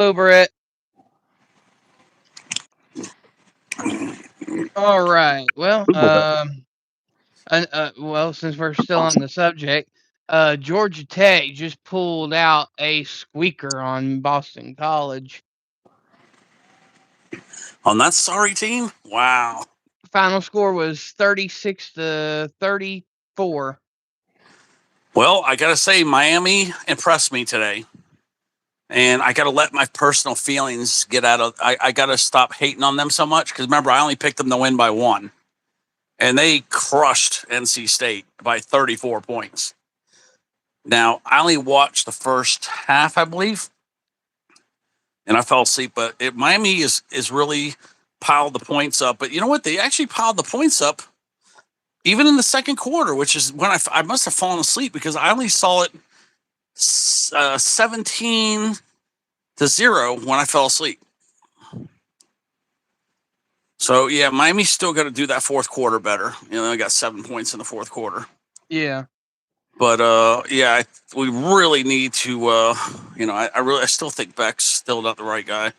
over it. All right. Well, since we're still on the subject, Georgia Tech just pulled out a squeaker on Boston College. On that sorry team? Wow. Final score was 36-34. Well, I got to say, Miami impressed me today. And I got to let my personal feelings get out of. I got to stop hating on them so much because remember, I only picked them to win by 1, and they crushed NC State by 34 points. Now I only watched the first half, I believe, and I fell asleep. But Miami is really piled the points up. But you know what? They actually piled the points up even in the second quarter, which is when I must have fallen asleep because I only saw it 17-0 when I fell asleep. So, yeah, Miami's still got to do that fourth quarter better. They got 7 points in the fourth quarter. Yeah. But, we really need to, I still think Beck's still not the right guy.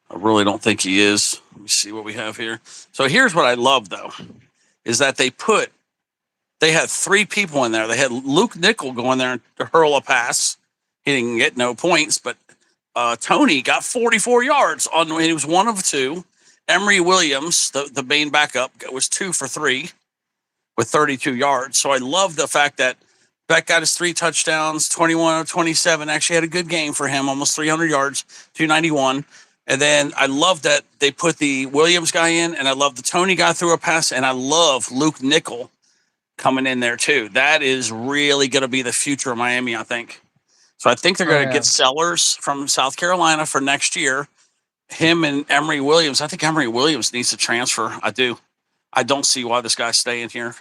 I really don't think he is. Let me see what we have here. So here's what I love, though, is that they had 3 people in there. They had Luke Nickel go in there to hurl a pass. He didn't get no points, but Tony got 44 yards he was 1 of 2. Emory Williams, the main backup, was 2 for 3 with 32 yards. So I love the fact that Beck got his 3 touchdowns, 21 of 27. Actually had a good game for him, almost 300 yards, 291. And then I love that they put the Williams guy in, and I love the Tony guy threw a pass, and I love Luke Nickel coming in there too. That is really going to be the future of Miami, I think. So I think they're going to get Sellers from South Carolina for next year. Him and Emory Williams. I think Emory Williams needs to transfer. I do. I don't see why this guy's staying here.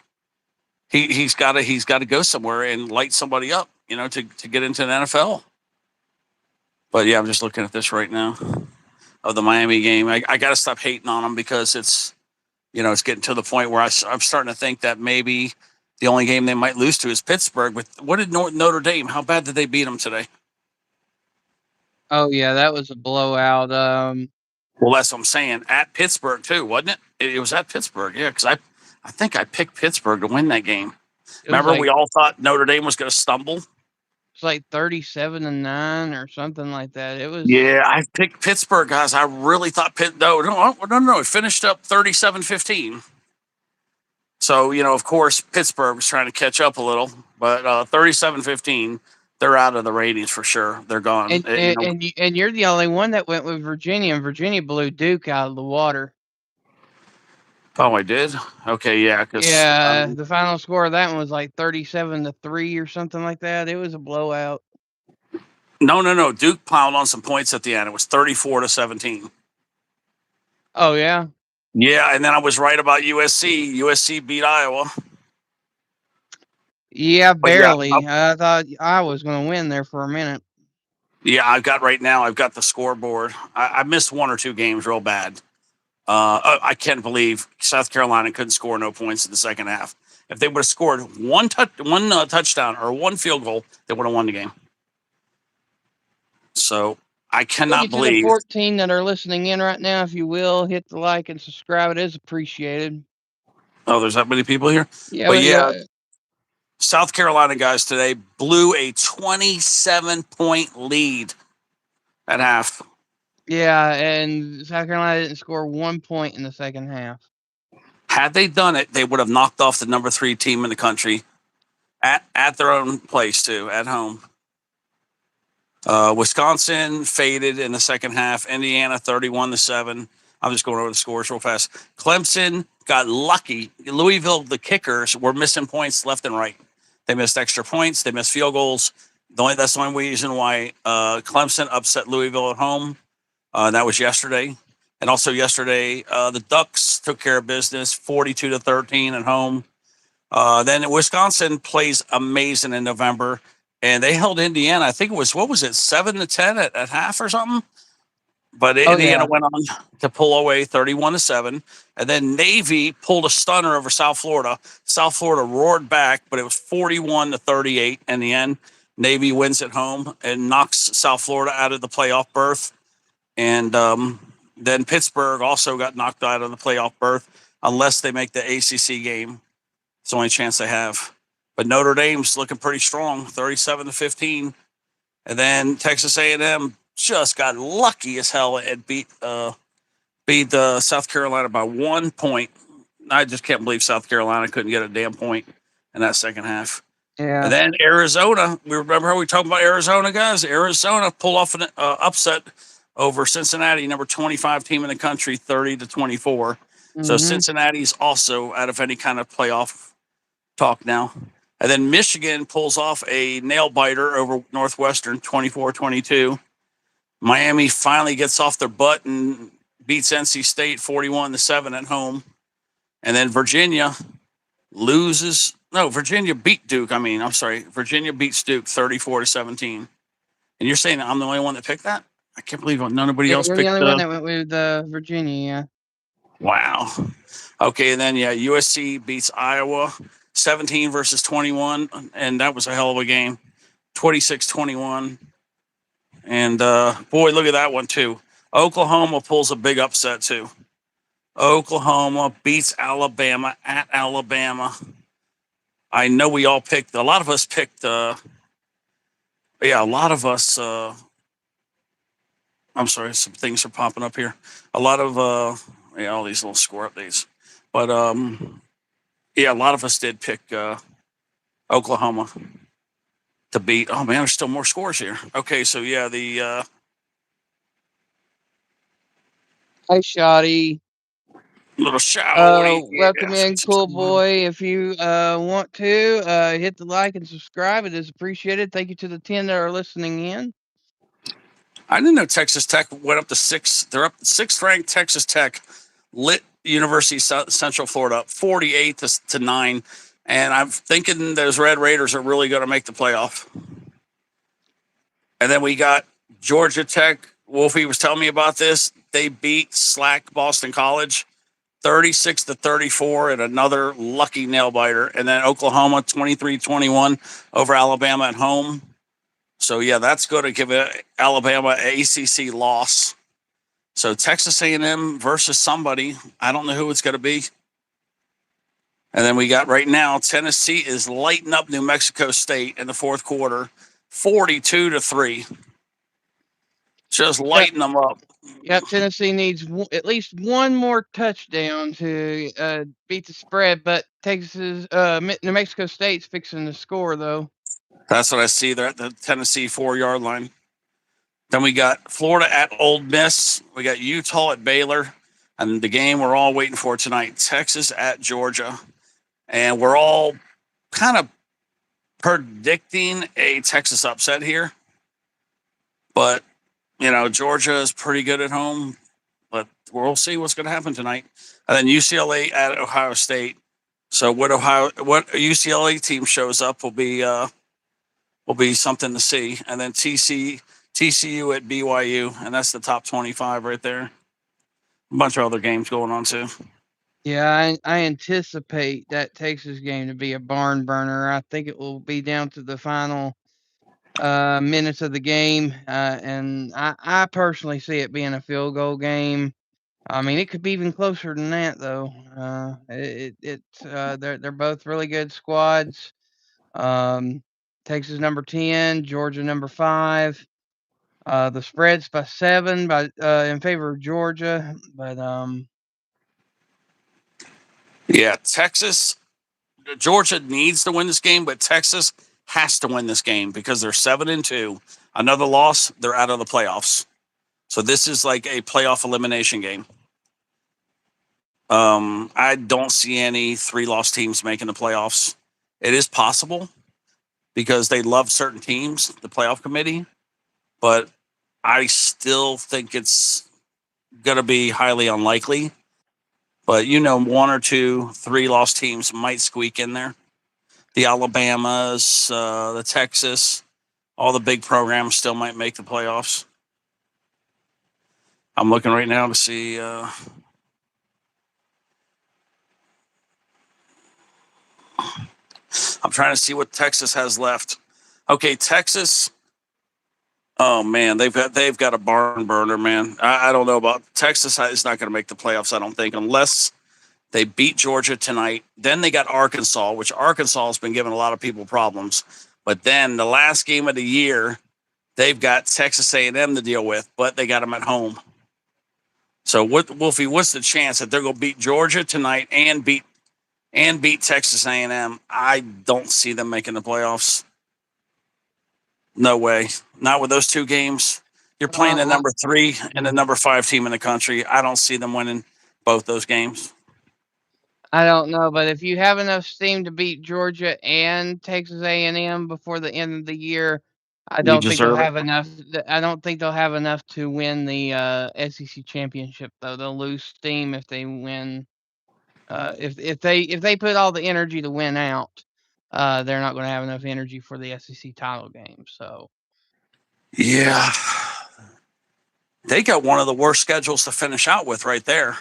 He's got to go somewhere and light somebody up, to get into the NFL. But yeah, I'm just looking at this right now of the Miami game. I got to stop hating on them because it's getting to the point where I'm starting to think that maybe the only game they might lose to is Pittsburgh. But what did Notre Dame? How bad did they beat them today? Oh, yeah, that was a blowout. Well, that's what I'm saying. At Pittsburgh, too, wasn't it? It was at Pittsburgh, yeah, because I think I picked Pittsburgh to win that game. Remember, we all thought Notre Dame was going to stumble? It's like 37-9 or something like that. It was. Yeah, I picked Pittsburgh, guys. I really thought No. It finished up 37-15. So, of course, Pittsburgh was trying to catch up a little, but 37-15, they're out of the ratings for sure. They're gone. And you're the only one that went with Virginia, and Virginia blew Duke out of the water. Oh, I did? Okay, yeah. The final score of that one was like 37-3 or something like that. It was a blowout. No. Duke piled on some points at the end. It was 34-17. Oh, yeah? Yeah, and then I was right about USC. USC beat Iowa. Yeah, barely. Yeah, I thought I was going to win there for a minute. Yeah, I've got the scoreboard. I missed 1 or 2 games real bad. I can't believe South Carolina couldn't score no points in the second half. If they would have scored one touchdown or 1 field goal, they would have won the game. So I cannot believe. To the 14 that are listening in right now, if you will, hit the like and subscribe. It is appreciated. Oh, there's that many people here? Yeah. But yeah, South Carolina guys today blew a 27-point lead at half. Yeah, and South Carolina didn't score 1 point in the second half. Had they done it, they would have knocked off the number 3 team in the country at their own place too, at home. Wisconsin faded in the second half. Indiana 31-7. I'm just going over the scores real fast. Clemson got lucky. Louisville, the kickers, were missing points left and right. They missed extra points. They missed field goals. That's the only reason why Clemson upset Louisville at home. That was yesterday. And also yesterday, the Ducks took care of business, 42-13 at home. Then Wisconsin plays amazing in November. And they held Indiana. I think it was, 7-10 at half or something? But Indiana went on to pull away 31-7. And then Navy pulled a stunner over South Florida. South Florida roared back, but it was 41-38 in the end. Navy wins at home and knocks South Florida out of the playoff berth. And then Pittsburgh also got knocked out of the playoff berth unless they make the ACC game. It's the only chance they have. But Notre Dame's looking pretty strong, 37-15. And then Texas A&M just got lucky as hell and beat South Carolina by 1 point. I just can't believe South Carolina couldn't get a damn point in that second half. Yeah. And then Arizona, we remember how we talked about Arizona, guys? Arizona pulled off an upset over Cincinnati, number 25 team in the country, 30-24. So Cincinnati's also out of any kind of playoff talk now. And then Michigan pulls off a nail biter over Northwestern, 24-22. Miami finally gets off their butt and beats NC State 41-7 at home. And then Virginia loses. No, Virginia beat Duke. Virginia beats Duke 34-17. And you're saying I'm the only one that picked that? I can't believe nobody else You're picked the only one that went with Virginia, yeah. Wow. Okay, and then USC beats Iowa 17-21, and that was a hell of a game. 26-21. And boy, look at that one too. Oklahoma pulls a big upset too. Oklahoma beats Alabama at Alabama. I know we all picked. A lot of us picked. A lot of us. I'm sorry, some things are popping up here. A lot of all these little score updates, but a lot of us did pick Oklahoma to beat. Oh man, there's still more scores here. Okay, so the. Hi, Shotty. Little shout. Welcome in, cool boy. If you want to hit the like and subscribe, it is appreciated. Thank you to the 10 that are listening in. I didn't know Texas Tech went up to 6. They're up 6th ranked. Texas Tech lit University of Central Florida up 48-9, and I'm thinking those Red Raiders are really going to make the playoff. And then we got Georgia Tech. Wolfie was telling me about this. They beat slack Boston College 36-34 and another lucky nail biter. And then Oklahoma 23-21 over Alabama at home. So that's going to give Alabama an ACC loss. So Texas A&M versus somebody. I don't know who it's going to be. And then we got right now Tennessee is lighting up New Mexico State in the fourth quarter, 42-3. Just lighting them up. Yep, Tennessee needs at least one more touchdown to beat the spread, but New Mexico State's fixing to score, though. That's what I see. They're at the Tennessee 4-yard line. Then we got Florida at Ole Miss. We got Utah at Baylor. And the game we're all waiting for tonight, Texas at Georgia. And we're all kind of predicting a Texas upset here. But, Georgia is pretty good at home. But we'll see what's going to happen tonight. And then UCLA at Ohio State. So what UCLA team shows up will be something to see. And then TCU at BYU, and that's the top 25 right there. A bunch of other games going on too. Yeah, I anticipate that Texas game to be a barn burner. I think it will be down to the final minutes of the game, and I personally see it being a field goal game. I mean, it could be even closer than that, though. They're both really good squads. Texas number 10, Georgia number 5. The spread's by 7 in favor of Georgia, but Georgia needs to win this game, but Texas has to win this game because they're 7-2. Another loss, they're out of the playoffs. So this is like a playoff elimination game. I don't see any 3-loss teams making the playoffs. It is possible because they love certain teams, the playoff committee, but I still think it's going to be highly unlikely. But 1 or 2 3-loss teams might squeak in there. The Alabamas, the Texas, all the big programs still might make the playoffs. I'm looking right now to see. I'm trying to see what Texas has left. Okay, Texas. Oh man, they've got a barn burner, man. I don't know about Texas. Is not going to make the playoffs. I don't think unless they beat Georgia tonight. Then they got Arkansas, which Arkansas has been giving a lot of people problems. But then the last game of the year, they've got Texas A&M to deal with, but they got them at home. So what, Wolfie? What's the chance that they're going to beat Georgia tonight and beat Texas A&M? I don't see them making the playoffs. No way. Not with those two games. You're playing the number 3 and the number 5 team in the country. I don't see them winning both those games. I don't know, but if you have enough steam to beat Georgia and Texas A&M before the end of the year, I You don't think they'll deserve it. have enough. I don't think they'll have enough to win the SEC championship. Though they'll lose steam if they win. If they put all the energy to win out, they're not going to have enough energy for the SEC title game. So Yeah. They got one of the worst schedules to finish out with right there.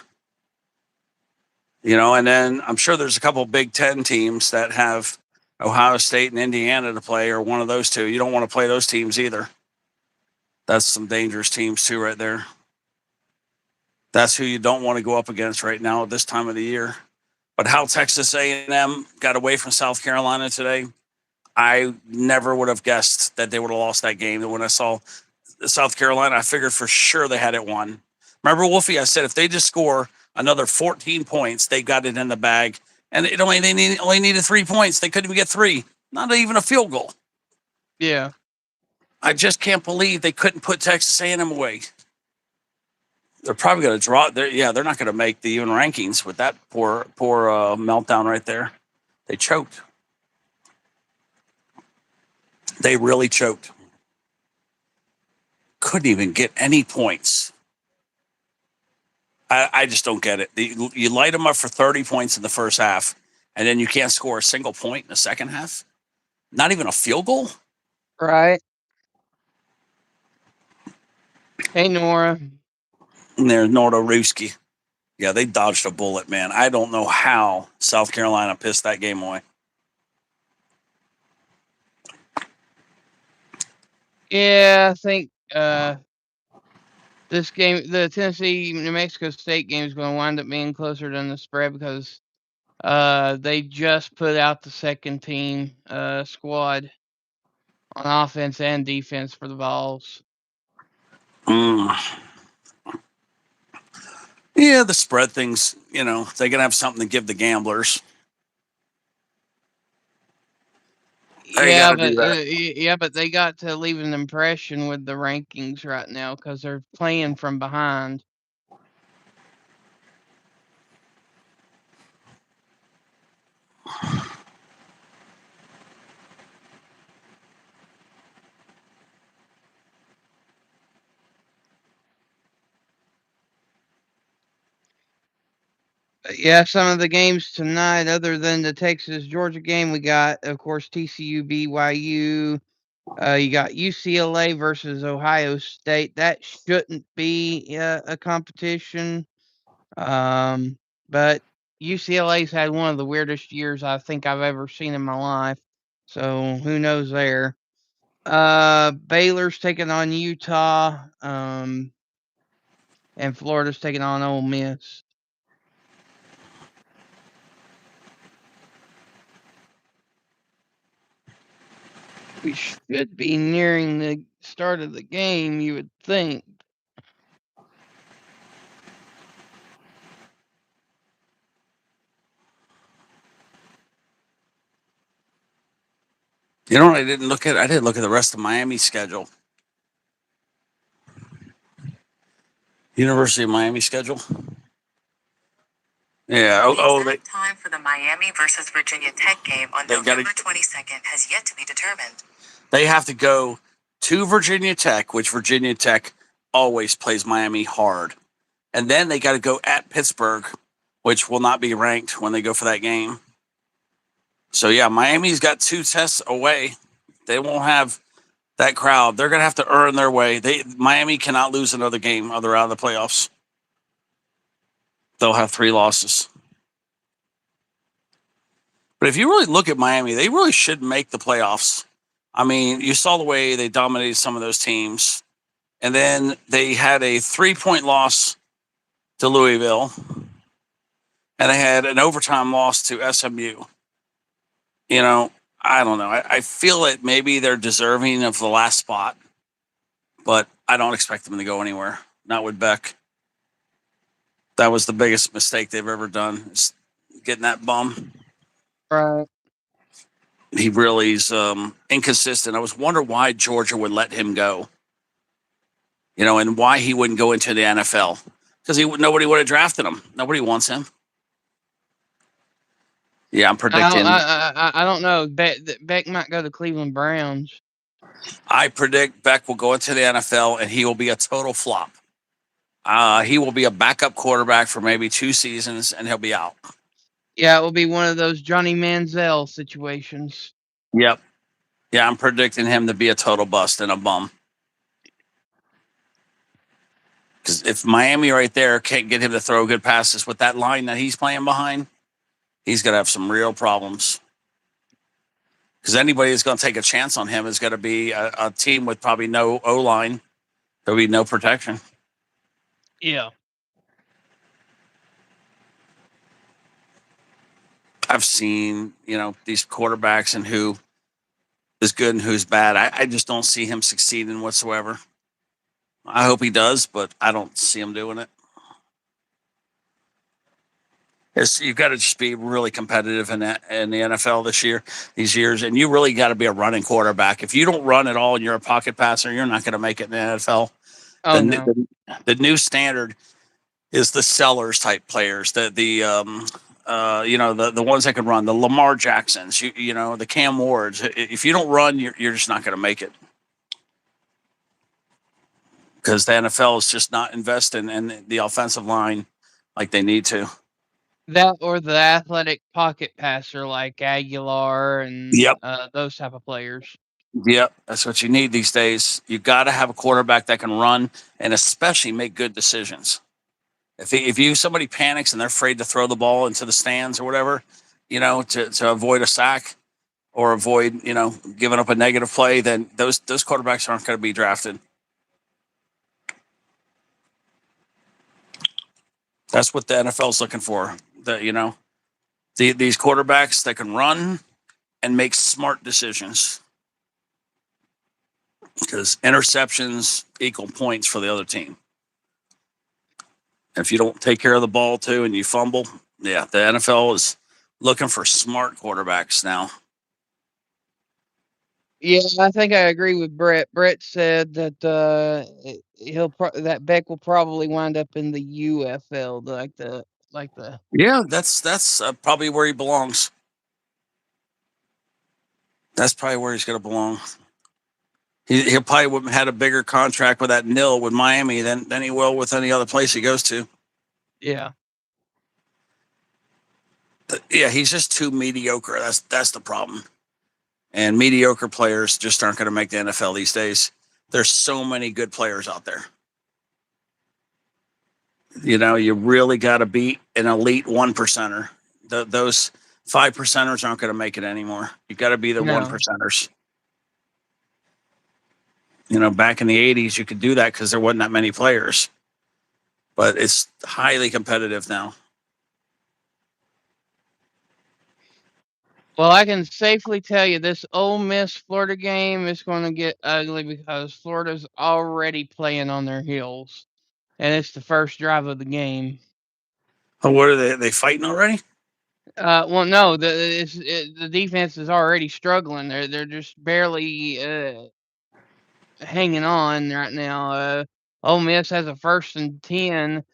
And then I'm sure there's a couple of Big Ten teams that have Ohio State and Indiana to play, or one of those two. You don't want to play those teams either. That's some dangerous teams too right there. That's who you don't want to go up against right now at this time of the year. But how Texas A&M got away from South Carolina today, I never would have guessed that they would have lost that game. And when I saw South Carolina, I figured for sure they had it won. Remember, Wolfie, I said if they just score another 14 points, they got it in the bag. And they only needed 3 points. They couldn't even get 3, not even a field goal. yeah, I just can't believe they couldn't put Texas A&M away. They're probably going to draw. They're not going to make the even rankings with that poor meltdown right there. They choked. They really choked. Couldn't even get any points. I just don't get it. You light them up for 30 points in the first half, and then you can't score a single point in the second half? Not even a field goal? right. Hey, Nora. And there's Nordoruski. Yeah, they dodged a bullet, man. I don't know how South Carolina pissed that game away. Yeah, I think this game, the Tennessee New Mexico State game, is going to wind up being closer than the spread because they just put out the second team squad on offense and defense for the Vols. Yeah, the spread things, they're going to have something to give the gamblers. Yeah, but they got to leave an impression with the rankings right now because they're playing from behind. Yeah, some of the games tonight, other than the Texas Georgia game, we got, of course, TCU BYU. You got UCLA versus Ohio State. That shouldn't be a competition. But UCLA's had one of the weirdest years I think I've ever seen in my life. So who knows there? Baylor's taking on Utah. And Florida's taking on Ole Miss. We should be nearing the start of the game, you would think. You know what I didn't look at? I didn't look at the rest of Miami's schedule. University of Miami schedule. Yeah. The time for the Miami versus Virginia Tech game on November 22nd has yet to be determined. They have to go to Virginia Tech, which Virginia Tech always plays Miami hard. And then they got to go at Pittsburgh, which will not be ranked when they go for that game. So, yeah, Miami's got 2 tests away. They won't have that crowd. They're going to have to earn their way. Miami cannot lose another game or they're out of the playoffs. They'll have 3 losses. But if you really look at Miami, they really should make the playoffs I mean, you saw the way they dominated some of those teams. And then they had a 3-point loss to Louisville. And they had an overtime loss to SMU. You know, I don't know. I feel that maybe they're deserving of the last spot, but I don't expect them to go anywhere. Not with Beck. That was the biggest mistake they've ever done, is getting that bum. Right. He really is inconsistent. I was wondering why Georgia would let him go, and why he wouldn't go into the NFL, because nobody would have drafted him. Nobody wants him. Yeah, I'm predicting. I don't know. Beck might go to Cleveland Browns. I predict Beck will go into the NFL and he will be a total flop. He will be a backup quarterback for maybe 2 seasons and he'll be out. Yeah, it will be one of those Johnny Manziel situations. Yep. Yeah, I'm predicting him to be a total bust and a bum. Because if Miami right there can't get him to throw good passes with that line that he's playing behind, he's going to have some real problems. Because anybody that's going to take a chance on him is going to be a team with probably no O-line. There'll be no protection. Yeah. I've seen, these quarterbacks and who is good and who's bad. I just don't see him succeeding whatsoever. I hope he does, but I don't see him doing it. You've got to just be really competitive in the NFL these years, and you really got to be a running quarterback. If you don't run at all and you're a pocket passer, you're not going to make it in the NFL. Oh, no. The new standard is the sellers type players, the ones that can run, the Lamar Jacksons, the Cam Wards. If you don't run, you're just not going to make it, because the NFL is just not investing in the offensive line like they need to. That or the athletic pocket passer like Aguilar and those type of players. Yep, that's what you need these days. You got to have a quarterback that can run and especially make good decisions. If somebody panics and they're afraid to throw the ball into the stands or whatever, to avoid a sack or avoid, giving up a negative play, then those quarterbacks aren't going to be drafted. That's what the NFL is looking for. These quarterbacks that can run and make smart decisions, because interceptions equal points for the other team. If you don't take care of the ball too and you fumble, the NFL is looking for smart quarterbacks now. Yeah, I think I agree with Brett. Brett said that that Beck will probably wind up in the UFL, like the. Yeah, that's probably where he belongs. That's probably where he's going to belong. He'll probably had a bigger contract with that nil with Miami than he will with any other place he goes to. Yeah. Yeah, he's just too mediocre. That's the problem. And mediocre players just aren't going to make the NFL these days. There's so many good players out there. You really got to beat an elite 1%er. Those 5%ers aren't going to make it anymore. You got to be the 1%ers. Back in the 80s, you could do that because there wasn't that many players. But it's highly competitive now. Well, I can safely tell you this Ole Miss Florida game is going to get ugly because Florida's already playing on their heels, and it's the first drive of the game. Oh, what are they? Are they fighting already? Well, no, the defense is already struggling. They're just barely hanging on right now. Ole Miss has a 1st and 10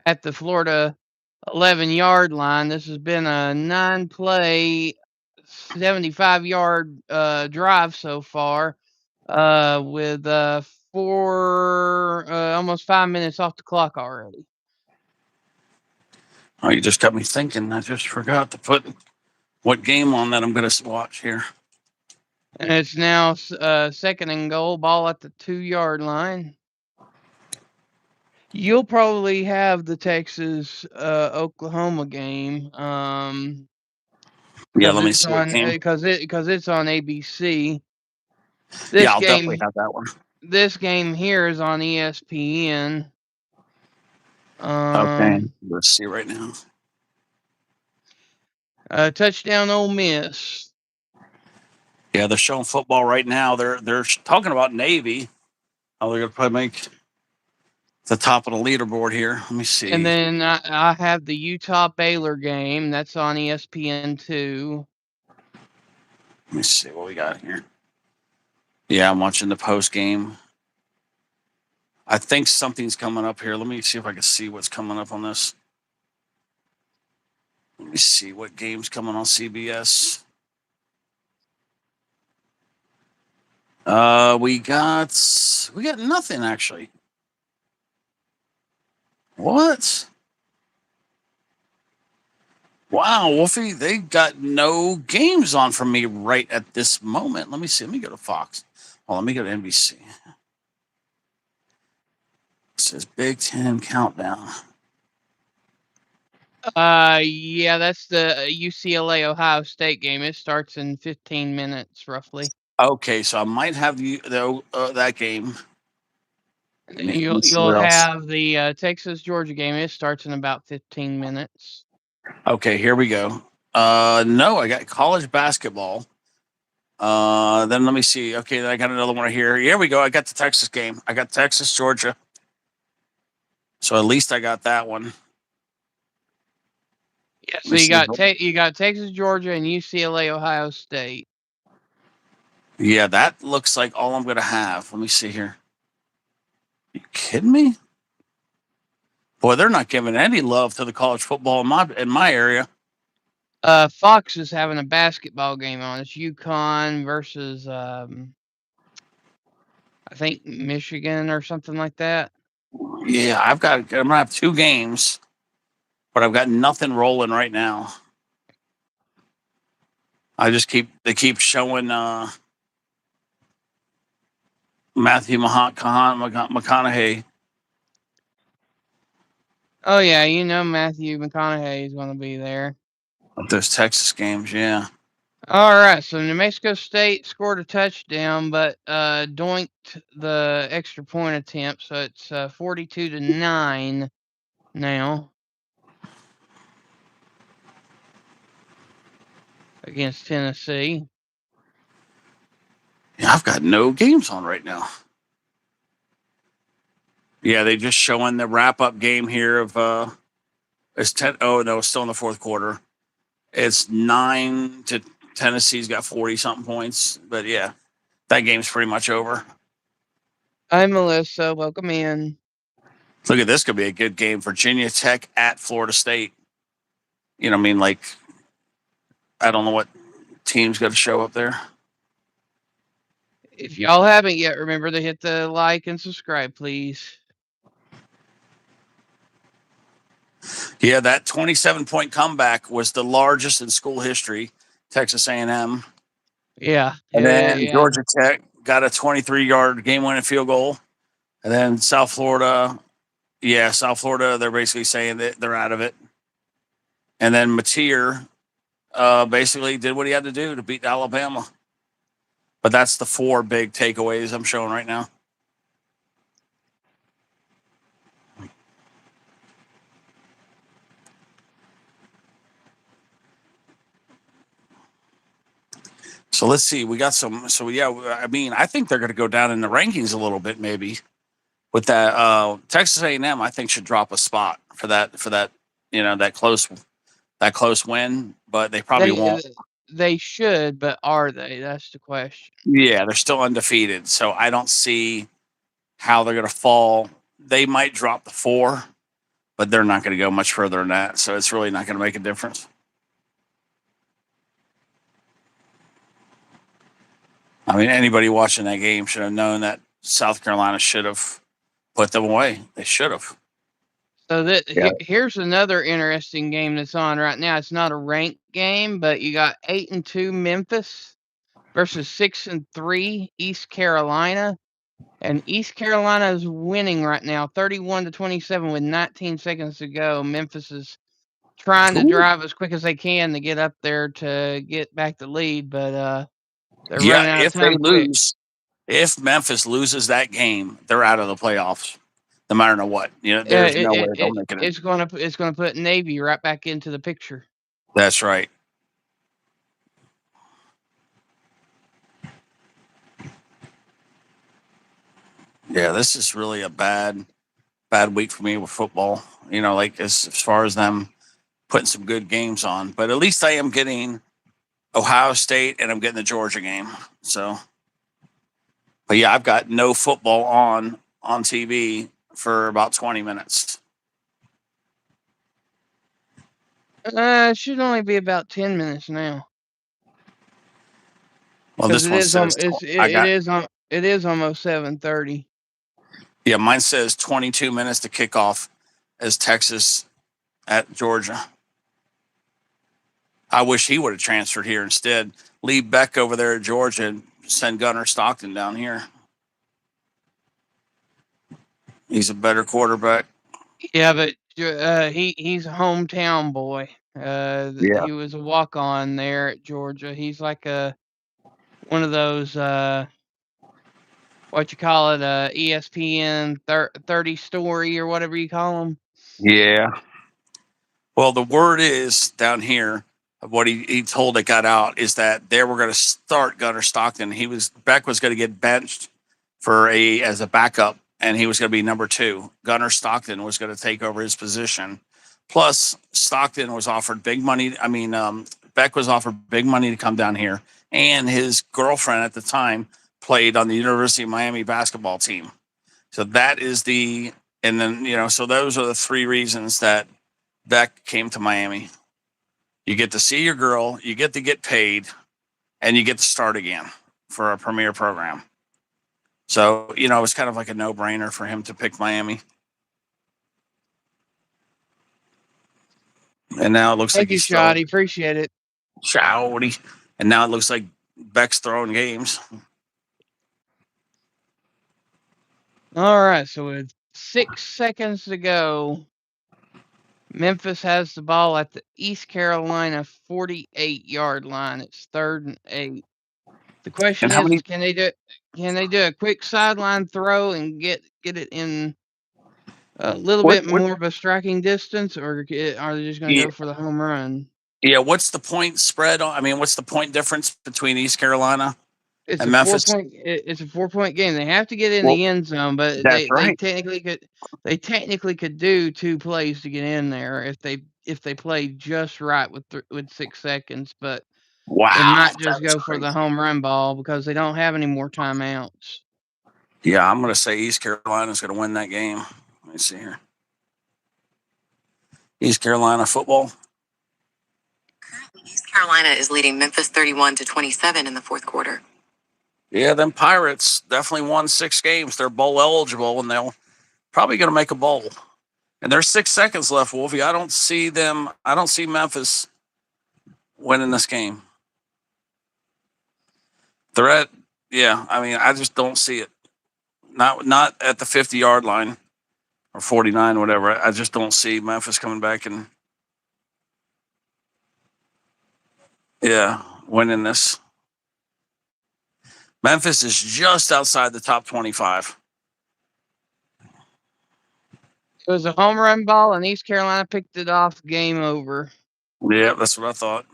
at the Florida 11-yard line. This has been a 9-play, 75-yard drive so far, with almost 5 minutes off the clock already. Oh, you just got me thinking. I just forgot to put what game on that I'm going to watch here. And it's now 2nd and goal, ball at the 2-yard line. You'll probably have the Texas Oklahoma game. Yeah, let me see what game. Because it's on ABC. This Yeah, I'll game, definitely have that one. this game here is on ESPN. Okay, let's see right now. Touchdown Ole Miss. Yeah, they're showing football right now. They're talking about Navy. Oh, they're gonna probably make the top of the leaderboard here. Let me see. And then I have the Utah Baylor game. That's on ESPN2. Let me see what we got here. Yeah, I'm watching the post game. I think something's coming up here. Let me see if I can see what's coming up on this. Let me see what game's coming on CBS. We got nothing actually. What? Wow, Wolfie, they got no games on for me right at this moment. Let me see. Let me go to Fox. Oh, let me go to NBC. It says Big Ten Countdown. Yeah, that's the UCLA Ohio State game. It starts in 15 minutes roughly. Okay, so I might have that game. You'll have the Texas Georgia game. It starts in about 15 minutes. Okay, here we go. No, I got college basketball. Then let me see. Okay, then I got another one here. Here we go. I got the Texas game. I got Texas, Georgia. So at least I got that one. Yeah, so you got Texas, Georgia, and UCLA, Ohio State. Yeah, that looks like all I'm gonna have. Let me see here. You kidding me? Boy, they're not giving any love to the college football in my area. Fox is having a basketball game on. It's UConn versus I think Michigan or something like that. Yeah, I'm gonna have two games, but I've got nothing rolling right now. They keep showing Matthew McConaughey. Oh yeah, you know Matthew McConaughey is going to be there. Those Texas games, yeah. All right, so New Mexico State scored a touchdown, but doinked the extra point attempt, so it's 42-9 now against Tennessee. Yeah, I've got no games on right now. Yeah, they just showing the wrap up game here of it's 10. Oh no, it's still in the fourth quarter. It's 9 to Tennessee's got 40 something points, but yeah, that game's pretty much over. Hi Melissa, welcome in. Look at this, could be a good game. Virginia Tech at Florida State. You know, I mean, like, I don't know what team's got to show up there. If y'all haven't yet, remember to hit the like and subscribe, please. Yeah, that 27-point comeback was the largest in school history. Texas A&M. Yeah. And then yeah. Georgia Tech got a 23-yard game-winning field goal. And then South Florida, they're basically saying that they're out of it. And then Mateer basically did what he had to do to beat Alabama. But that's the four big takeaways I'm showing right now. So let's see. We got some. So yeah, I mean, I think they're going to go down in the rankings a little bit, maybe. With that, Texas A&M, I think should drop a spot for that. That close win, but they probably won't. They should, but are they? That's the question. Yeah, they're still undefeated, so I don't see how they're going to fall. They might drop the 4, but they're not going to go much further than that. So it's really not going to make a difference. I mean, anybody watching that game should have known that South Carolina should have put them away. They should have. So here's another interesting game that's on right now. It's not a ranked game, but you got 8-2 Memphis versus 6-3 East Carolina. And East Carolina is winning right now, 31-27 with 19 seconds to go. Memphis is trying to drive as quick as they can to get up there to get back the lead, but they're running out of time quick. If Memphis loses that game, they're out of the playoffs, no matter what. Yeah, There's no way they'll make it in. it's gonna put Navy right back into the picture. That's right. Yeah, this is really a bad week for me with football. Like as far as them putting some good games on, but at least I am getting Ohio State and I'm getting the Georgia game. So, but yeah, I've got no football on TV for about 20 minutes. It should only be about 10 minutes now. Well, this one says it is almost 7:30. Yeah, mine says 22 minutes to kick off as Texas at Georgia. I wish he would have transferred here instead. Leave Beck over there at Georgia and send Gunnar Stockton down here. He's a better quarterback. Yeah, but he's a hometown boy. Yeah. He was a walk-on there at Georgia. He's like one of those what you call it, ESPN 30 story or whatever you call them. Yeah. Well, the word is down here, what he told that got out is that they were going to start Gunnar Stockton. Beck was going to get benched as a backup, and he was going to be number 2. Gunnar Stockton was going to take over his position. Plus, Stockton was offered big money. Beck was offered big money to come down here, and his girlfriend at the time played on the University of Miami basketball team. So that is so those are the 3 reasons that Beck came to Miami. You get to see your girl, you get to get paid, and you get to start again for a premier program. So, it was kind of like a no-brainer for him to pick Miami. And now it looks Thank you, Shoddy. Appreciate it. Shoddy. And now it looks like Beck's throwing games. All right, so with 6 seconds to go, Memphis has the ball at the East Carolina 48-yard line. It's 3rd and 8. The question is, can they do a quick sideline throw and get it in a little bit more of a striking distance, or are they just going to go for the home run? Yeah, what's the point spread? What's the point difference between East Carolina and Memphis? It's a 4-point game. They have to get in the end zone, but they technically could do 2 plays to get in there if they play just right with 6 seconds. But they might just go for the home run ball because they don't have any more timeouts. Yeah, I'm going to say East Carolina's going to win that game. Let me see here. East Carolina football. Currently, East Carolina is leading Memphis 31-27 in the 4th quarter. Yeah, them Pirates definitely won 6 games. They're bowl eligible, and they'll probably going to make a bowl. And there's 6 seconds left, Wolfie. I don't see Memphis winning this game. I just don't see it. Not at the 50-yard line or 49, whatever. I just don't see Memphis coming back and winning this. Memphis is just outside the top 25. It was a home run ball, and East Carolina picked it off. Game over. Yeah, that's what I thought.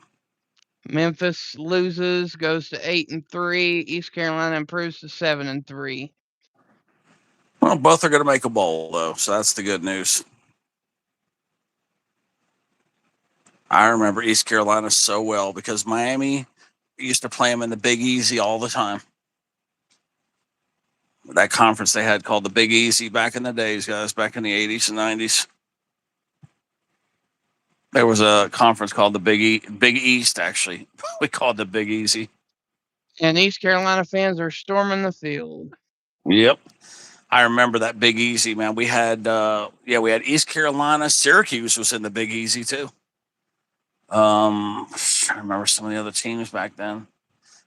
Memphis loses, goes to 8-3. East Carolina improves to 7-3. Well, both are going to make a bowl, though, so that's the good news. I remember East Carolina so well because Miami used to play them in the Big Easy all the time. That conference they had called the Big Easy back in the days, guys, back in the 80s and 90s. There was a conference called the Big East, actually. We called it the Big Easy. And East Carolina fans are storming the field. Yep. I remember that Big Easy, man. We had East Carolina. Syracuse was in the Big Easy, too. I remember some of the other teams back then.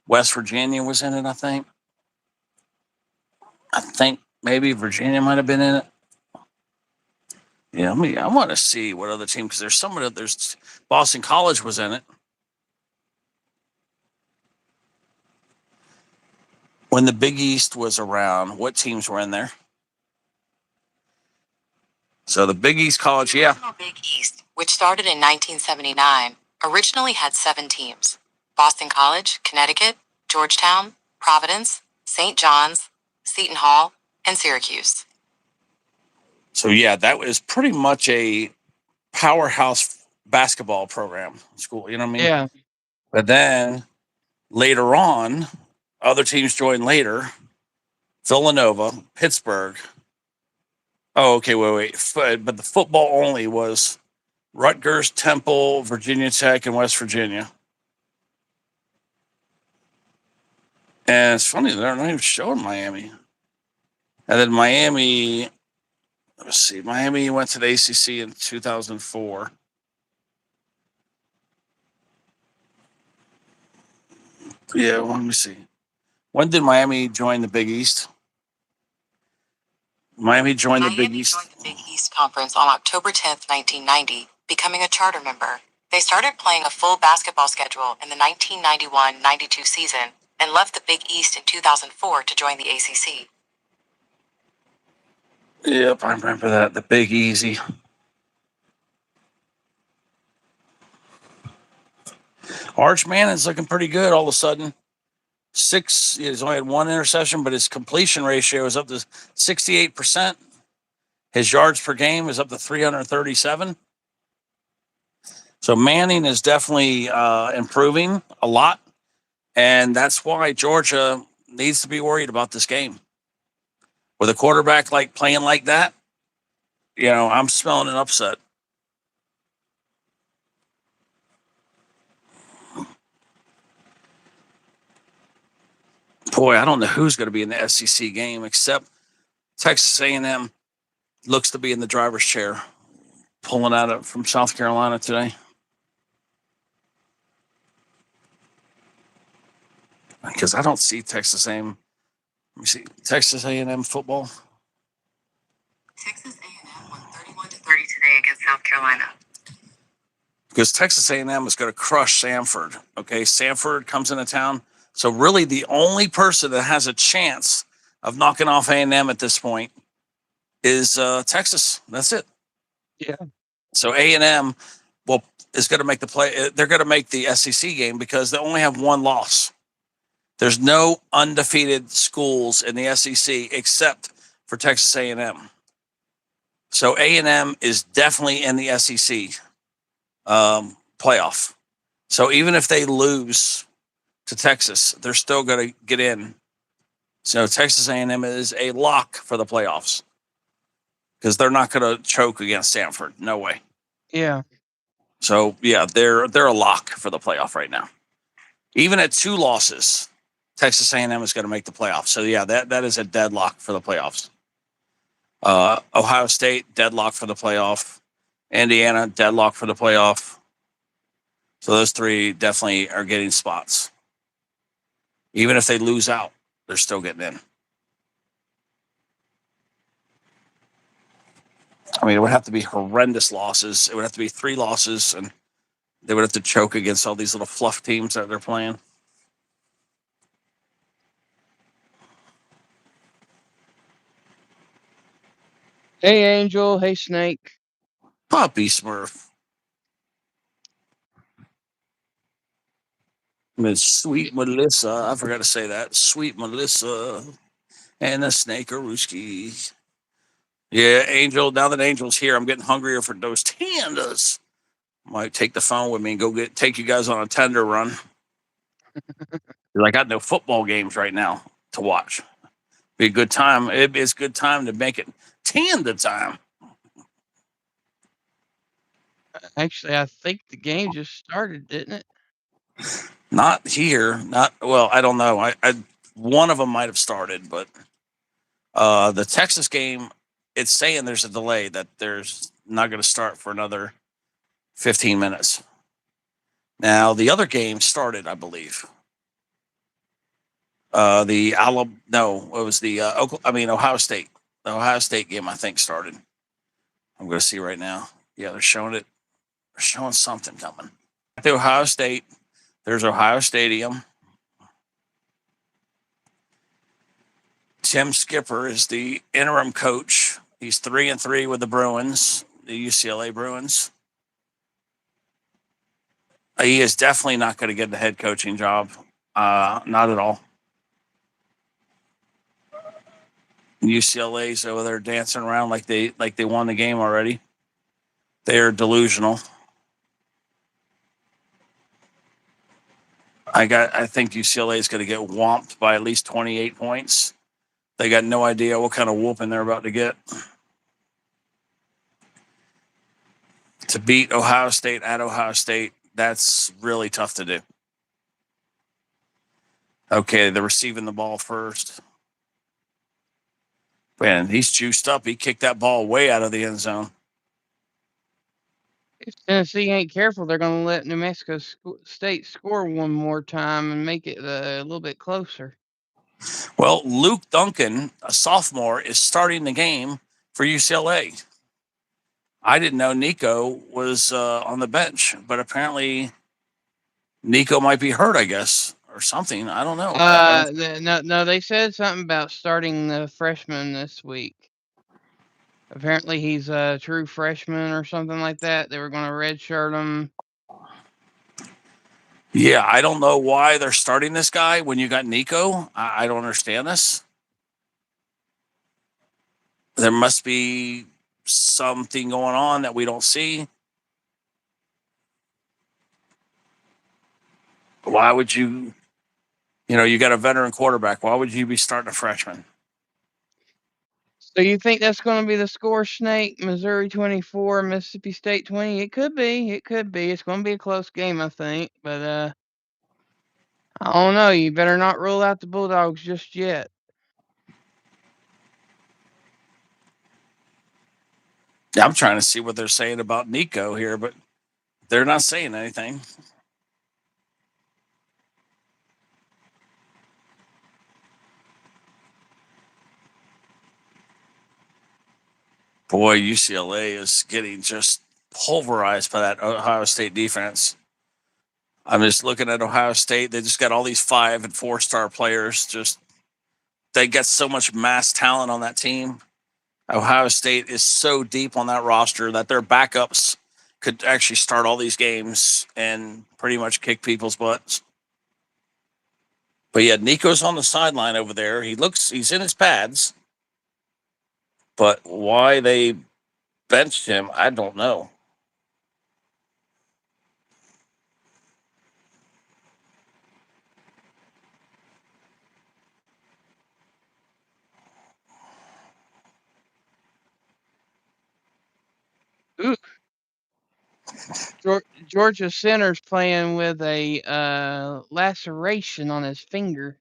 West Virginia was in it, I think. I think maybe Virginia might have been in it. Yeah, I want to see what other team, because there's Boston College was in it. when the Big East was around, what teams were in there? So the Big East College, The original Big East, which started in 1979, originally had 7 teams: Boston College, Connecticut, Georgetown, Providence, St. John's, Seton Hall, and Syracuse. So yeah, that was pretty much a powerhouse basketball program school. You know what I mean? Yeah. But then later on, other teams joined later. Villanova, Pittsburgh. Oh, okay, wait. But the football only was Rutgers, Temple, Virginia Tech, and West Virginia. And it's funny, they're not even showing Miami. And then Miami, let's see, Miami went to the ACC in 2004. Yeah, well, let me see. When did Miami join the Big East? Miami joined the Big East Conference on October 10th, 1990, becoming a charter member. They started playing a full basketball schedule in the 1991-92 season and left the Big East in 2004 to join the ACC. Yep, I remember that. The Big Easy. Arch Mannon's looking pretty good all of a sudden. He's only had 1 interception, but his completion ratio is up to 68%. His yards per game is up to 337. So Manning is definitely improving a lot. And that's why Georgia needs to be worried about this game. With a quarterback playing like that, I'm smelling an upset. Boy, I don't know who's going to be in the SEC game except Texas A&M looks to be in the driver's chair, pulling out from South Carolina today. Because I don't see Texas A&M. Let me see Texas A&M football. Texas A&M won 31-30 today against South Carolina. Because Texas A&M is going to crush Samford. Okay, Samford comes into town. So really the only person that has a chance of knocking off A&M at this point is Texas. That's it. Yeah. So A&M is going to make the play. They're going to make the SEC game because they only have 1 loss. There's no undefeated schools in the SEC except for Texas A&M. So A&M is definitely in the SEC playoff. So even if they lose to Texas, they're still going to get in. So Texas A&M is a lock for the playoffs because they're not going to choke against Stanford. No way. Yeah. So yeah, they're a lock for the playoff right now. Even at 2 losses, Texas A&M is going to make the playoffs. So yeah, that is a deadlock for the playoffs. Ohio State, deadlock for the playoff. Indiana, deadlock for the playoff. So those 3 definitely are getting spots. Even if they lose out, they're still getting in. I mean, it would have to be horrendous losses. It would have to be 3 losses, and they would have to choke against all these little fluff teams that they're playing. Hey, Angel. Hey, Snake. Puppy Smurf. Miss Sweet Melissa. I forgot to say that. Sweet Melissa and the Snakerooski. Yeah, Angel. Now that Angel's here, I'm getting hungrier for those tandas. Might take the phone with me and go take you guys on a tender run. I got no football games right now to watch. Be a good time. It's a good time to make it tanda time. Actually, I think the game just started, didn't it? Not here. I don't know. I one of them might have started, but the Texas game, it's saying there's a delay that there's not going to start for another 15 minutes. Now the other game started, I believe. Ohio State. The Ohio State game, I think, started. I'm going to see right now. Yeah, they're showing it. They're showing something coming. At the Ohio State, there's Ohio Stadium. Tim Skipper is the interim coach. He's 3-3 with the Bruins, the UCLA Bruins. He is definitely not going to get the head coaching job. Not at all. UCLA's over there dancing around like they won the game already. They are delusional. I think UCLA is going to get whomped by at least 28 points. They got no idea what kind of whooping they're about to get. To beat Ohio State at Ohio State, that's really tough to do. Okay, they're receiving the ball first. Man, he's juiced up. He kicked that ball way out of the end zone. If Tennessee ain't careful, they're going to let New Mexico State score one more time and make it a little bit closer. Well, Luke Duncan, a sophomore, is starting the game for UCLA. I didn't know Nico was on the bench, but apparently Nico might be hurt, I guess, or something. I don't know. No, they said something about starting the freshman this week. Apparently he's a true freshman or something like that. They were going to redshirt him. Yeah, I don't know why they're starting this guy when you got Nico. I don't understand this. There must be something going on that we don't see. Why would you got a veteran quarterback. Why would you be starting a freshman? So you think that's going to be the score, Snake? Missouri 24, Mississippi State 20? It could be. It could be. It's going to be a close game, I think. But I don't know. You better not rule out the Bulldogs just yet. I'm trying to see what they're saying about Nico here, but they're not saying anything. Boy, UCLA is getting just pulverized by that Ohio State defense. I'm just looking at Ohio State. They just got all these 5- and 4-star players. They got so much mass talent on that team. Ohio State is so deep on that roster that their backups could actually start all these games and pretty much kick people's butts. But yeah, Nico's on the sideline over there. He's in his pads. But why they benched him, I don't know. Ooh. Georgia Center's playing with a laceration on his finger.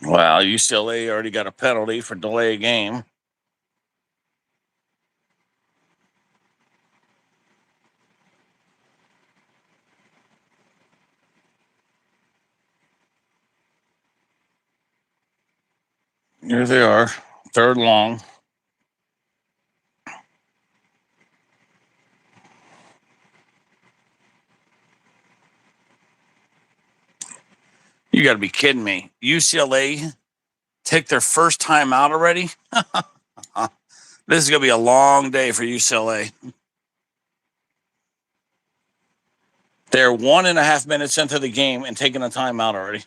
Wow, UCLA already got a penalty for delay a game. Here they are, 3rd long. You got to be kidding me. UCLA take their first time out already? This is going to be a long day for UCLA. They're 1.5 minutes into the game and taking a timeout already.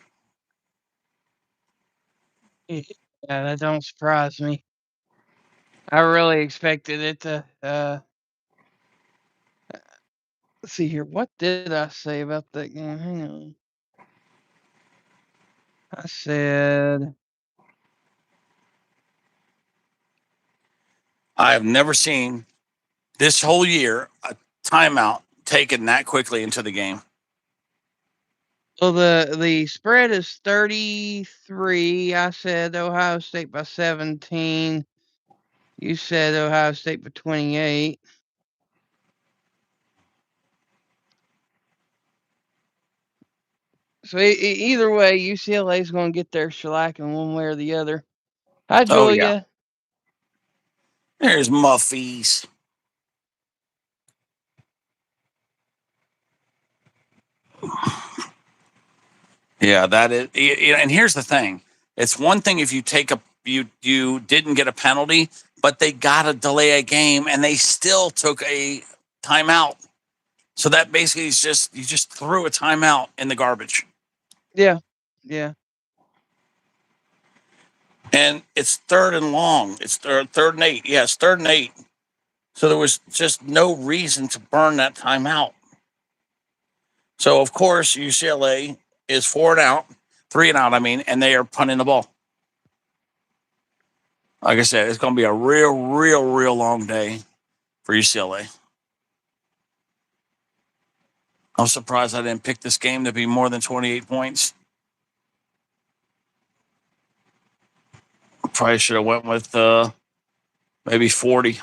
Yeah, that don't surprise me. I really expected it to. Let's see here. What did I say about that game? Hang on. I said I have never seen this whole year a timeout taken that quickly into the game. well the spread is 33. I said Ohio State by 17. You said Ohio State by 28. So either way, UCLA is going to get their shellacking one way or the other. Hi, Oh, Julia. yeah. There's Muffies. Yeah, that is. And here's the thing: it's one thing if you take a you didn't get a penalty, but they got to delay a game and they still took a timeout. So that basically is just you just threw a timeout in the garbage. Yeah. Yeah. And it's third and long. It's third and 8. Yes, third and 8. So there was just no reason to burn that timeout. So of course UCLA is 4 and out, 3 and out. I mean, and they are punting the ball. Like I said, it's going to be a real long day for UCLA. I'm surprised I didn't pick this game to be more than 28 points. Probably should have went with maybe 40.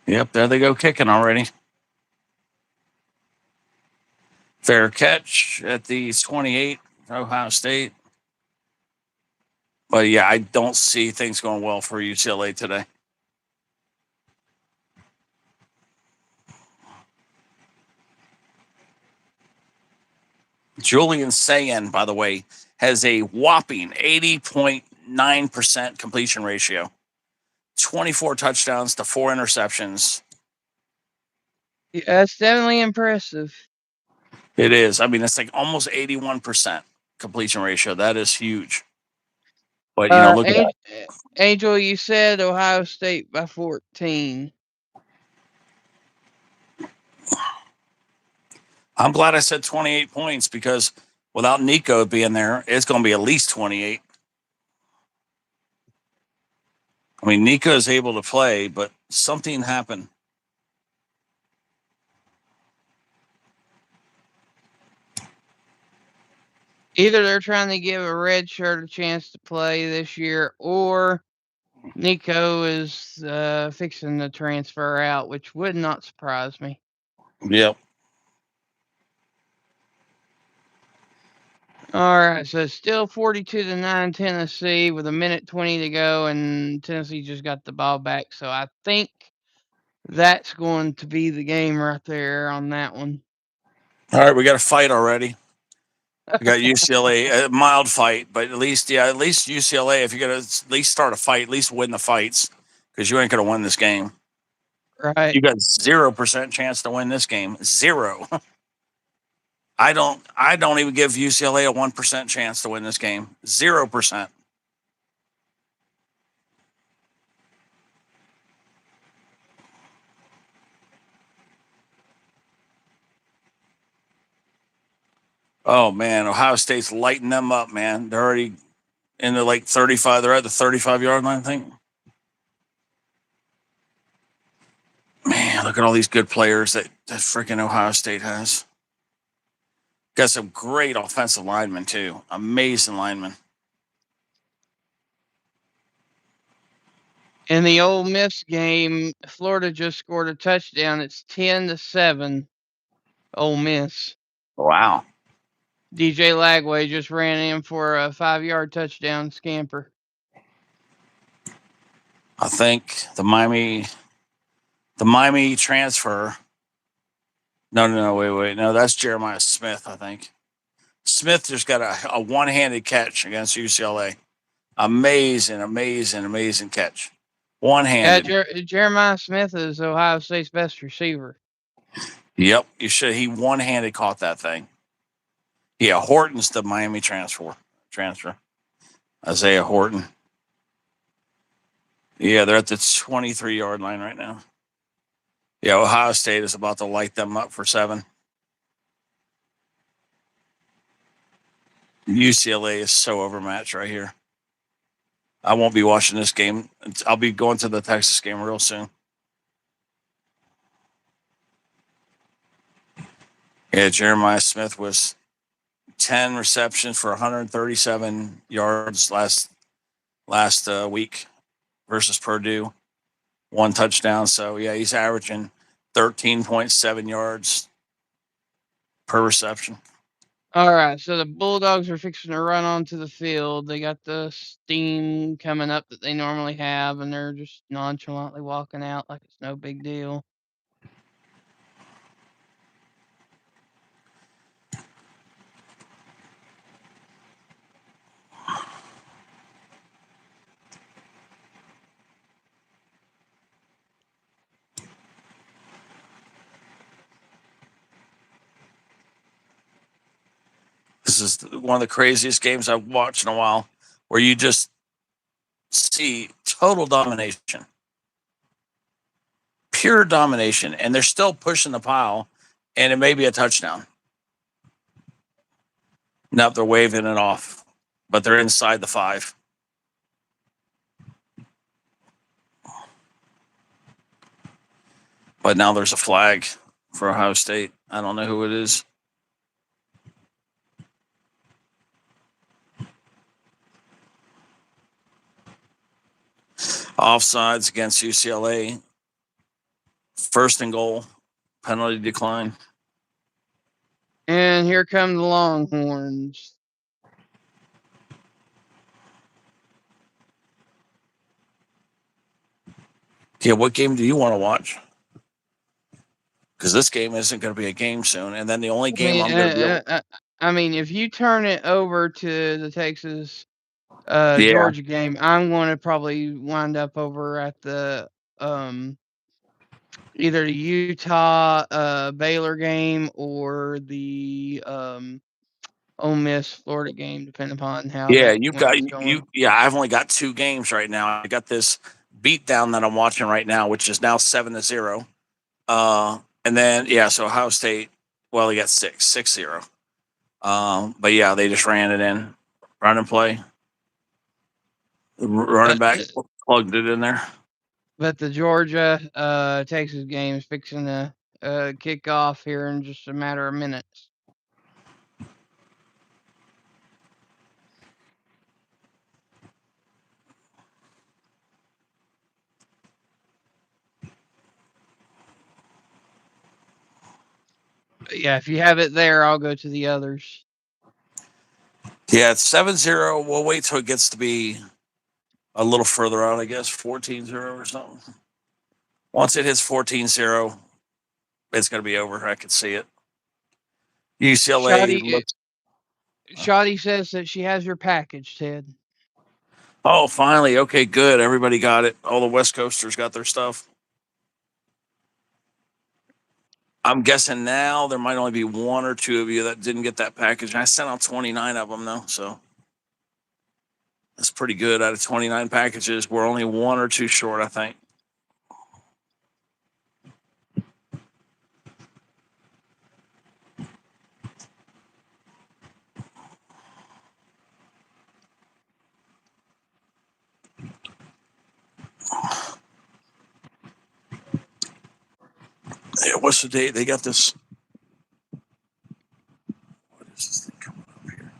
Yep, there they go kicking already. Fair catch at the 28, Ohio State. But yeah, I don't see things going well for UCLA today. Julian Sayin, by the way, has a whopping 80.9% completion ratio, 24 touchdowns to 4 interceptions. Yeah, that's definitely impressive. It is. I mean, it's like almost 81% completion ratio. That is huge. But, look at that. Angel, you said Ohio State by 14. I'm glad I said 28 points because without Nico being there, it's going to be at least 28. I mean, Nico is able to play, but something happened. Either they're trying to give a red shirt a chance to play this year, or Nico is fixing to transfer out, which would not surprise me. Yep. All right, so it's still 42-9 Tennessee with a minute 20 to go, and Tennessee just got the ball back. So I think that's going to be the game right there on that one. All right, we got a fight already. We got UCLA, a mild fight, but at least UCLA, if you're going to at least start a fight, at least win the fights because you ain't going to win this game. Right. You got 0% chance to win this game. 0. I don't even give UCLA a 1% chance to win this game. 0%. Oh man, Ohio State's lighting them up, man. They're already in the like 35. They're at the 35-yard line, I think. Man, look at all these good players that freaking Ohio State has. Got some great offensive linemen too. Amazing linemen. In the Ole Miss game, Florida just scored a touchdown. It's 10-7. Ole Miss. Wow. DJ Lagway just ran in for a 5-yard touchdown scamper. I think the Miami transfer. No, wait. No, that's Jeremiah Smith, I think. Smith just got a one-handed catch against UCLA. Amazing catch. One-handed. Yeah, Jeremiah Smith is Ohio State's best receiver. Yep, you should. He one-handed caught that thing. Yeah, Horton's the Miami transfer. Isaiah Horton. Yeah, they're at the 23-yard line right now. Yeah, Ohio State is about to light them up for 7. UCLA is so overmatched right here. I won't be watching this game. I'll be going to the Texas game real soon. Yeah, Jeremiah Smith was 10 receptions for 137 yards last week versus Purdue. 1 touchdown. So, yeah, he's averaging 13.7 yards per reception. All right, so the Bulldogs are fixing to run onto the field. They got the steam coming up that they normally have, and they're just nonchalantly walking out like it's no big deal. This is one of the craziest games I've watched in a while, where you just see total domination, pure domination, and they're still pushing the pile, and it may be a touchdown. Now they're waving it off, but they're inside the 5. But now there's a flag for Ohio State. I don't know who it is. Offsides against UCLA. First and goal. Penalty decline. And here come the Longhorns. Yeah, what game do you want to watch? Because this game isn't going to be a game soon. And then the only game I'm going to be I mean, if you turn it over to the Texas Georgia game, I'm going to probably wind up over at the either the Utah Baylor game or the Ole Miss Florida game, depending upon how that one's going. I've only got 2 games right now. I got this beatdown that I'm watching right now, which is now 7-0. And then so Ohio State, well, they got 6-0. But yeah, they just ran it in, run and play. Running back plugged it in there. But the Georgia Texas game is fixing to kick off here in just a matter of minutes. But yeah, if you have it there, I'll go to the others. Yeah, it's 7-0. We'll wait till it gets to be a little further out, I guess, 14-0 or something. Once it hits 14-0, it's going to be over. I can see it. UCLA Shoddy says that she has your package, Ted. Oh, finally. Okay, good. Everybody got it. All the West Coasters got their stuff. I'm guessing now there might only be 1 or 2 of you that didn't get that package. I sent out 29 of them, though, so that's pretty good. Out of 29 packages, we're only 1 or 2 short, I think. Yeah, what's the date? They got this. What is this thing coming up here?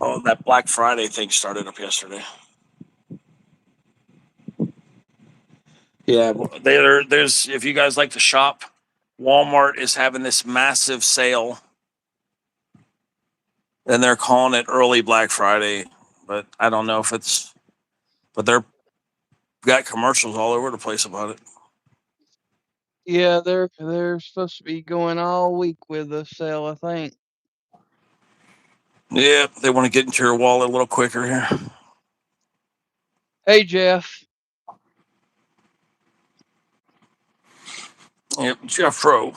Oh, that Black Friday thing started up yesterday. Yeah, there's if you guys like to shop, Walmart is having this massive sale, and they're calling it early Black Friday, but I don't know if it's. But they're got commercials all over the place about it. Yeah, they're supposed to be going all week with the sale, I think. Yeah, they want to get into your wallet a little quicker here. Hey, Jeff. Yep, Jeff Rowe.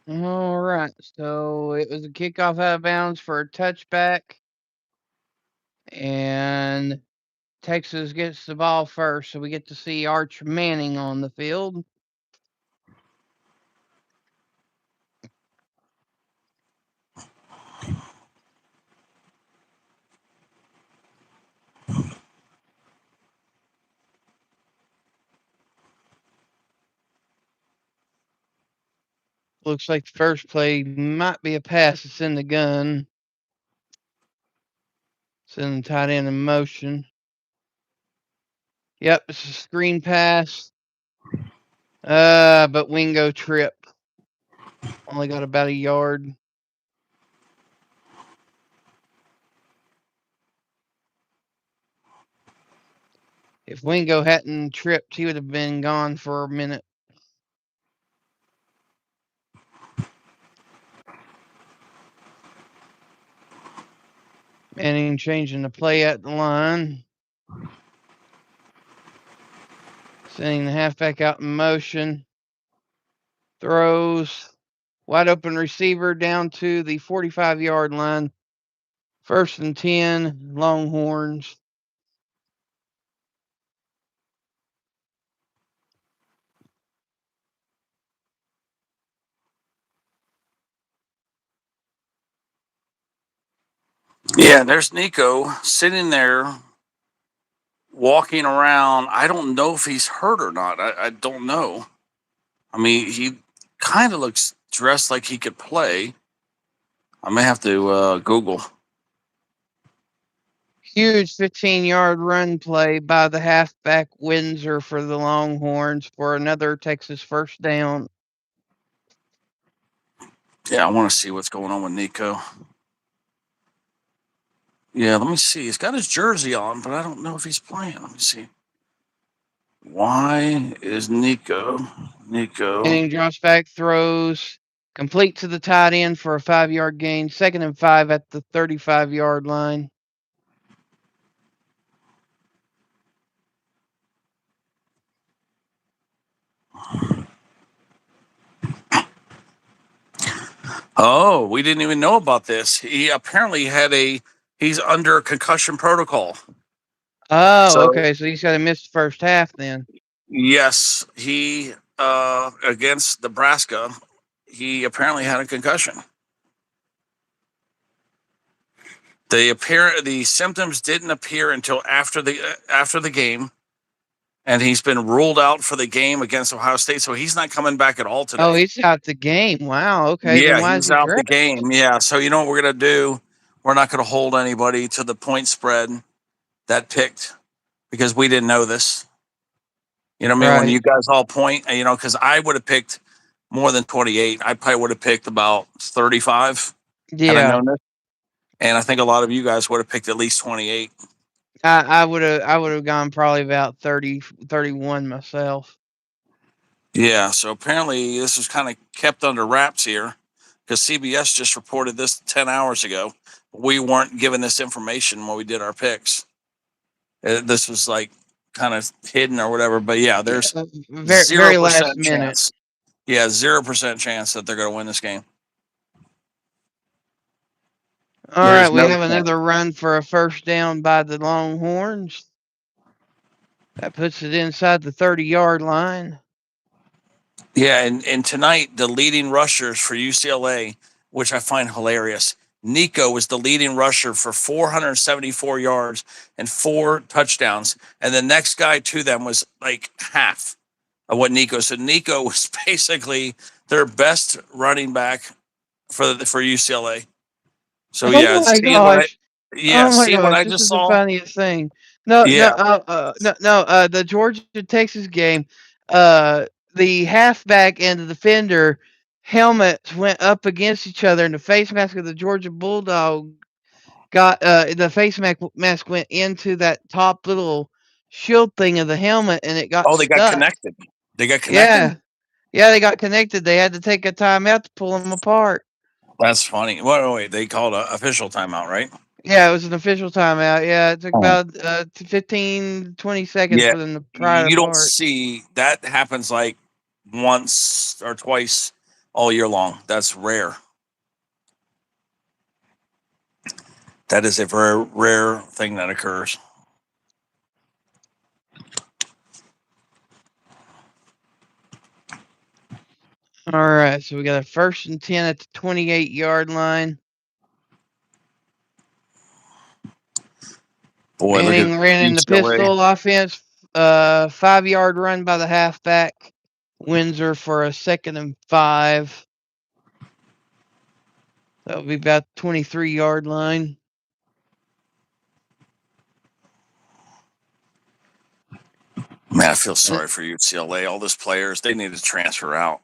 All right, so it was a kickoff out of bounds for a touchback, and Texas gets the ball first, so we get to see Arch Manning on the field. Looks like the first play might be a pass. It's in the gun. Send the tight end in motion. Yep, it's a screen pass. But Wingo tripped. Only got about a yard. If Wingo hadn't tripped, he would have been gone for a minute. Manning changing the play at the line. Sending the halfback out in motion. throws. Wide open receiver down to the 45-yard line. 1st and 10, Longhorns. Yeah, there's Nico sitting there walking around. I don't know if he's hurt or not. I don't know. I mean, he kind of looks dressed like he could play. I may have to Google. Huge 15-yard run play by the halfback Windsor for the Longhorns for another Texas first down. Yeah, I want to see what's going on with Nico. Yeah, let me see. He's got his jersey on, but I don't know if he's playing. Let me see. Why is Nico? Inning drops back, throws, complete to the tight end for a 5-yard gain. 2nd and 5 at the 35-yard line. Oh, we didn't even know about this. He apparently he's under concussion protocol. Oh, So, okay. So he's got to miss the first half then. yes, he against Nebraska, he apparently had a concussion. The symptoms didn't appear until after the game, and he's been ruled out for the game against Ohio State. So he's not coming back at all today. Oh, he's out the game. Wow. Okay. Yeah, Then why is he's he out the dressed? game. Yeah. So you know what we're gonna do? We're not gonna hold anybody to the point spread that picked because we didn't know this. You know what I mean? When Right. you guys all point, because I would have picked more than 28. I probably would have picked about 35 had I Yeah. known this. And I think a lot of you guys would have picked at least 28. I would have gone probably about 30, 31 myself. Yeah. So apparently this was kind of kept under wraps here because CBS just reported this 10 hours ago. We weren't given this information when we did our picks. This was like kind of hidden or whatever. But yeah, there's Very last 0% minute. chance. Yeah, 0% chance that they're going to win this game. All There's right, we no have chance. another run for a first down by the Longhorns. That puts it inside the 30-yard line. Yeah, and tonight the leading rushers for UCLA, which I find hilarious. Nico was the leading rusher for 474 yards and 4 touchdowns, and the next guy to them was like half of what Nico. So Nico was basically their best running back for UCLA. So Oh my gosh! Oh my seeing what gosh! I This just is the saw. funniest thing. No, no, Yeah. no. The Georgia Texas game. The halfback and the defender helmets went up against each other, and the face mask of the Georgia Bulldog got the face mask went into that top little shield thing of the helmet, and it got Oh, they got stuck. connected. They got Yeah, connected. yeah, they got connected. They had to take a timeout to pull them apart. That's funny. Wait, they called an official timeout, right? Yeah, it was an official timeout. Yeah, it took Oh. about 15, 20 seconds Yeah, for them to pry it you don't apart. see that happens like once or twice all year long. That's rare. That is a very rare thing that occurs. All right, so we got a 1st and 10 at the 28-yard line. Boy, look at Ran in the UCLA. pistol offense. 5-yard run by the halfback Windsor for a 2nd and 5. That would be about 23-yard line. Man, I feel sorry for UCLA. All those players, they need to transfer out.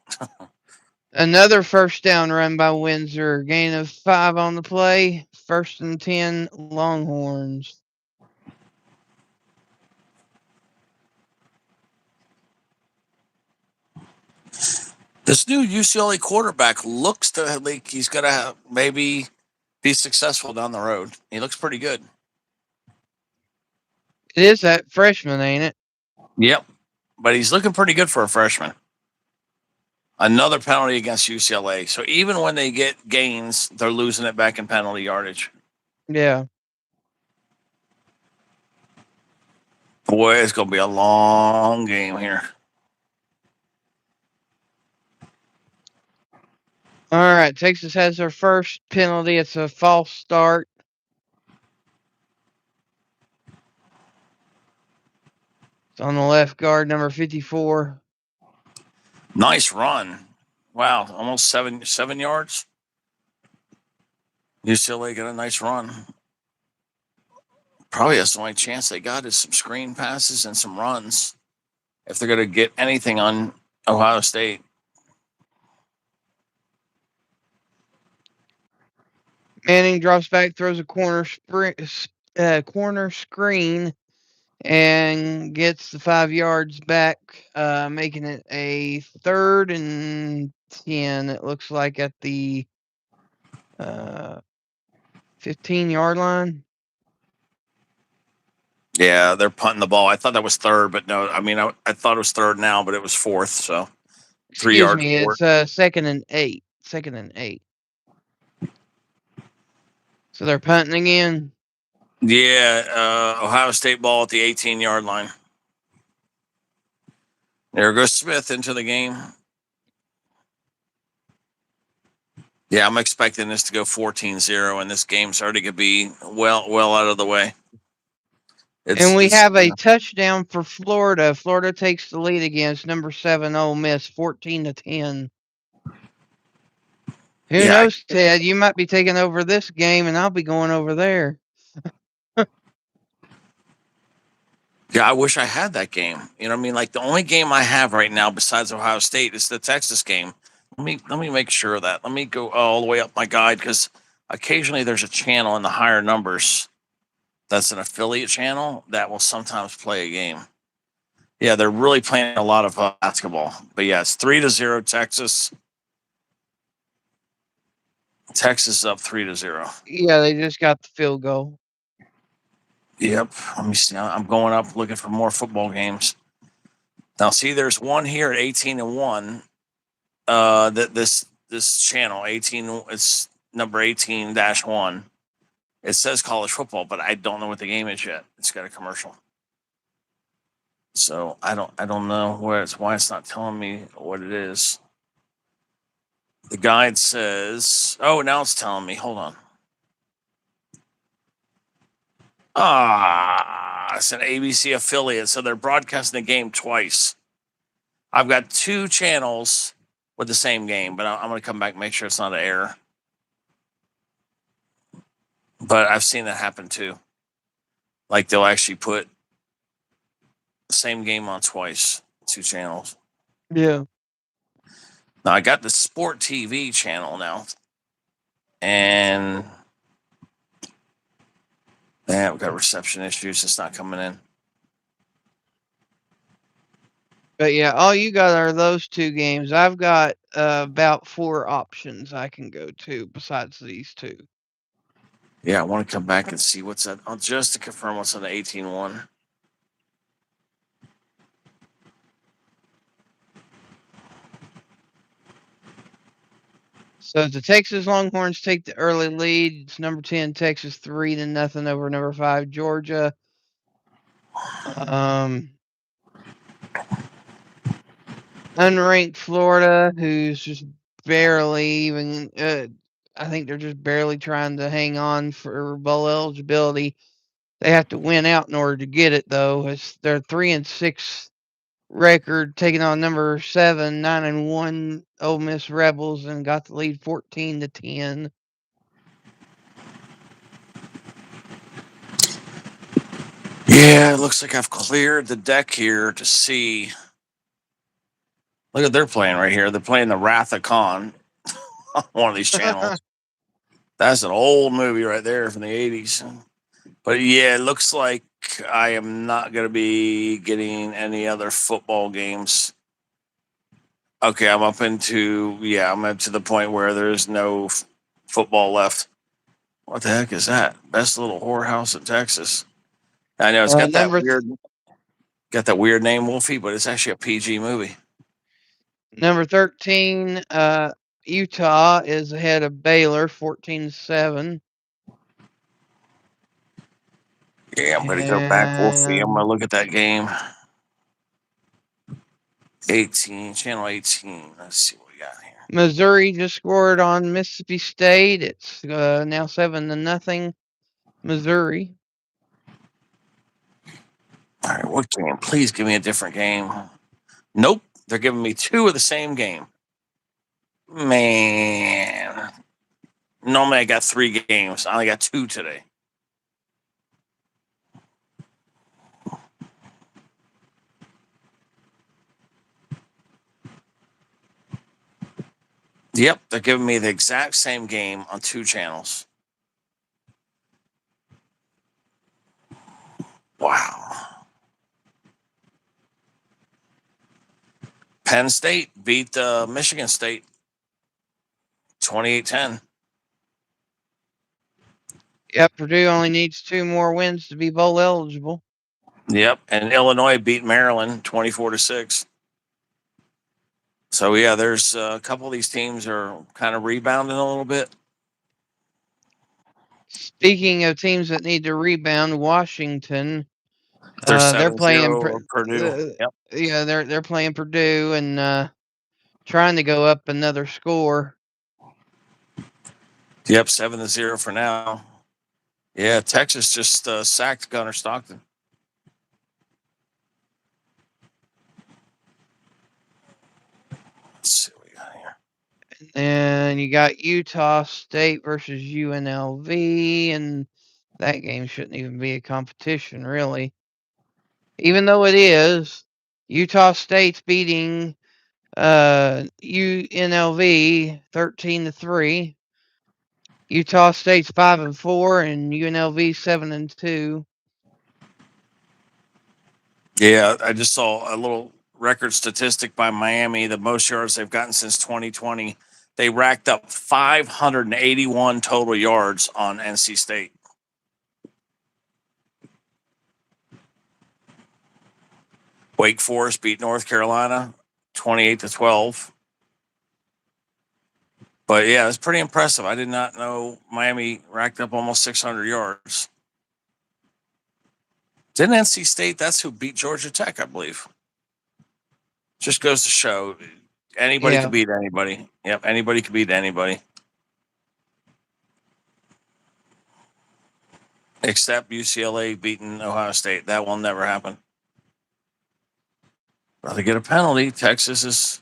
Another first down run by Windsor. Gain of 5 on the play. 1st and 10 Longhorns. This new UCLA quarterback looks to like he's going to maybe be successful down the road. He looks pretty good. It is that freshman, ain't it? Yep. But he's looking pretty good for a freshman. Another penalty against UCLA. So even when they get gains, they're losing it back in penalty yardage. Yeah. Boy, it's going to be a long game here. All right. Texas has their first penalty. It's a false start. It's on the left guard, number 54. Nice run. Wow, almost 7 yards. UCLA got a nice run. Probably that's the only chance they got is some screen passes and some runs if they're going to get anything on Ohio State. Manning drops back, throws a corner screen, and gets the 5 yards back, making it a 3rd and 10. It looks like at the 15-yard line. Yeah, they're punting the ball. I thought that was 3rd, but no. I mean, I thought it was 3rd now, but it was 4th. So 3 Excuse yards. me, forward. it's 2nd and 8. 2nd and 8. So they're punting again. Yeah, Ohio State ball at the 18-yard line. There goes Smith into the game. Yeah, I'm expecting this to go 14-0, and this game's already going to be well out of the way. And we have a touchdown for Florida. Florida takes the lead against number 7 Ole Miss, 14-10. Who knows, Ted? You might be taking over this game, and I'll be going over there. Yeah, I wish I had that game. You know what I mean? Like the only game I have right now besides Ohio State is the Texas game. Let me make sure of that. Let me go all the way up my guide because occasionally there's a channel in the higher numbers that's an affiliate channel that will sometimes play a game. Yeah, they're really playing a lot of basketball. But yeah, it's 3-0 Texas. Texas is up 3-0. Yeah, they just got the field goal. Yep. Let me see. I'm going up looking for more football games. Now, see, there's one here at 18-1. That this channel 18. It's number 18-1. It says college football, but I don't know what the game is yet. It's got a commercial. So I don't know why it's not telling me what it is. The guide says, oh, now it's telling me. Hold on. It's an ABC affiliate, so they're broadcasting the game twice. I've got 2 channels with the same game, but I'm going to come back and make sure it's not an error. But I've seen that happen too. Like they'll actually put the same game on twice, 2 channels. Yeah. Now I got the Sport TV channel now, and we've got reception issues. It's not coming in. But yeah, all you got are those 2 games. I've got about 4 options I can go to besides these 2. Yeah, I want to come back and see what's that. Just to confirm what's on the 18-1. So the Texas Longhorns take the early lead. It's number 10 Texas 3-0 over number 5 Georgia. Unranked Florida, who's just barely even. I think they're just barely trying to hang on for bowl eligibility. They have to win out in order to get it, though. It's their 3-6 record, taking on number 7, 9-1 Ole Miss Rebels, and got the lead 14-10. Yeah, it looks like I've cleared the deck here to see. Look at they're playing right here. They're playing the Wrath of Khan on one of these channels. That's an old movie right there from the 80s. But yeah, it looks like I am not going to be getting any other football games. Okay, I'm up into the point where there's no football left. What the heck is that? Best little whorehouse in Texas. I know it's got that weird name, Wolfie, but it's actually a PG movie. Number 13, Utah is ahead of Baylor 14-7. Yeah, I'm going to go back, Wolfie. I'm going to look at that game. 18, channel 18. Let's see what we got here. Missouri just scored on Mississippi State. It's now 7-0. Missouri. All right, what game? Please give me a different game. Nope, they're giving me two of the same game. Man. Normally I got 3 games. I only got 2 today. Yep, they're giving me the exact same game on 2 channels. Wow. Penn State beat Michigan State 28-10. Yeah, Purdue only needs 2 more wins to be bowl eligible. Yep, and Illinois beat Maryland 24-6. So yeah, there's a couple of these teams are kind of rebounding a little bit. Speaking of teams that need to rebound, Washington, They're playing Purdue. Yep. Yeah, they're playing Purdue and trying to go up another score. Yep, 7-0 for now. Yeah, Texas just sacked Gunnar Stockton. Let's see what we got here. And you got Utah State versus UNLV, and that game shouldn't even be a competition, really. Even though it is, Utah State's beating UNLV 13-3. Utah State's 5-4 and UNLV 7-2. Yeah, I just saw a little record statistic by Miami. The most yards they've gotten since 2020. They racked up 581 total yards on NC State. Wake Forest beat North Carolina 28-12. But yeah, it's pretty impressive. I did not know Miami racked up almost 600 yards. Didn't NC State? That's who beat Georgia Tech, I believe. Just goes to show anybody can beat anybody. Yep, anybody can beat anybody. Except UCLA beating Ohio State. That will never happen. Well, they get a penalty. Texas is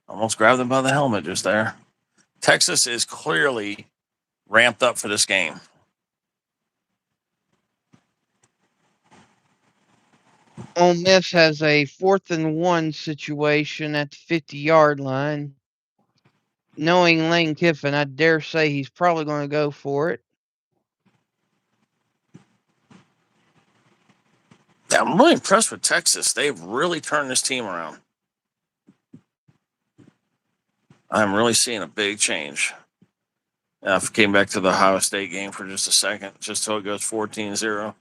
almost grabbed them by the helmet just there. Texas is clearly ramped up for this game. Ole Miss has a 4th-and-1 situation at the 50-yard line. Knowing Lane Kiffin, I dare say he's probably going to go for it. Yeah, I'm really impressed with Texas. They've really turned this team around. I'm really seeing a big change. I came back to the Ohio State game for just a second, just so it goes 14-0.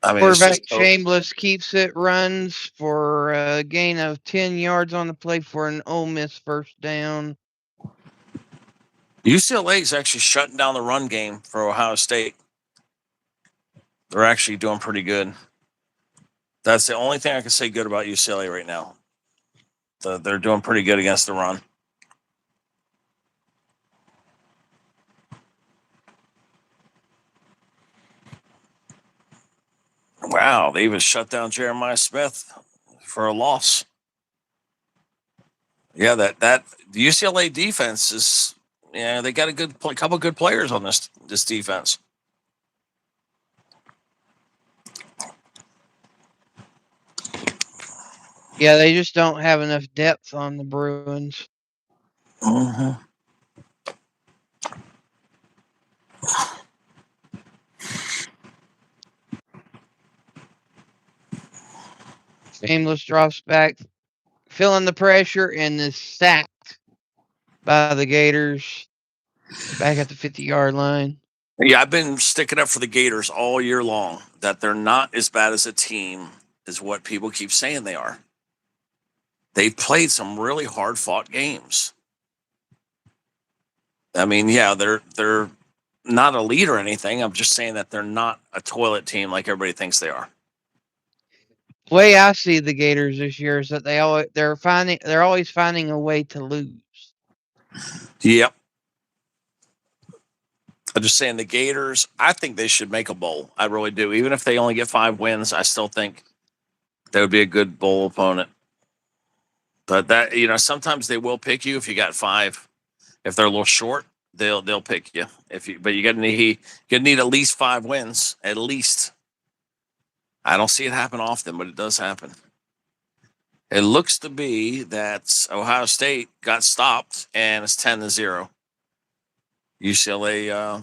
I mean, Quarterback Chambliss keeps it, runs for a gain of 10 yards on the play for an Ole Miss first down. UCLA is actually shutting down the run game for Ohio State. They're actually doing pretty good. That's the only thing I can say good about UCLA right now. They're doing pretty good against the run. Wow, they even shut down Jeremiah Smith for a loss. Yeah, that the UCLA defense is, yeah, they got a couple good players on this defense. Yeah, they just don't have enough depth on the Bruins. Mm-hmm. Shameless drops back, feeling the pressure, and is sacked by the Gators back at the 50-yard line. Yeah, I've been sticking up for the Gators all year long, that they're not as bad as a team is what people keep saying they are. They've played some really hard-fought games. I mean, yeah, they're not elite or anything. I'm just saying that they're not a toilet team like everybody thinks they are. The way I see the Gators this year is that they're always finding a way to lose. Yep. I'm just saying the Gators, I think they should make a bowl. I really do. Even if they only get 5 wins, I still think that would be a good bowl opponent. But that, sometimes they will pick you if you got 5. If they're a little short, they'll pick you. But you gotta need at least 5 wins. At least. I don't see it happen often, but it does happen. It looks to be that Ohio State got stopped and it's 10-0. UCLA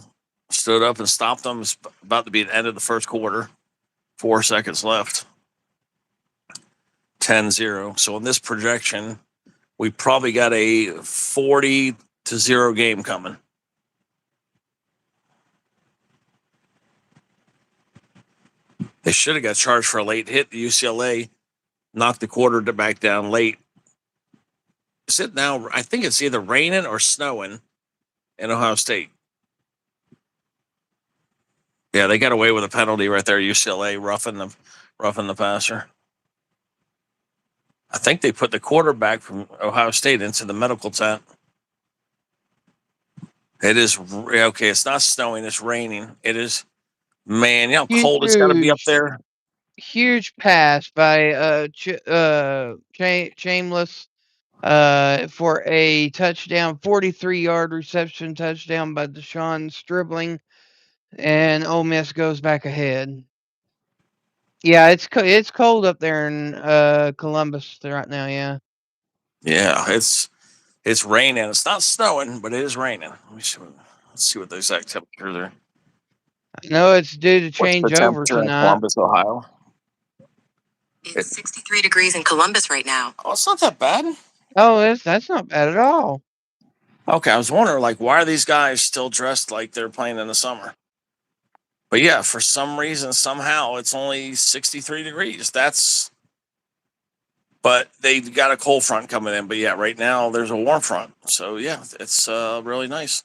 stood up and stopped them. It's about to be the end of the first quarter. 4 seconds left. 10-0. So in this projection, we probably got a 40-0 game coming. They should have got charged for a late hit. The UCLA knocked the quarter back down late. Is it now? I think it's either raining or snowing in Ohio State. Yeah, they got away with a penalty right there. UCLA roughing the passer. I think they put the quarterback from Ohio State into the medical tent. It is okay. It's not snowing. It's raining. It is. Man, you know how cold it's got to be up there. Huge pass by Shameless for a touchdown, 43-yard reception touchdown by Deshaun Stribling, and Ole Miss goes back ahead. Yeah, it's cold up there in Columbus right now. Yeah. Yeah, it's raining. It's not snowing, but it is raining. Let's see what the exact temperature there. No, it's due to change What's the over temperature in tonight. Columbus, Ohio? It's 63 degrees in Columbus right now. Oh, it's not that bad. Oh, that's not bad at all. Okay, I was wondering, why are these guys still dressed like they're playing in the summer? But yeah, for some reason, somehow, it's only 63 degrees. But they've got a cold front coming in. But yeah, right now there's a warm front. So yeah, it's really nice.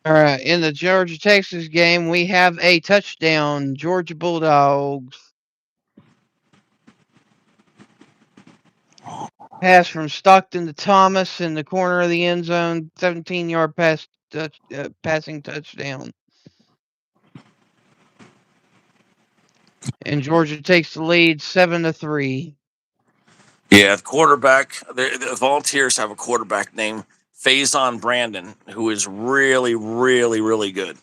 All right, in the Georgia-Texas game, we have a touchdown, Georgia Bulldogs. Pass from Stockton to Thomas in the corner of the end zone, 17-yard passing touchdown. And Georgia takes the lead 7-3. Yeah, the quarterback, the Volunteers have a quarterback named Faison Brandon, who is really, really, really good.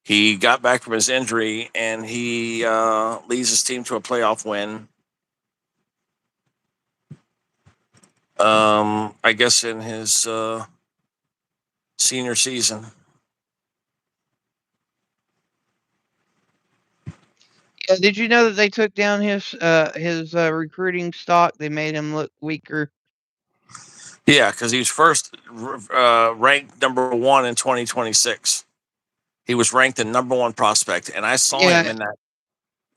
He got back from his injury, and he leads his team to a playoff win. I guess in his senior season. Yeah, did you know that they took down his recruiting stock? They made him look weaker. Yeah, because he was first ranked number 1 in 2026. He was ranked the number 1 prospect, and I saw him in that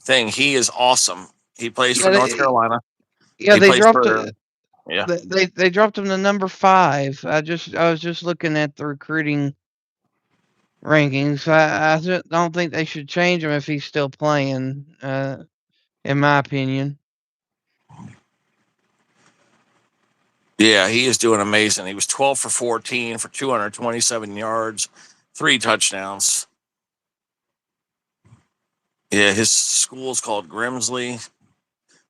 thing. He is awesome. He plays for North Carolina. Yeah, they dropped they dropped him to number 5. I was just looking at the recruiting rankings. I don't think they should change him if he's still playing. In my opinion. Yeah, he is doing amazing. He was 12 for 14 for 227 yards, 3 touchdowns. Yeah, his school is called Grimsley.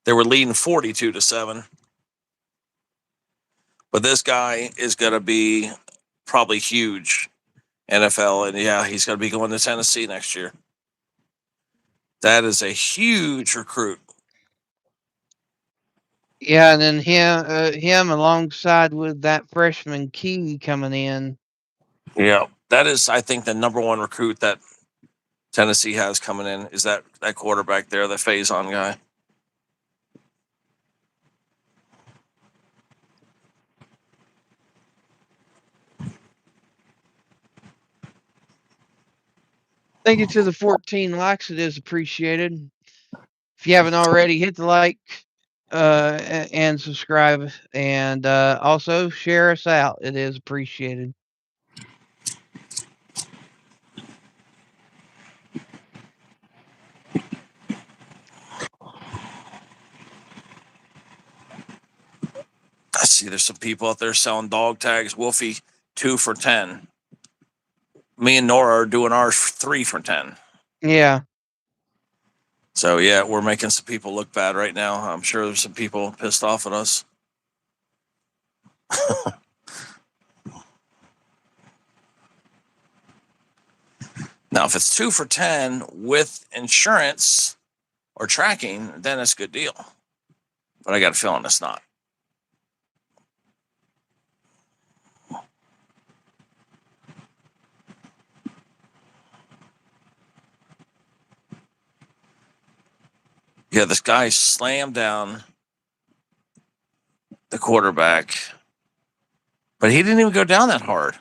They were leading 42-7. But this guy is going to be probably huge NFL. And yeah, he's going to be going to Tennessee next year. That is a huge recruit. Yeah, and then him alongside with that freshman Key coming in. Yeah, that is, I think, the number 1 recruit that Tennessee has coming in is that quarterback there, the Faison guy. Thank you to the 14 likes. It is appreciated. If you haven't already, hit the like and subscribe, and also share us out. It is appreciated. I see there's some people out there selling dog tags. Wolfie, 2 for 10. Me and Nora are doing ours for 3 for 10. Yeah. So yeah, we're making some people look bad right now. I'm sure there's some people pissed off at us. Now, if it's 2 for 10 with insurance or tracking, then it's a good deal. But I got a feeling it's not. Yeah, this guy slammed down the quarterback, but he didn't even go down that hard.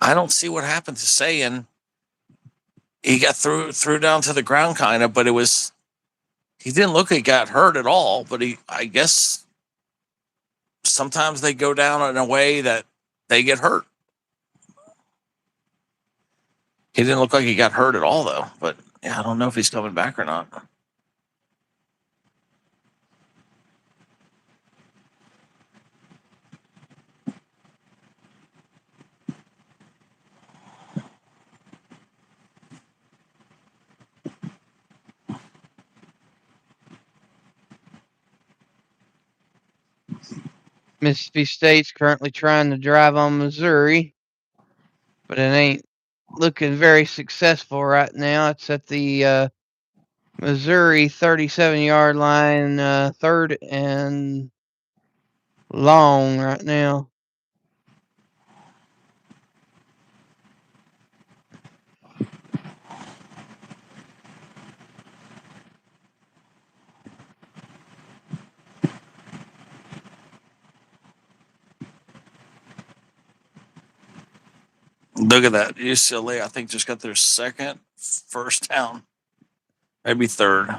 I don't see what happened to Sayan. He got threw down to the ground kind of, but he didn't look like he got hurt at all. But I guess sometimes they go down in a way that they get hurt. He didn't look like he got hurt at all though. But yeah, I don't know if he's coming back or not. Mississippi State's currently trying to drive on Missouri, but it ain't looking very successful right now. It's at the Missouri 37-yard line, 3rd and long right now. Look at that. UCLA, I think, just got their second first down, maybe third.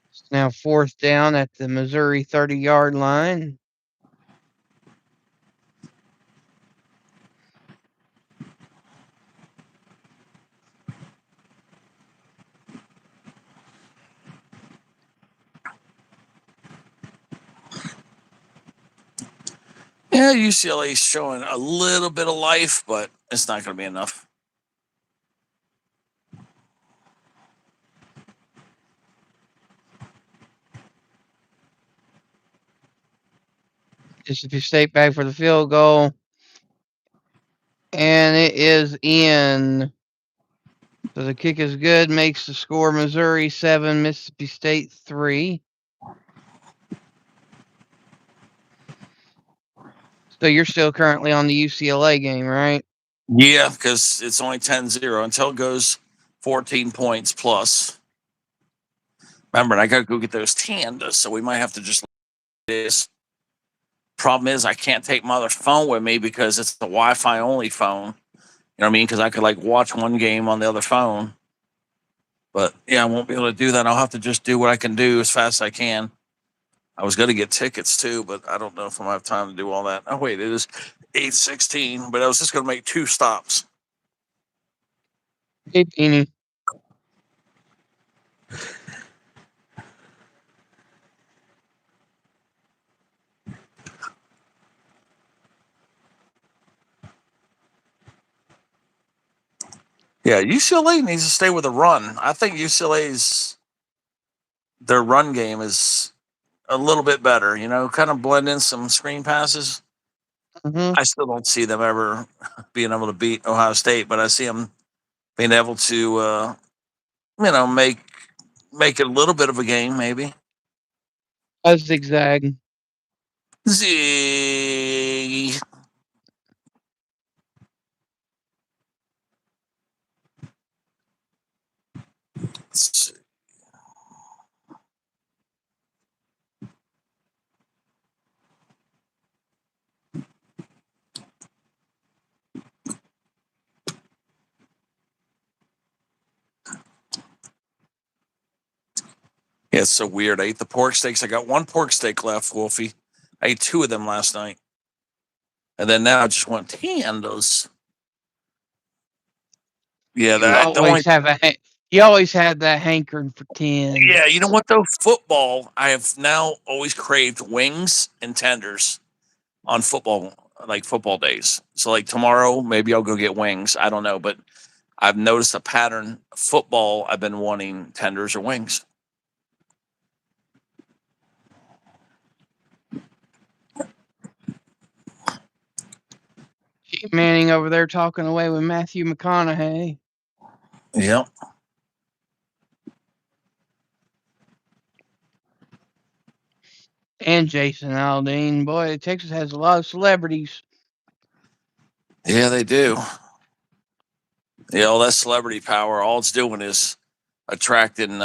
It's now 4th down at the Missouri 30-yard line. Yeah, UCLA is showing a little bit of life, but it's not going to be enough. Mississippi State back for the field goal. And it is in. So the kick is good, makes the score Missouri 7, Mississippi State 3. So you're still currently on the UCLA game, right? Yeah, because it's only 10-0 until it goes 14 points plus. Remember, I got to go get those tanned, so we might have to just this. Problem is, I can't take my other phone with me because it's the Wi-Fi only phone. You know what I mean? Because I could like watch one game on the other phone. But yeah, I won't be able to do that. I'll have to just do what I can do as fast as I can. I was going to get tickets too, but I don't know if I'm going to have time to do all that. Oh, wait, it is 8:16, but I was just going to make 2 stops. Hey, Beanie. Yeah, UCLA needs to stay with a run. I think their run game is a little bit better, kind of blend in some screen passes. Mm-hmm. I still don't see them ever being able to beat Ohio State, but I see them being able to, make it a little bit of a game, maybe. A zigzag. Zee. Yeah, it's so weird. I ate the pork steaks. I got one pork steak left, Wolfie. I ate 2 of them last night. And then now I just want tandos. Yeah, that the only. You always have that hankering for 10. Yeah, you know what though? Football. I have now always craved wings and tenders on football, like football days. So like tomorrow, maybe I'll go get wings. I don't know, but I've noticed a pattern. Football, I've been wanting tenders or wings. Manning over there talking away with Matthew McConaughey. Yep. And Jason Aldean. Boy, Texas has a lot of celebrities. Yeah, they do. Yeah, all that celebrity power, all it's doing is attracting,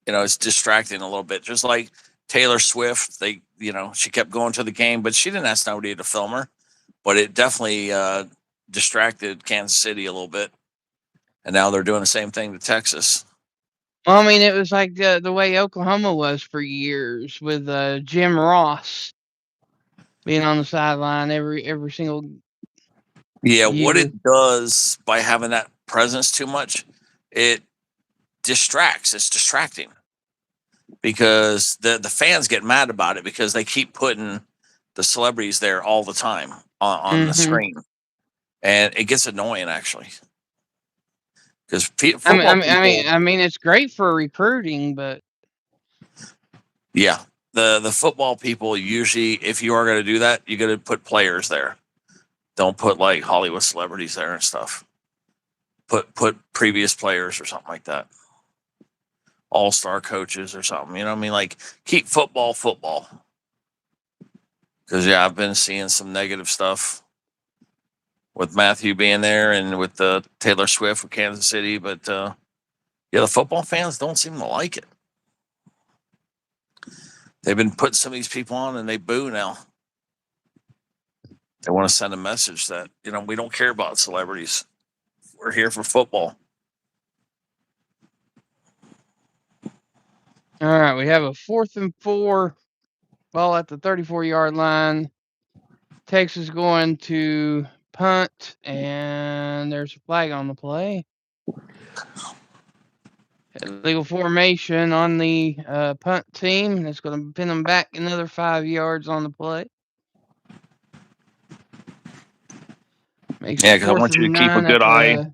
it's distracting a little bit. Just like Taylor Swift, she kept going to the game, but she didn't ask nobody to film her. But it definitely distracted Kansas City a little bit. And now they're doing the same thing to Texas. Well, I mean, it was like the way Oklahoma was for years with Jim Ross being on the sideline every single Yeah, what year. it does by having that presence too much, it distracts. It's distracting because the fans get mad about it because they keep putting the celebrities there all the time on the screen, and it gets annoying actually. Because football people, I mean, it's great for recruiting, but yeah, the football people usually, if you are going to do that, you got to put players there. Don't put like Hollywood celebrities there and stuff. Put previous players or something like that. All-star coaches or something. You know what I mean? Like keep football. Because yeah, I've been seeing some negative stuff with Matthew being there and with Taylor Swift with Kansas City, but yeah, the football fans don't seem to like it. They've been putting some of these people on and they boo now. They want to send a message that, we don't care about celebrities. We're here for football. All right, we have a 4th and 4, ball at the 34-yard line. Texas going to punt, and there's a flag on the play. Illegal formation on the punt team. That's going to pin them back another 5 yards on the play. Yeah, because I want you to keep a good eye.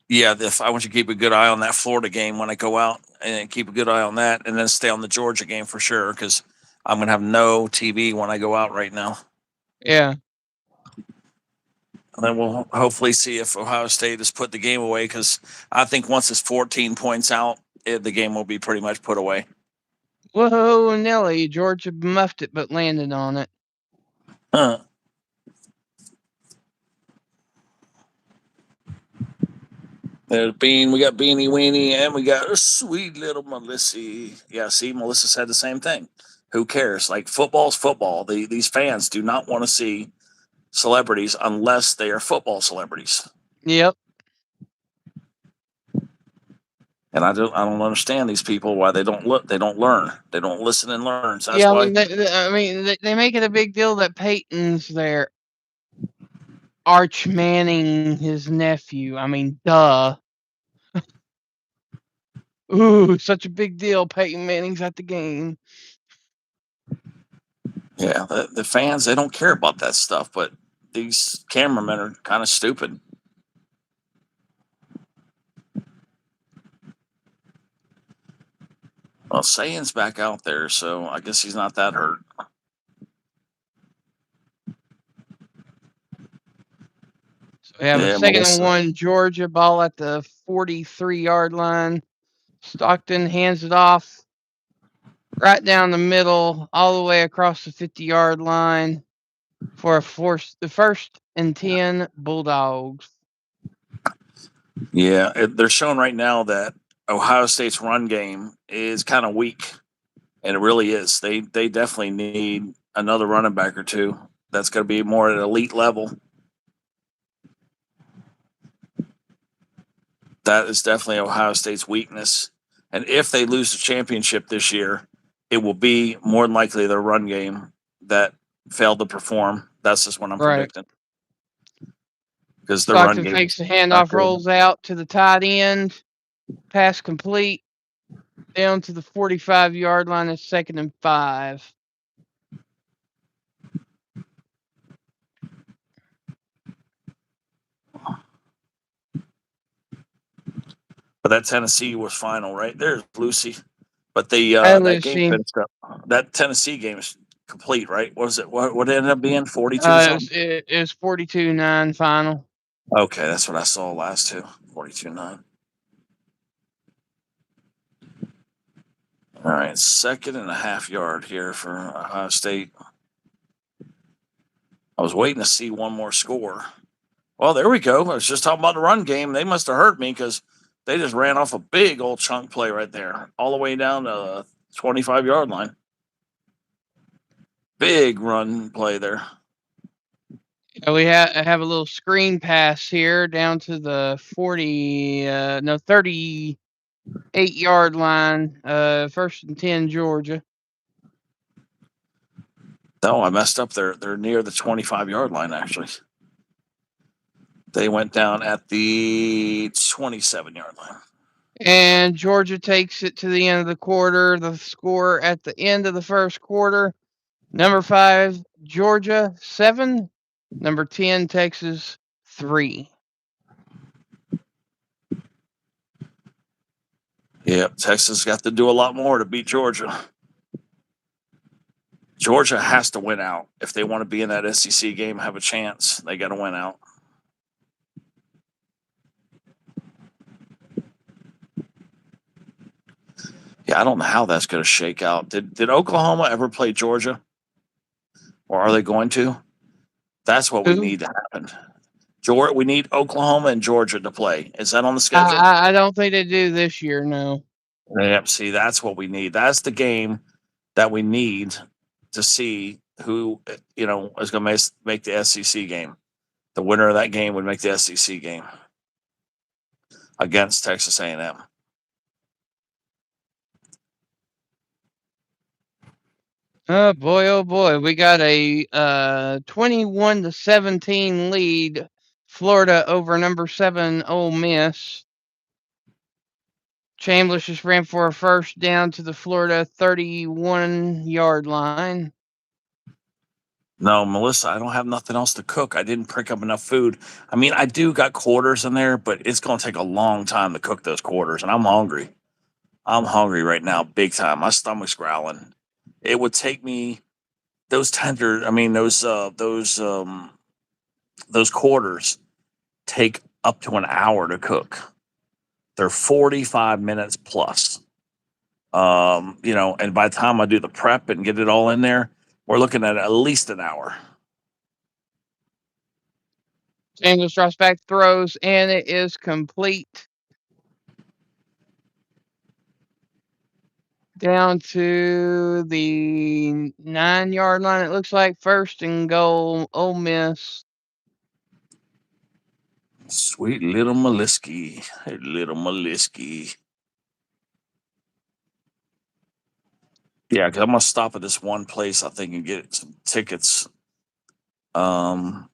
Yeah, I want you to keep a good eye on that Florida game when I go out, and keep a good eye on that, and then stay on the Georgia game for sure, because I'm going to have no TV when I go out right now. Yeah. And then we'll hopefully see if Ohio State has put the game away, because I think once it's 14 points out, the game will be pretty much put away. Whoa, Nelly. Georgia muffed it but landed on it. Huh. There's Bean. We got Beanie Weenie, and we got a sweet little Melissa. Yeah, see, Melissa said the same thing. Who cares? Like, football's football. These fans do not want to see celebrities unless they are football celebrities. Yep. And I don't understand these people, why they don't look, they don't learn, they don't listen and learn. So that's yeah, why. They make it a big deal that Peyton's their Arch Manning, his nephew. I mean, duh. Ooh, such a big deal. Peyton Manning's at the game. Yeah, the fans, they don't care about that stuff, but these cameramen are kind of stupid. Well, Sayan's back out there, so I guess he's not that hurt. So we have a 2nd and 1 Georgia, ball at the 43-yard line. Stockton hands it off right down the middle, all the way across the 50-yard line for the 1st and 10 Bulldogs. Yeah, they're showing right now that Ohio State's run game is kind of weak, and it really is. They definitely need another running back or two that's going to be more at an elite level. That is definitely Ohio State's weakness. And if they lose the championship this year, it will be more than likely their run game that failed to perform. That's just what I'm Right. predicting. Because their run Stockton game fakes the is not handoff, good. rolls out to the tight end. Pass complete. Down to the 45-yard line. It's 2nd and 5. But that Tennessee was final, right? There's Lucy. But the Hi, that game Lucy. finished up. That Tennessee game is complete, right? What was it? What ended up being 42 something? It was 42-9 final. Okay, that's what I saw last two. 42-9. All right, 2.5 yard here for Ohio State. I was waiting to see one more score. Well, there we go. I was just talking about the run game. They must have hurt me because they just ran off a big old chunk play right there, all the way down to the 25-yard line. Big run play there. We have a little screen pass here down to the 38-yard line. 1st and 10, Georgia. No, I messed up. They're near the 25-yard line, actually. They went down at the 27-yard line. And Georgia takes it to the end of the quarter. The score at the end of the first quarter: number 5, Georgia 7, number 10, Texas 3. Yep, Texas got to do a lot more to beat Georgia. Georgia has to win out if they want to be in that SEC game, have a chance. They got to win out. Yeah, I don't know how that's going to shake out. Did Oklahoma ever play Georgia, or are they going to? That's what we Who? need to happen. We need Oklahoma and Georgia to play. Is that on the schedule? I don't think they do this year, no. Yep. See, that's what we need. That's the game that we need to see who is going to make the SEC game. The winner of that game would make the SEC game against Texas A&M. Oh boy, we got a 21-17 lead. Florida over number 7 Ole Miss. Chambliss just ran for a first down to the Florida 31-yard line. No, Melissa, I don't have nothing else to cook. I didn't pick up enough food. I mean, I do got quarters in there, but it's going to take a long time to cook those quarters, and I'm hungry. I'm hungry right now, big time. My stomach's growling. It would take me those quarters take up to an hour to cook. They're 45 minutes plus. And by the time I do the prep and get it all in there, we're looking at least an hour. Chambliss drops back, throws, and it is complete. Down to the 9-yard line, it looks like. 1st and goal, Ole Miss. Sweet little Maliski. Hey, little Maliski. Yeah, because I'm going to stop at this one place, I think, and get some tickets. But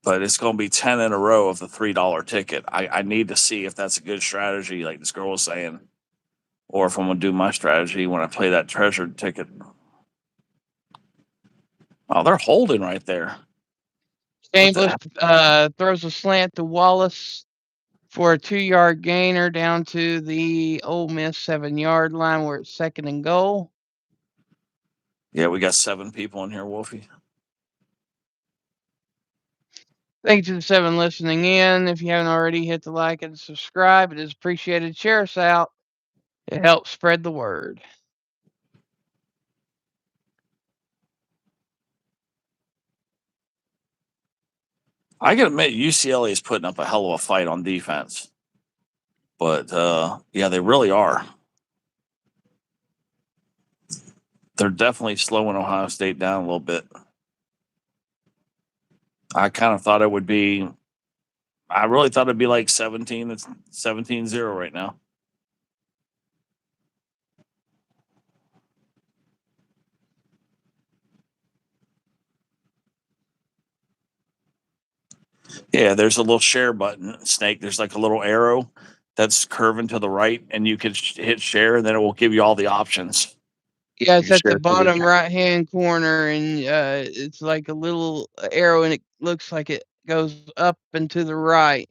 it's going to be 10 in a row of the $3 ticket. I need to see if that's a good strategy, like this girl was saying, or if I'm going to do my strategy when I play that treasured ticket. Oh, they're holding right there. Chambliss throws a slant to Wallace for a 2-yard gainer down to the Ole Miss 7-yard line where it's 2nd and goal. Yeah, we got 7 people in here, Wolfie. Thank you to the 7 listening in. If you haven't already, hit the like and subscribe. It is appreciated. Share us out. It helps spread the word. I got to admit, UCLA is putting up a hell of a fight on defense. But yeah, they really are. They're definitely slowing Ohio State down a little bit. I kind of thought it would be. I really thought it'd be like 17. It's 17-0 right now. Yeah, there's a little share button, Snake. There's like a little arrow that's curving to the right, and you can hit share, and then it will give you all the options. Yeah, You it's can at the share to the bottom right-hand corner, and it's like a little arrow, and it looks like it goes up and to the right.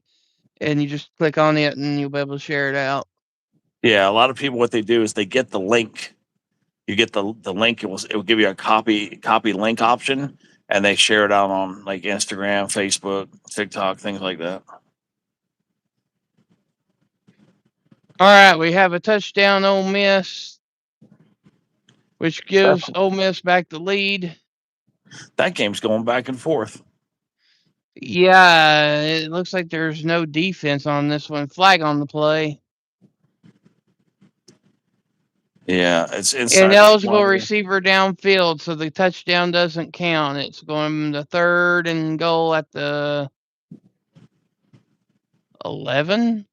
And you just click on it, and you'll be able to share it out. Yeah, a lot of people, what they do is they get the link. You get the link. It will give you a copy link option, and they share it out on like Instagram, Facebook, TikTok, things like that. All right, we have a touchdown, Ole Miss, which gives Ole Miss back the lead. That game's going back and forth. Yeah, it looks like there's no defense on this one. Flag on the play. Yeah, it's inside. Ineligible receiver downfield, so the touchdown doesn't count. It's going to 3rd and goal at the 11.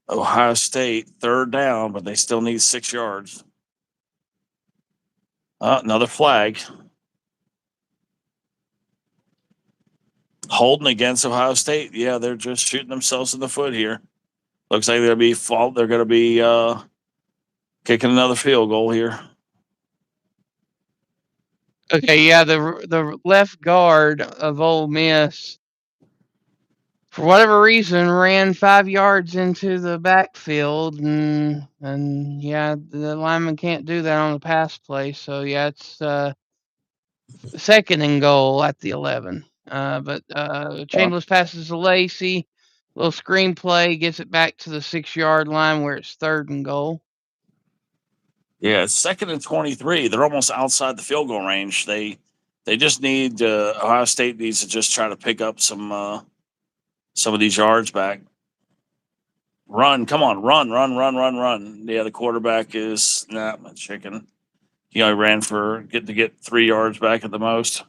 Ohio State 3rd down, but they still need 6 yards. Another flag. Holding against Ohio State. Yeah, they're just shooting themselves in the foot here. Looks like they're going to be kicking another field goal here. Okay, yeah, the left guard of Ole Miss, for whatever reason, ran 5 yards into the backfield, and yeah, the lineman can't do that on the pass play. So yeah, it's 2nd and goal at the 11. But Chambliss passes to Lacey. Little screen play gets it back to the 6-yard line where it's 3rd and goal. Yeah, it's 2nd and 23. They're almost outside the field goal range. They just need Ohio State needs to just try to pick up some of these yards back. Run, come on, run. Yeah, the quarterback is a chicken. He only ran for get 3 yards back at the most.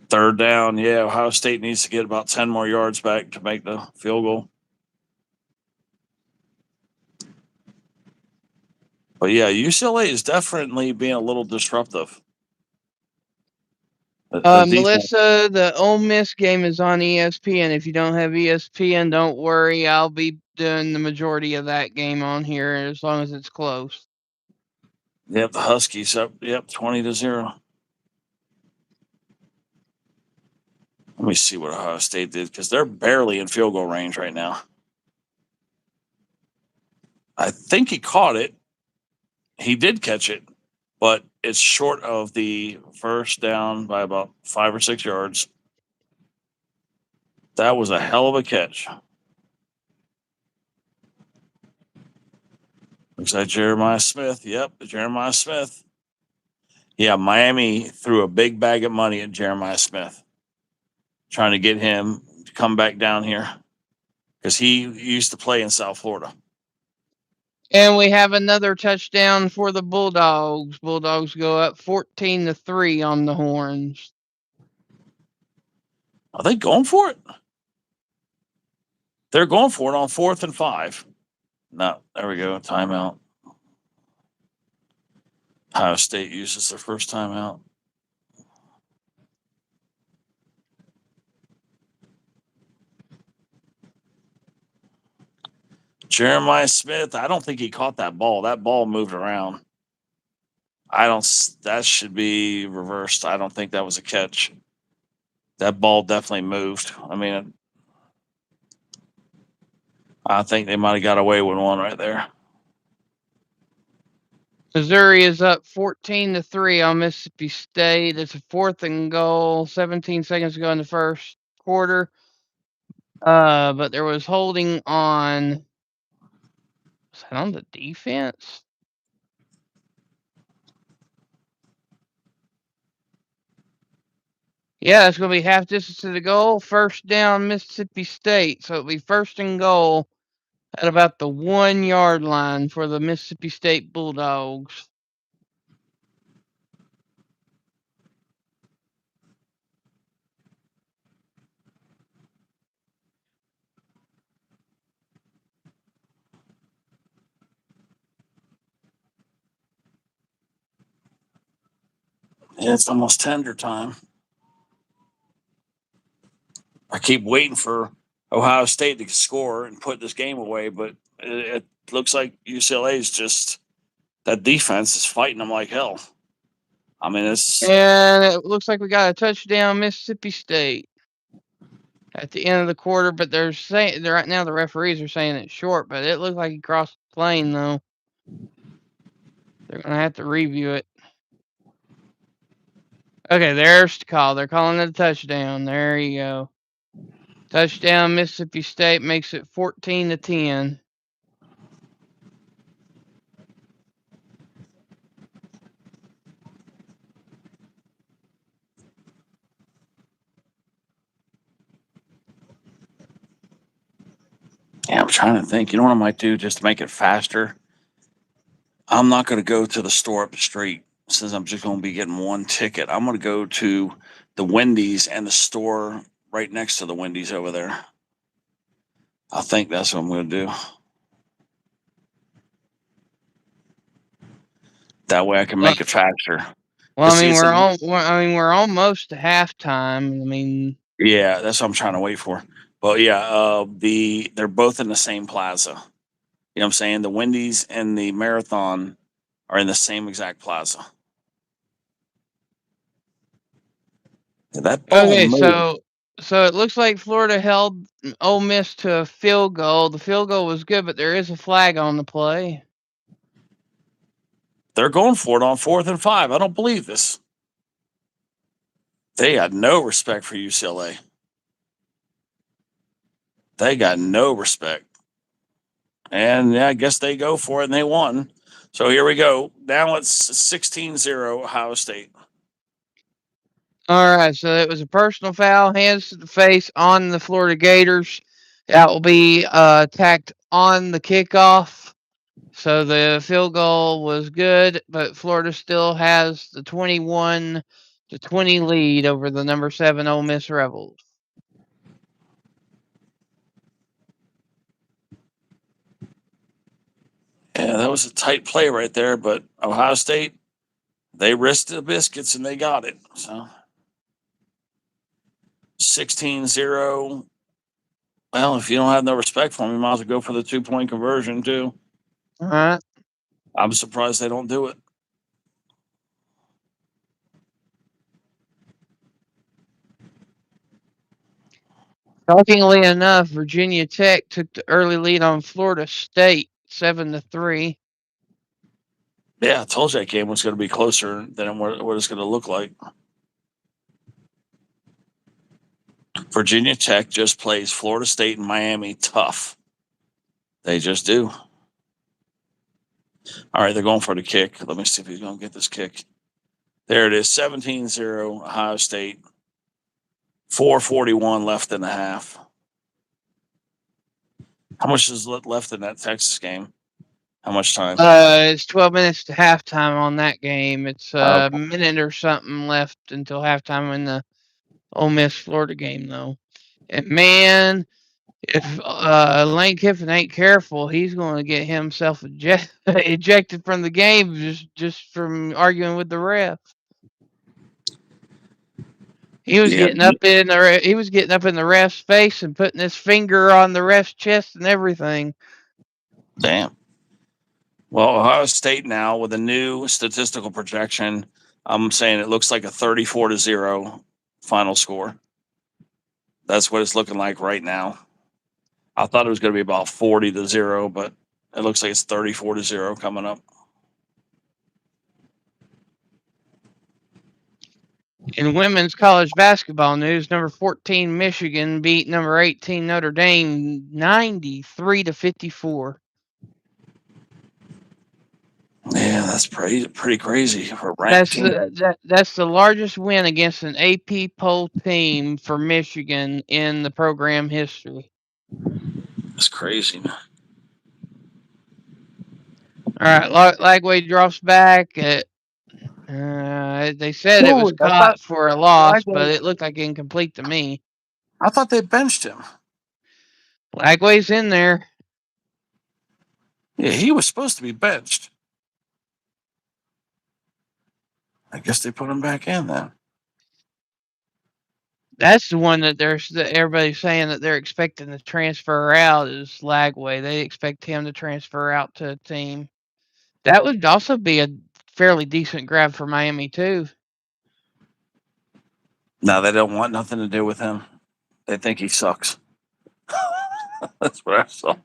3rd down. Yeah, Ohio State needs to get about 10 more yards back to make the field goal. But yeah, UCLA is definitely being a little disruptive. Melissa, the Ole Miss game is on ESPN. If you don't have ESPN, don't worry. I'll be doing the majority of that game on here as long as it's close. Yep, the Huskies up. Yep, 20-0. Let me see what Ohio State did because they're barely in field goal range right now. I think he caught it. He did catch it, but it's short of the 1st down by about 5 or 6 yards. That was a hell of a catch. Looks like Jeremiah Smith. Yep, Jeremiah Smith. Yeah, Miami threw a big bag of money at Jeremiah Smith, trying to get him to come back down here because he used to play in South Florida. And we have another touchdown for the Bulldogs. Bulldogs go up 14-3 on the Horns. Are they going for it? They're going for it on 4th and 5. No, there we go. Timeout. Ohio State uses their first timeout. Jeremiah Smith, I don't think he caught that ball. That ball moved around. That should be reversed. I don't think that was a catch. That ball definitely moved. I mean, I think they might have got away with one right there. Missouri is up 14-3 on Mississippi State. It's a 4th and goal, 17 seconds to go in the 1st quarter. But there was holding on. Was that on the defense? Yeah, it's going to be half distance to the goal. First down, Mississippi State. So it'll be first and goal at about the 1 yard line for the Mississippi State Bulldogs. Yeah, it's almost tender time. I keep waiting for Ohio State to score and put this game away, but it looks like UCLA is just that defense is fighting them like hell. I mean, it's And it looks like we got a touchdown, Mississippi State, at the end of the quarter. But they're saying right now the referees are saying it's short, but it looked like he crossed the plane though. They're gonna have to review it. Okay, there's the call. They're calling it a touchdown. There you go. Touchdown, Mississippi State makes it 14-10. yeah. I'm trying to think. You know what I might do just to make it faster? I'm not going to go to the store up the street since I'm just going to be getting one ticket. I'm going to go to the Wendy's and the store right next to the Wendy's over there. I think that's what I'm going to do. That way I can make it faster. Well, I See, mean it's we're almost to halftime. I mean, yeah, that's what I'm trying to wait for. But yeah, they're both in the same plaza. You know what I'm saying? The Wendy's and the Marathon are in the same exact plaza. That ball okay, moved. so it looks like Florida held Ole Miss to a field goal. The field goal was good, but there is a flag on the play. They're going for it on 4th and 5. I don't believe this. They had no respect for UCLA. They got no respect. And yeah, I guess they go for it and they won. So here we go. Now it's 16-0 Ohio State. All right, so it was a personal foul, hands to the face on the Florida Gators. That will be tacked on the kickoff. So the field goal was good, but Florida still has the 21-20 lead over the number 7 Ole Miss Rebels. Yeah, that was a tight play right there, but Ohio State, they risked the biscuits and they got it. So 16-0. Well, if you don't have no respect for them, you might as well go for the 2-point conversion too. All right. I'm surprised they don't do it. Shockingly enough, Virginia Tech took the early lead on Florida State, 7-3. Yeah, I told you that game was going to be closer than what it's going to look like. Virginia Tech just plays Florida State and Miami tough. They just do. All right, they're going for the kick. Let me see if he's going to get this kick. There it is, 17-0 Ohio State. 4:41 left in the half. How much is left in that Texas game? How much time? It's 12 minutes to halftime on that game. It's a minute or something left until halftime in the Ole Miss Florida game, though. And man, if Lane Kiffin ain't careful, he's going to get himself ejected from the game just from arguing with the ref. He was getting up in the ref's face and putting his finger on the ref's chest and everything. Damn. Well, Ohio State now with a new statistical projection, I'm saying it looks like a 34-0 final score. That's what it's looking like right now. I thought it was going to be about 40-0, but it looks like it's 34-0 coming up. In women's college basketball news, number 14 Michigan beat number 18 Notre Dame 93-54. Yeah, that's pretty crazy for a ranked That's team. that's the largest win against an AP poll team for Michigan in the program history. It's crazy, man. All right, Lagway drops back. They said it was Ooh, I thought caught for a loss, Lagway. but it looked like incomplete to me. I thought they benched him. Lagway's in there. Yeah, he was supposed to be benched. I guess they put him back in then. That's the one that everybody's saying that they're expecting to transfer out is Lagway. They expect him to transfer out to a team. That would also be a fairly decent grab for Miami too. No, they don't want nothing to do with him. They think he sucks. That's what I saw.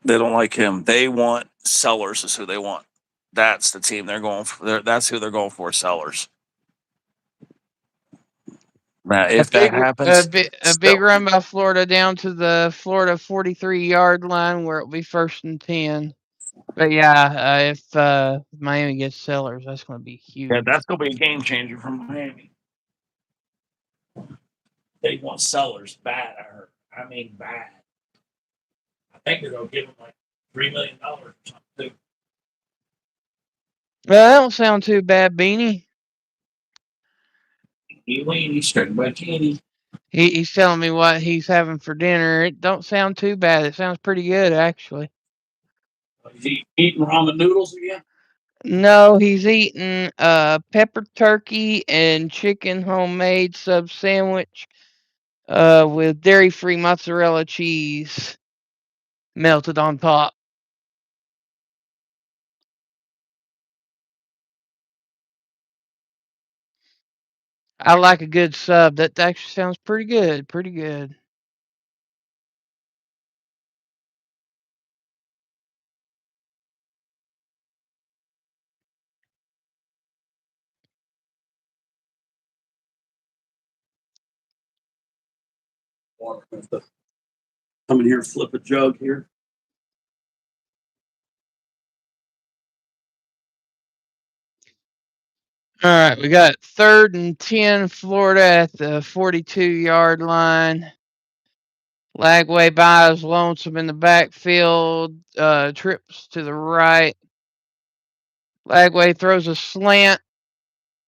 They don't like him. They want Sellers is who they want. That's the team they're going for. That's who they're going for, Sellers. Now, if that happens, A big run by Florida down to the Florida 43-yard line where it'll be 1st and 10. But yeah, if Miami gets Sellers, that's going to be huge. yeah, that's going to be a game changer for Miami. They want Sellers bad. I mean, bad. I think they're going to give him like $3 million or something. Well, that don't sound too bad, Beanie. He's talking about Kenny. He's telling me what he's having for dinner. It don't sound too bad. It sounds pretty good, actually. Is he eating ramen noodles again? No, he's eating pepper turkey and chicken homemade sub sandwich with dairy-free mozzarella cheese melted on top. I like a good sub. That actually sounds pretty good. Pretty good. Come in here, flip a jug here. All right, we got 3rd and 10 Florida at the 42-yard line. Lagway buys lonesome in the backfield, trips to the right. Lagway throws a slant,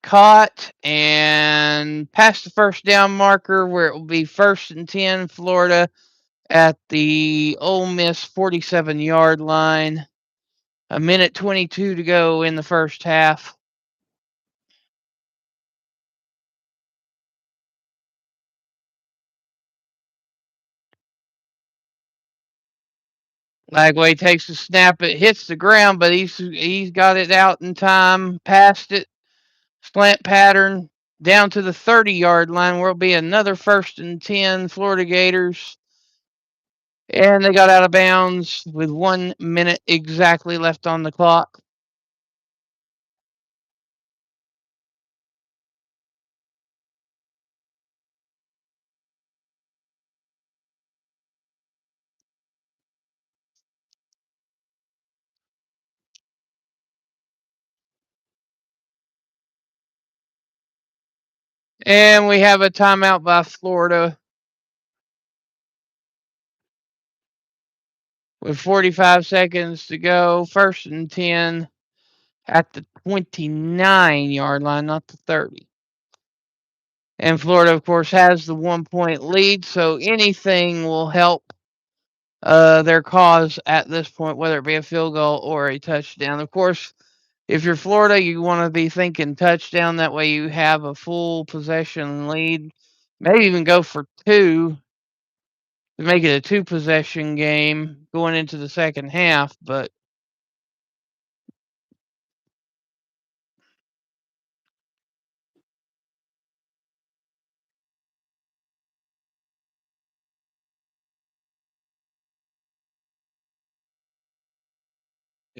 caught, and past the 1st down marker where it will be 1st and 10 Florida at the Ole Miss 47-yard line. 1:22 to go in the 1st half. Lagway takes a snap. It hits the ground, but he's got it out in time. Past it, slant pattern down to the 30-yard line, where it'll be another 1st and 10 Florida Gators. And they got out of bounds with 1 minute exactly left on the clock. And we have a timeout by Florida with 45 seconds to go. 1st and 10 at the 29-yard line, not the 30. And Florida, of course, has the 1-point lead, so anything will help their cause at this point, whether it be a field goal or a touchdown. Of course, if you're Florida, you want to be thinking touchdown. That way you have a full possession lead. Maybe even go for 2 to make it a 2-possession game going into the 2nd half. But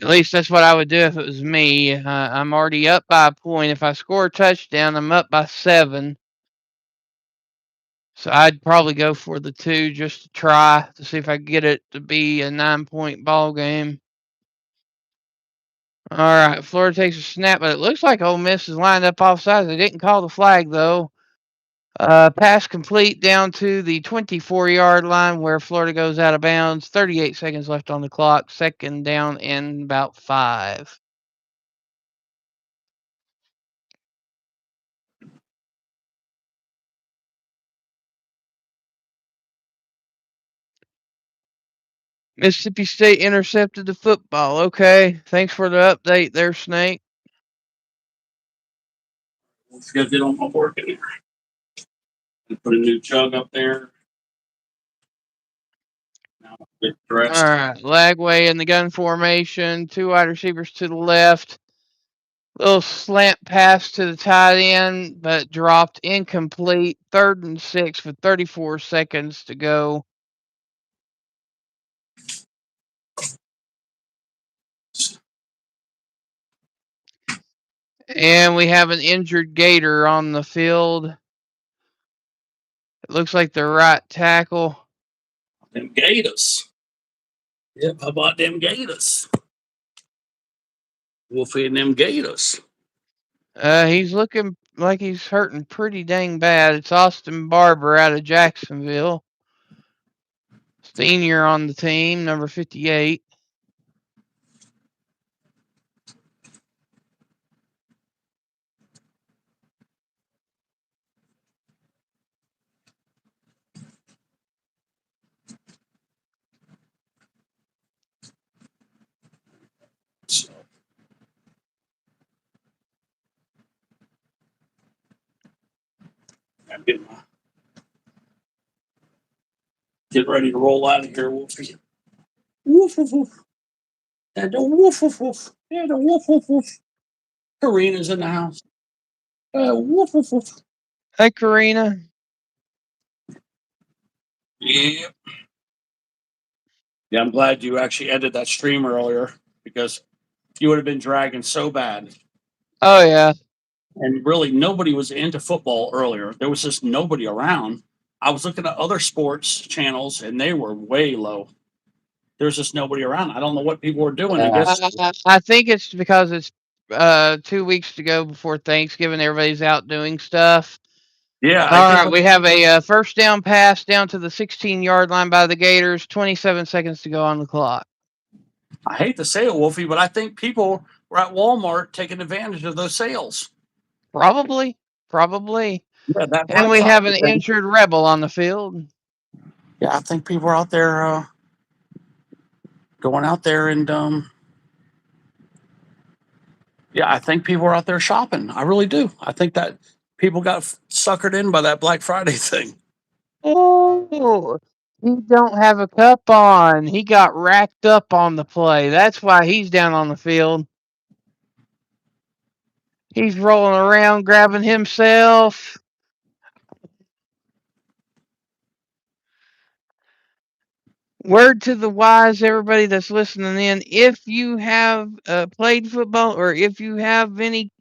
at least that's what I would do if it was me. I'm already up by a point. If I score a touchdown, I'm up by 7. So I'd probably go for the 2 just to try to see if I can get it to be a 9-point ball game. All right, Florida takes a snap, but it looks like Ole Miss is lined up offside. They didn't call the flag, though. Pass complete down to the 24-yard line where Florida goes out of bounds. 38 seconds left on the clock. Second down and about 5. Mississippi State intercepted the football. Okay, thanks for the update there, Snake. Because they don't work anymore. Put a new chug up there. Now get dressed. All right, Lagway in the gun formation. 2 wide receivers to the left. Little slant pass to the tight end, but dropped incomplete. 3rd and 6 with 34 seconds to go. And we have an injured Gator on the field. It looks like the right tackle. Them Gators. Yep, how about them Gators? Wolfie and them Gators. He's looking like he's hurting pretty dang bad. It's Austin Barber out of Jacksonville. Senior on the team, number 58. So, I'm get ready to roll out of here, Wolfie. Woof, woof, woof. And the woof, woof, woof. Yeah, the woof, woof, woof. Karina's in the house. Woof, woof, woof. Hi, Karina. Yeah. Yeah, I'm glad you actually ended that stream earlier because you would have been dragging so bad. Oh, yeah. And really, nobody was into football earlier. There was just nobody around. I was looking at other sports channels, and they were way low. There's just nobody around. I don't know what people were doing. I guess. I think it's because it's 2 weeks to go before Thanksgiving. Everybody's out doing stuff. Yeah. All right, we have a first down pass down to the 16-yard line by the Gators. 27 seconds to go on the clock. I hate to say it, Wolfie, but I think people were at Walmart taking advantage of those sales. Probably. Yeah, that And we have an injured Rebel on the field. Yeah, I think people are out there going out there and yeah, I think people are out there shopping. I really do. I think that people got suckered in by that Black Friday thing. Oh, he don't have a cup on. He got racked up on the play. That's why he's down on the field. He's rolling around, grabbing himself. Word to the wise, everybody that's listening in, if you have played football or if you have any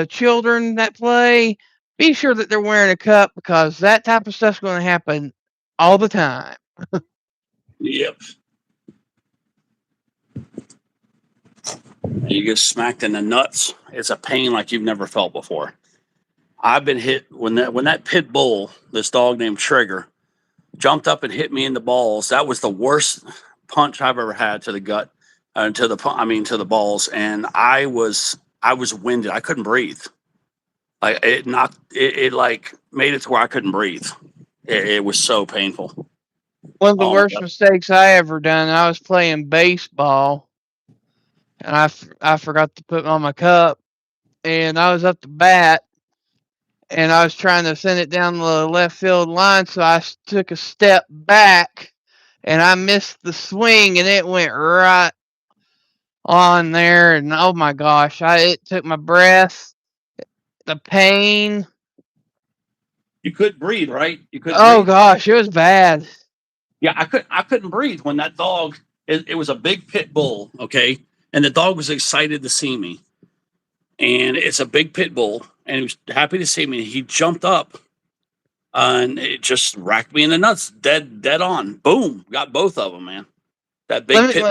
children that play, be sure that they're wearing a cup because that type of stuff's going to happen all the time. Yep. You get smacked in the nuts. It's a pain like you've never felt before. I've been hit when that pit bull, this dog named Trigger, jumped up and hit me in the balls. That was the worst punch I've ever had to the gut, to the balls, and I was winded. I couldn't breathe. Like it like made it to where I couldn't breathe. It was so painful. One of the worst mistakes I ever done. I was playing baseball, and I forgot to put on my cup, and I was up to bat, and I was trying to send it down the left field line, so I took a step back, and I missed the swing, and it went right on there, and oh my gosh, it took my breath, the pain. You couldn't breathe, right? You couldn't. Oh breathe. Gosh, it was bad. Yeah, I couldn't breathe when that dog. It was a big pit bull, okay, and the dog was excited to see me, and it's a big pit bull, and he was happy to see me. He jumped up, and it just racked me in the nuts, dead on. Boom, got both of them, man. That big pit.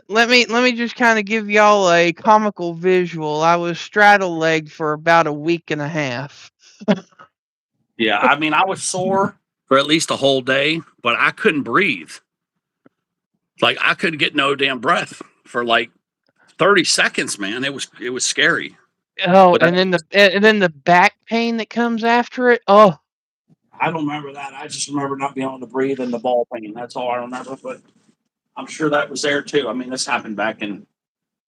Let me just kind of give y'all a comical visual. I was straddle legged for about a week and a half. Yeah, I mean, I was sore for at least a whole day, but I couldn't breathe. Like I couldn't get no damn breath for like 30 seconds, man. It was scary. Oh, But that, and then the back pain that comes after it. Oh, I don't remember that. I just remember not being able to breathe and the ball pain. That's all I remember. But I'm sure that was there too. I mean, this happened back in,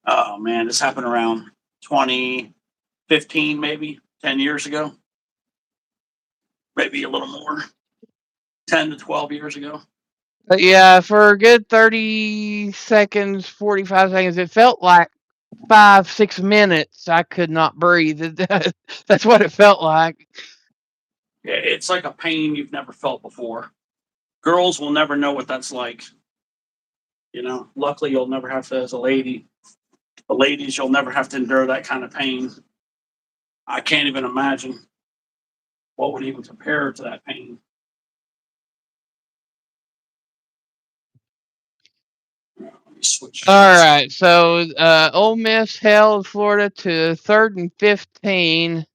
oh man, this happened around 2015, maybe 10 years ago, maybe a little more, 10 to 12 years ago. but yeah, for a good 30 seconds, 45 seconds, it felt like 5, 6 minutes. I could not breathe. That's what it felt like. Yeah, it's like a pain you've never felt before. Girls will never know what that's like. You know, luckily you'll never have to as a lady. The ladies, you'll never have to endure that kind of pain. I can't even imagine what would even compare to that pain. Let me switch. All right, so Ole Miss held Florida to 3rd and 15,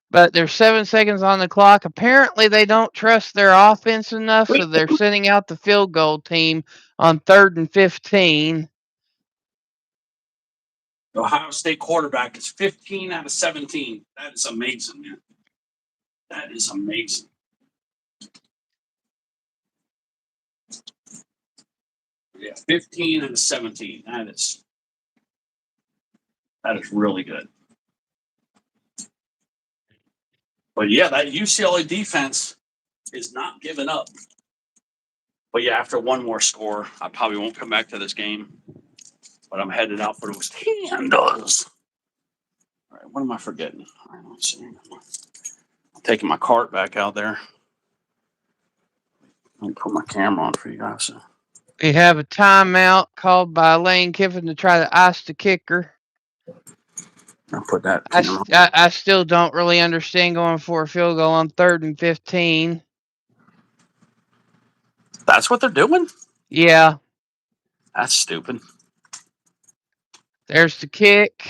but there's 7 seconds on the clock. Apparently, they don't trust their offense enough, so they're sending out the field goal team on 3rd and 15. Ohio State quarterback is 15 out of 17. That is amazing, man. That is amazing. Yeah, 15 out of 17. That is really good. But yeah, that UCLA defense is not giving up. But yeah, after one more score, I probably won't come back to this game. But I'm headed out for those handles. All right, what am I forgetting? All right, let's see. I'm taking my cart back out there. Let me put my camera on for you guys. We have a timeout called by Lane Kiffin to try to ice the kicker. I'll put that I, camera. I still don't really understand going for a field goal on 3rd and 15. That's what they're doing? Yeah, That's stupid. there's the kick.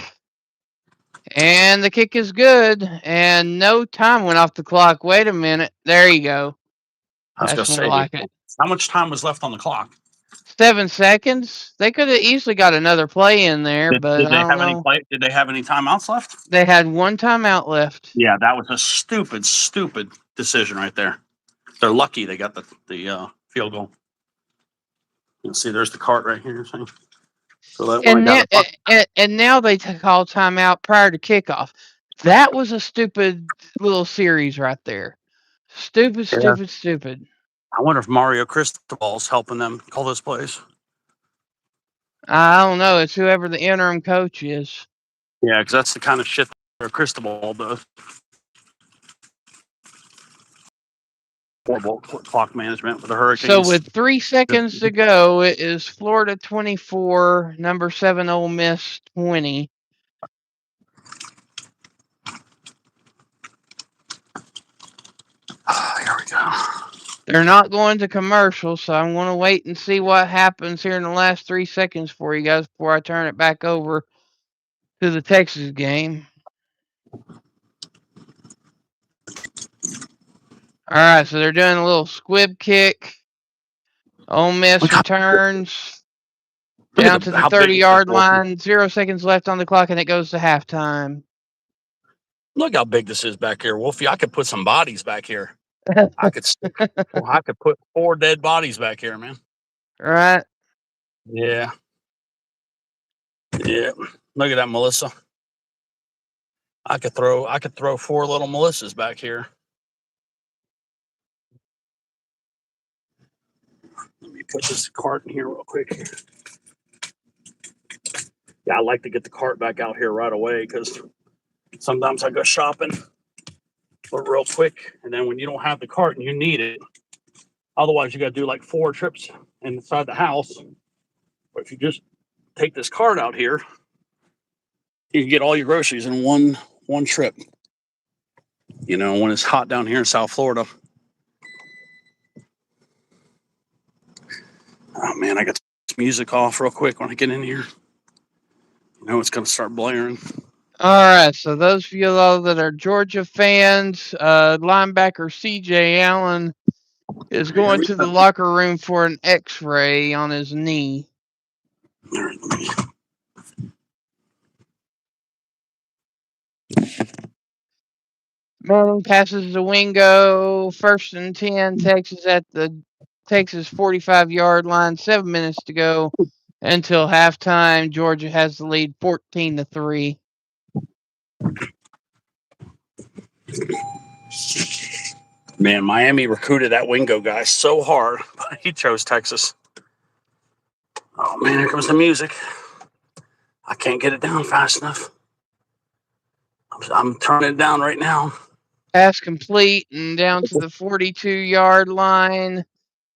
And the kick is good. And no time went off the clock. Wait a minute. There you go. I was going That's to more say, like it. how much time was left on the clock? 7 seconds. They could have easily got another play in there, but Did they I don't have any know. play? Did they have any timeouts left? They had one timeout left. Yeah, that was a stupid decision right there. They're lucky they got the field goal. You see, there's the cart right here. So that when And now they call timeout prior to kickoff. That was a stupid little series right there. Stupid. I wonder if Mario Cristobal's helping them call those plays. I don't know. It's whoever the interim coach is. Yeah, because that's the kind of shit that Cristobal does. Horrible clock management with the Hurricanes. So with 3 seconds to go, it is Florida 24, number 7 Ole Miss 20. Here we go. They're not going to commercial, so I'm going to wait and see what happens here in the last 3 seconds for you guys before I turn it back over to the Texas game. All right, so they're doing a little squib kick. Ole Miss returns down to the 30-yard line. 0 seconds left on the clock, and it goes to halftime. Look how big this is back here, Wolfie. I could put some bodies back here. I could put 4 dead bodies back here, man. All right. Yeah. Look at that, Melissa. I could throw 4 little Melissas back here. Let me put this cart in here real quick. Yeah, I like to get the cart back out here right away because sometimes I go shopping real quick, and then when you don't have the cart and you need it, otherwise you got to do like 4 trips inside the house. But if you just take this cart out here, you can get all your groceries in one trip. You know, when it's hot down here in South Florida. Oh man, I got music off real quick when I get in here. You know it's going to start blaring. All right, so those of you all that are Georgia fans, linebacker C.J. Allen is going to the locker room for an X-ray on his knee. All right, let me. Manning passes to Wingo, 1st and 10, Texas at the Texas 45-yard line, 7 minutes to go until halftime. Georgia has the lead 14-3. Man, Miami recruited that Wingo guy so hard, but he chose Texas. Oh man, here comes the music. I can't get it down fast enough. I'm turning it down right now. Pass complete and down to the 42-yard line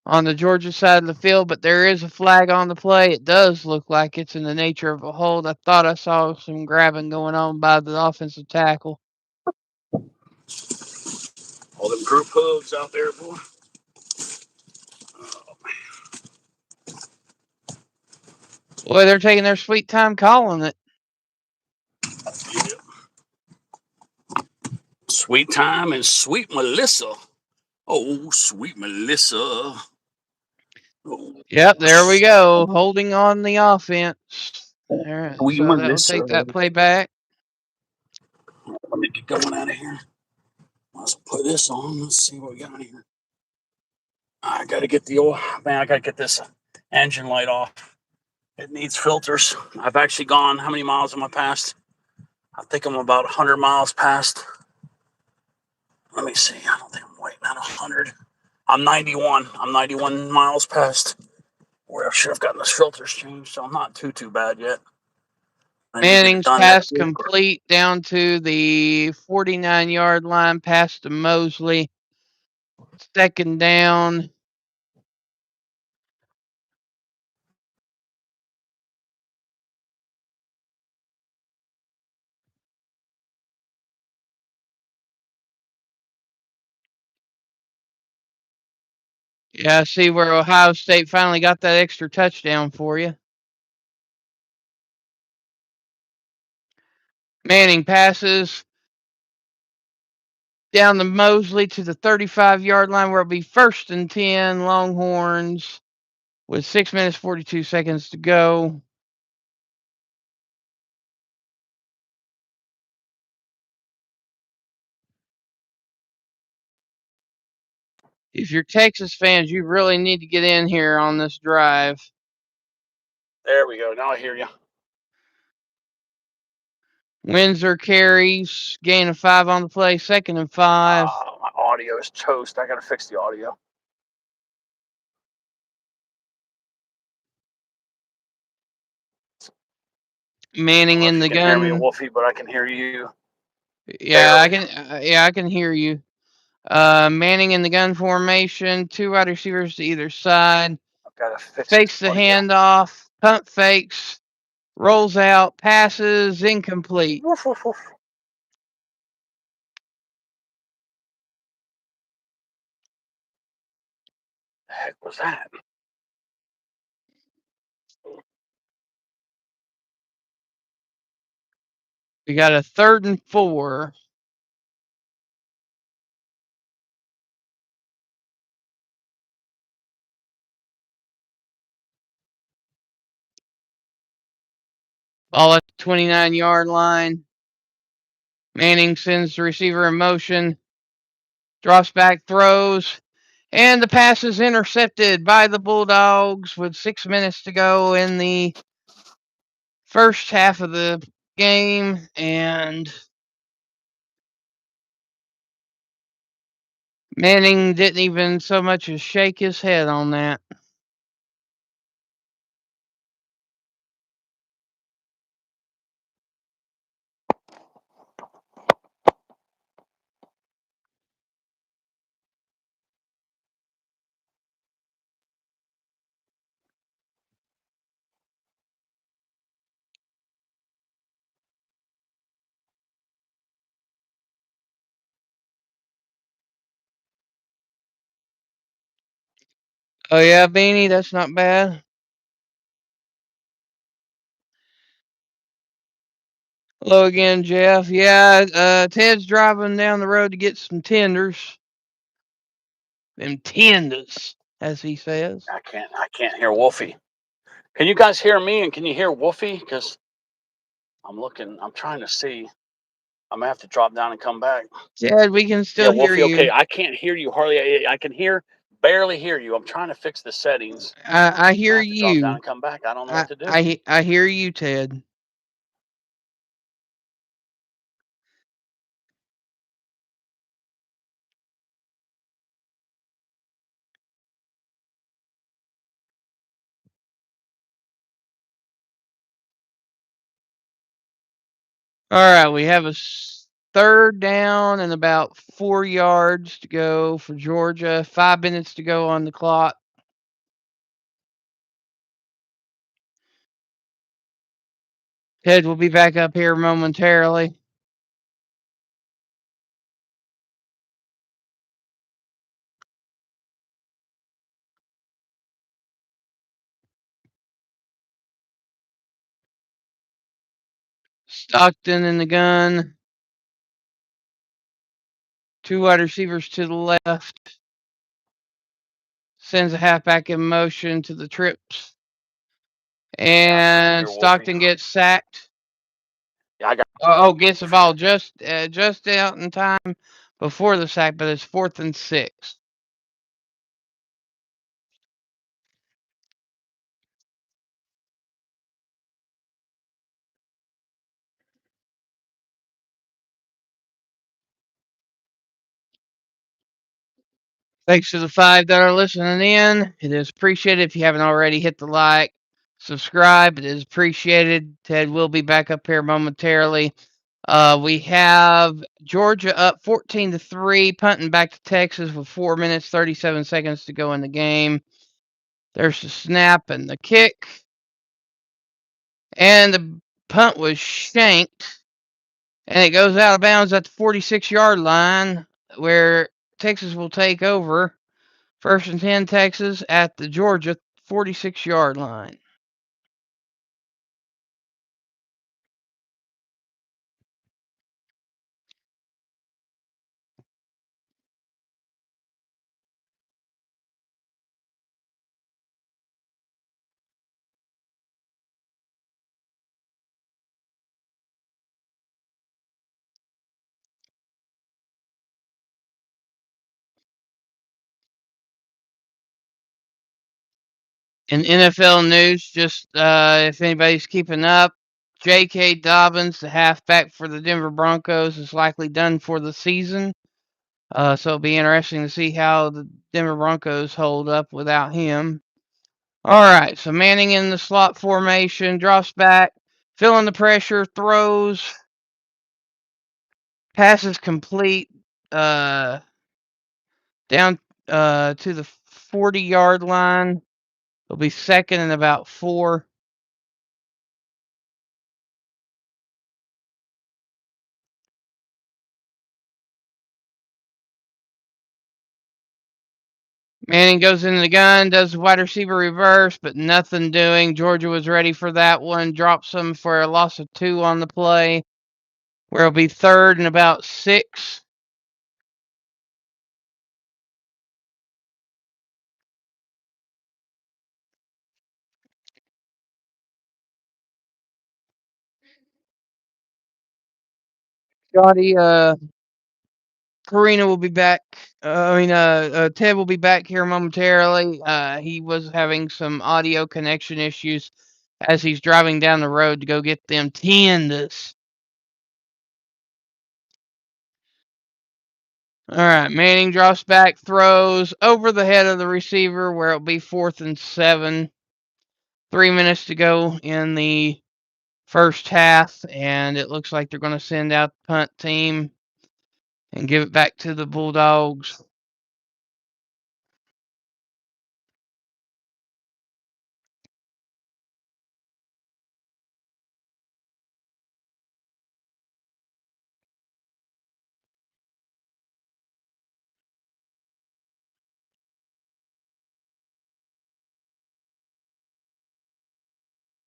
on the Georgia side of the field, but there is a flag on the play. It does look like it's in the nature of a hold. I thought I saw some grabbing going on by the offensive tackle. All them group hugs out there, boy. Boy, they're taking their sweet time calling it. Yeah. Sweet time and sweet Melissa. Oh, sweet Melissa. Oh, Yep, there we go. Holding on the offense. All right, sweet so that will Melissa. take that play back. Let me get going out of here. Let's put this on. Let's see what we got here. I gotta get the oil. Man, I gotta get this engine light off. It needs filters. I've actually gone. How many miles am I past? I think I'm about 100 miles past. Let me see. I don't think I'm waiting at 100. I'm 91. I'm 91 miles past where I should have gotten those filters changed, so I'm not too bad yet. Manning's pass complete down to the 49-yard line, pass to Mosley. 2nd down. Yeah, I see where Ohio State finally got that extra touchdown for you. Manning passes down to Mosley to the 35-yard line where it'll be 1st and 10, Longhorns, with 6 minutes, 42 seconds to go. If you're Texas fans, you really need to get in here on this drive. There we go. Now I hear you. Windsor carries, gain of 5 on the play, 2nd and 5. Oh, my audio is toast. I gotta fix the audio. Manning in the gun. Hear me, Wolfie, but I can hear you. Yeah, I can. Yeah, I can hear you. Manning in the gun formation, 2 wide receivers to either side. Fakes the handoff, pump fakes, rolls out, passes, incomplete. Woof, woof, woof. The heck was that? We got a 3rd and 4. Ball at the 29-yard line. Manning sends the receiver in motion, drops back, throws, and the pass is intercepted by the Bulldogs with 6 minutes to go in the first half of the game, and Manning didn't even so much as shake his head on that. Oh yeah, Beanie, that's not bad. Hello again, Jeff. Yeah, Ted's driving down the road to get some tenders. Them tenders, as he says. I can't hear Wolfie. Can you guys hear me and can you hear Wolfie? Because I'm trying to see. I'm gonna have to drop down and come back. Ted, we can Yeah, still hear Wolfie, okay. you. I can't hear you hardly. I can barely hear you. I'm trying to fix the settings. I I hear have to drop down you. and come back. I don't know what to do. I hear you, Ted. All right, we have a third down and about 4 yards to go for Georgia. 5 minutes to go on the clock. Ted will be back up here momentarily. Stockton in the gun. 2 wide receivers to the left. Sends a halfback in motion to the trips. And Stockton gets sacked. Yeah, I got. Gets the ball just out in time before the sack, but it's 4th and 6. Thanks to the 5 that are listening in. It is appreciated. If you haven't already, hit the like, subscribe. It is appreciated. Ted will be back up here momentarily. We have Georgia up 14-3, punting back to Texas with 4 minutes 37 seconds to go in the game. There's the snap and the kick, and the punt was shanked, and it goes out of bounds at the 46-yard line, where Texas will take over. 1st and 10, Texas at the Georgia 46-yard line. In NFL news, just if anybody's keeping up, J.K. Dobbins, the halfback for the Denver Broncos, is likely done for the season. So it'll be interesting to see how the Denver Broncos hold up without him. All right, so Manning in the slot formation, drops back, feeling the pressure, throws, passes complete, down to the 40-yard line. It'll be 2nd and about 4. Manning goes into the gun, does the wide receiver reverse, but nothing doing. Georgia was ready for that one. Drops them for a loss of 2 on the play, where it'll be 3rd and about 6. Scotty, Karina will be back. Ted will be back here momentarily. He was having some audio connection issues as he's driving down the road to go get them tenders. All right, Manning drops back, throws over the head of the receiver where it'll be 4th and 7. 3 minutes to go in the first half, and it looks like they're going to send out the punt team and give it back to the Bulldogs.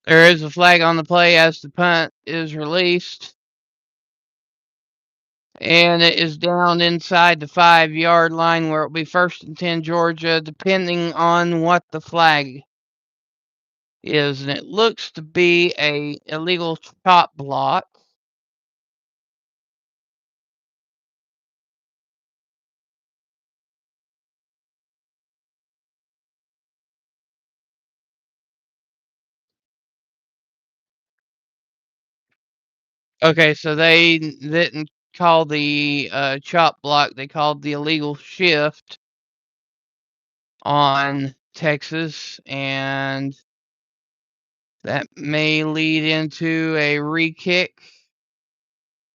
There is a flag on the play as the punt is released. And it is down inside the 5-yard line where it'll be 1st and 10 Georgia, depending on what the flag is. And it looks to be a illegal chop block. Okay, so they didn't call the chop block. They called the illegal shift on Texas, and that may lead into a re-kick.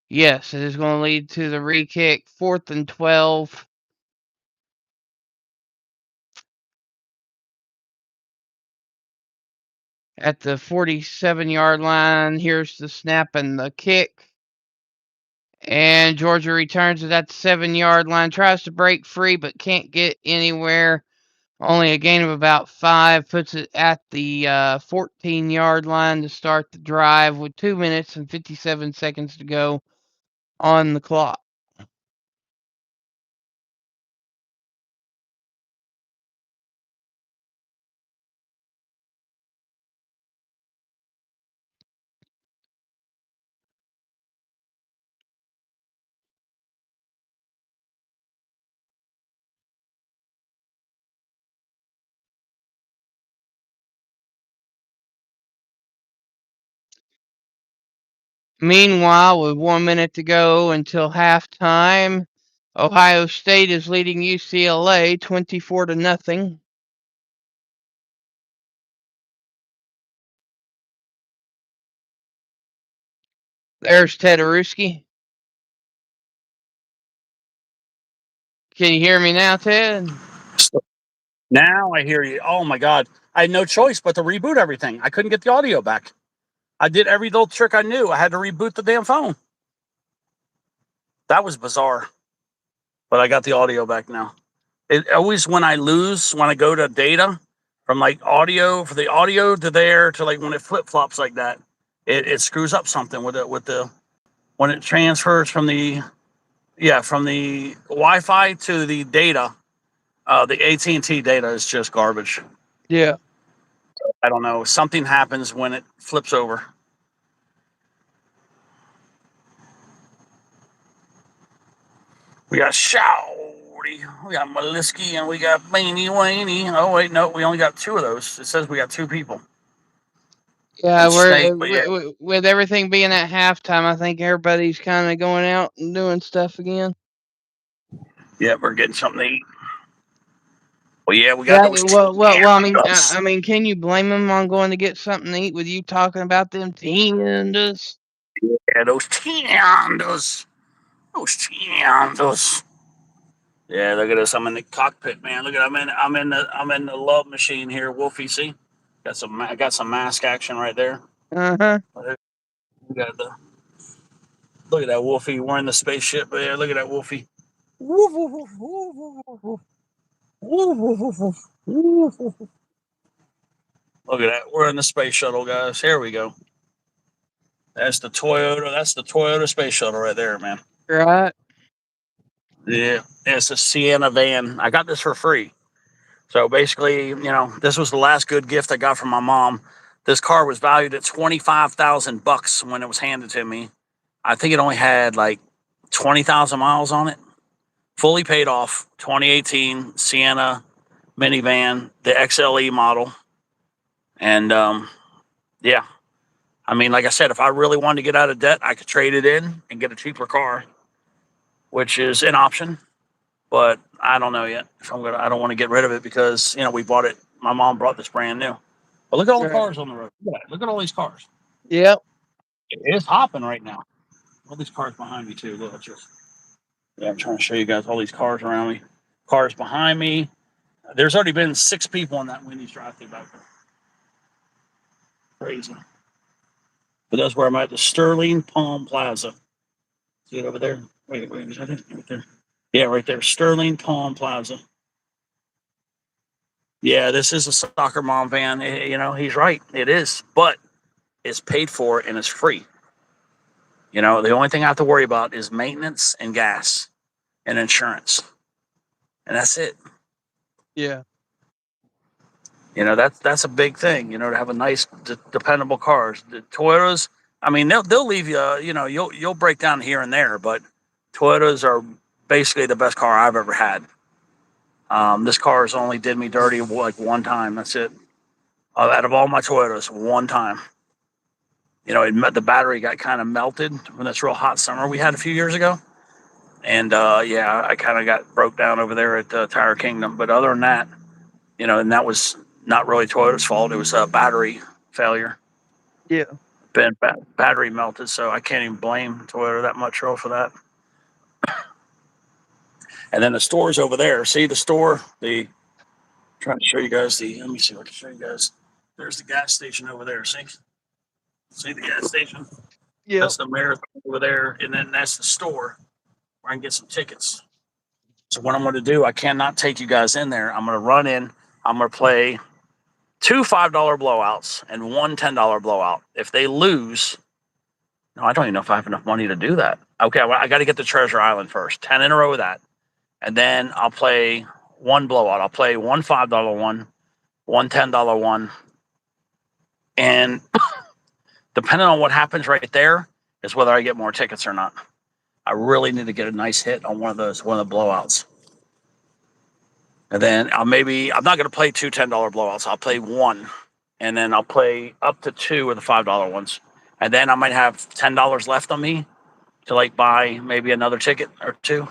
Yes, it is going to lead to the re-kick. 4th and 12. At the 47-yard line, here's the snap and the kick. And Georgia returns it at the 7-yard line, tries to break free, but can't get anywhere. Only a gain of about 5, puts it at the 14-yard line to start the drive with 2 minutes and 57 seconds to go on the clock. Meanwhile, with 1 minute to go until halftime, Ohio State is leading UCLA 24-0. There's Tedorowski. Can you hear me now, Ted? Now I hear you. Oh my God. I had no choice but to reboot everything. I couldn't get the audio back. I did every little trick I knew. I had to reboot the damn phone. That was bizarre. But I got the audio back now. It always, when I go to data from like audio, for the audio to there to like when it flip flops like that, it screws up something with the when it transfers from the Wi-Fi to the data. The AT&T data is just garbage. Yeah. I don't know. Something happens when it flips over. We got Shouty, we got Maliski, and we got Laney Waney. Oh wait, no, we only got 2 of those. It says we got 2 people. Yeah, And Snake, but yeah, with everything being at halftime, I think everybody's kind of going out and doing stuff again. yeah, we're getting something to eat. Well, yeah, we got Yeah, those. well. I mean, can you blame them on going to get something to eat with you talking about them tenders? Yeah, those tenders. Those tenders. Yeah, look at this. I'm in the cockpit, man. Look at I'm in the love machine here, Wolfie. See, I got some mask action right there. Uh-huh. We got the look at that Wolfie. We're in the spaceship there. Look at that Wolfie. Woof, woof, woof, woof, woof, woof. Woof, woof, woof, woof. Woof, woof, woof. Look at that. We're in the space shuttle, guys. Here we go. That's the Toyota. That's the Toyota space shuttle right there, man. Right. Yeah, it's a Sienna van. I got this for free. So basically, this was the last good gift I got from my mom. This car was valued at $25,000 when it was handed to me. I think it only had like 20,000 miles on it. Fully paid off. 2018 Sienna minivan, the XLE model. And yeah, I mean, like I said, if I really wanted to get out of debt, I could trade it in and get a cheaper car, which is an option. But I don't know yet if I don't want to get rid of it because we bought it. My mom brought this brand new. But look at all the Right. cars on the road. Look at all these cars. Yep. It's hopping right now. All these cars behind me too. Look, I'm trying to show you guys all these cars around me. Cars behind me. There's already been 6 people on that Wendy's drive-thru back there. Crazy. But that's where I'm at, the Sterling Palm Plaza. See it over there? Wait, is that it? Right there. Yeah, right there. Sterling Palm Plaza. Yeah, this is a soccer mom van. He's right. It is. But it's paid for and it's free. The only thing I have to worry about is maintenance and gas and insurance, and that's it. Yeah. That's a big thing. To have a nice, dependable cars. The Toyotas, I mean, they'll leave you. You'll break down here and there, but Toyotas are basically the best car I've ever had. This car has only did me dirty like one time. That's it. Out of all my Toyotas, one time. The battery got kind of melted when this real hot summer we had a few years ago, and I kind of got broke down over there at Tire Kingdom. But other than that, and that was not really Toyota's fault. It was a battery failure. Yeah. Battery melted, so I can't even blame Toyota that much for that. And then the store's over there. See the store? Trying to show you guys let me see if I can show you guys. There's the gas station over there. See the gas station? Yeah. That's the marathon over there, and then that's the store where I can get some tickets. So what I'm going to do, I cannot take you guys in there. I'm going to run in. I'm going to play 2 $5 blowouts and one $10 blowout. If they lose, no, I don't even know if I have enough money to do that. Okay, well, I got to get to Treasure Island first. 10 in a row with that. And then I'll play one blowout. I'll play one $5 one, one $10 one. And depending on what happens right there is whether I get more tickets or not. I really need to get a nice hit on one of the blowouts. And then I'm not going to play two $10 blowouts. I'll play one. And then I'll play up to two of the $5 ones. And then I might have $10 left on me to buy maybe another ticket or two.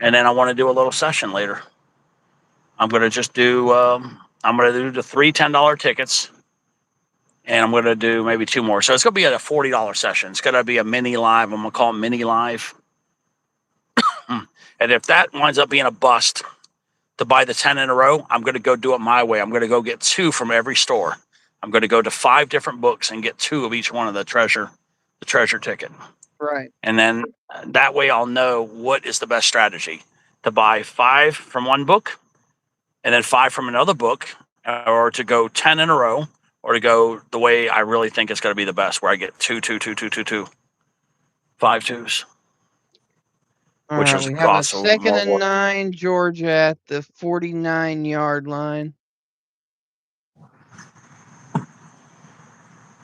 And then I want to do a little session later. I'm going to just do the three $10 tickets. And I'm going to do maybe two more. So it's going to be a $40 session. It's going to be a mini live. I'm going to call it mini live. And if that winds up being a bust to buy the 10 in a row, I'm going to go do it my way. I'm going to go get two from every store. I'm going to go to 5 different books and get 2 of each one of the treasure ticket. Right. And then that way I'll know what is the best strategy, to buy 5 from one book and then 5 from another book, or to go 10 in a row, or to go the way I really think it's going to be the best, where I get 2, 5 2s. All Which right, is we have a also 2nd more and 9, Georgia at the 49-yard line.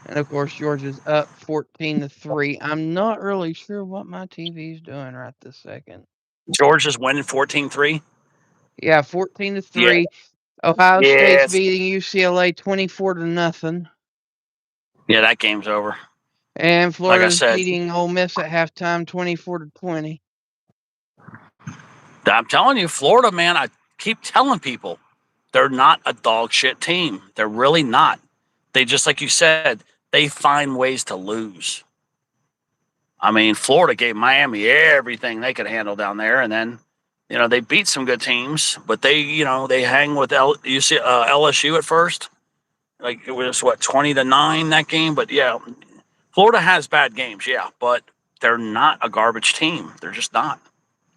And of course, Georgia's up 14-3. I'm not really sure what my TV's doing right this second. Georgia's winning 14-3. Yeah, 14-3. Yeah. Ohio State's beating UCLA 24-0. Yeah, that game's over. And Florida's beating Ole Miss at halftime 24-20. I'm telling you, Florida, man, I keep telling people, they're not a dog shit team. They're really not. They just, like you said, they find ways to lose. I mean, Florida gave Miami everything they could handle down there, and then, they beat some good teams, but they hang with LSU at first. Like, it was 20-9 that game, but yeah, Florida has bad games, yeah, but they're not a garbage team. They're just not.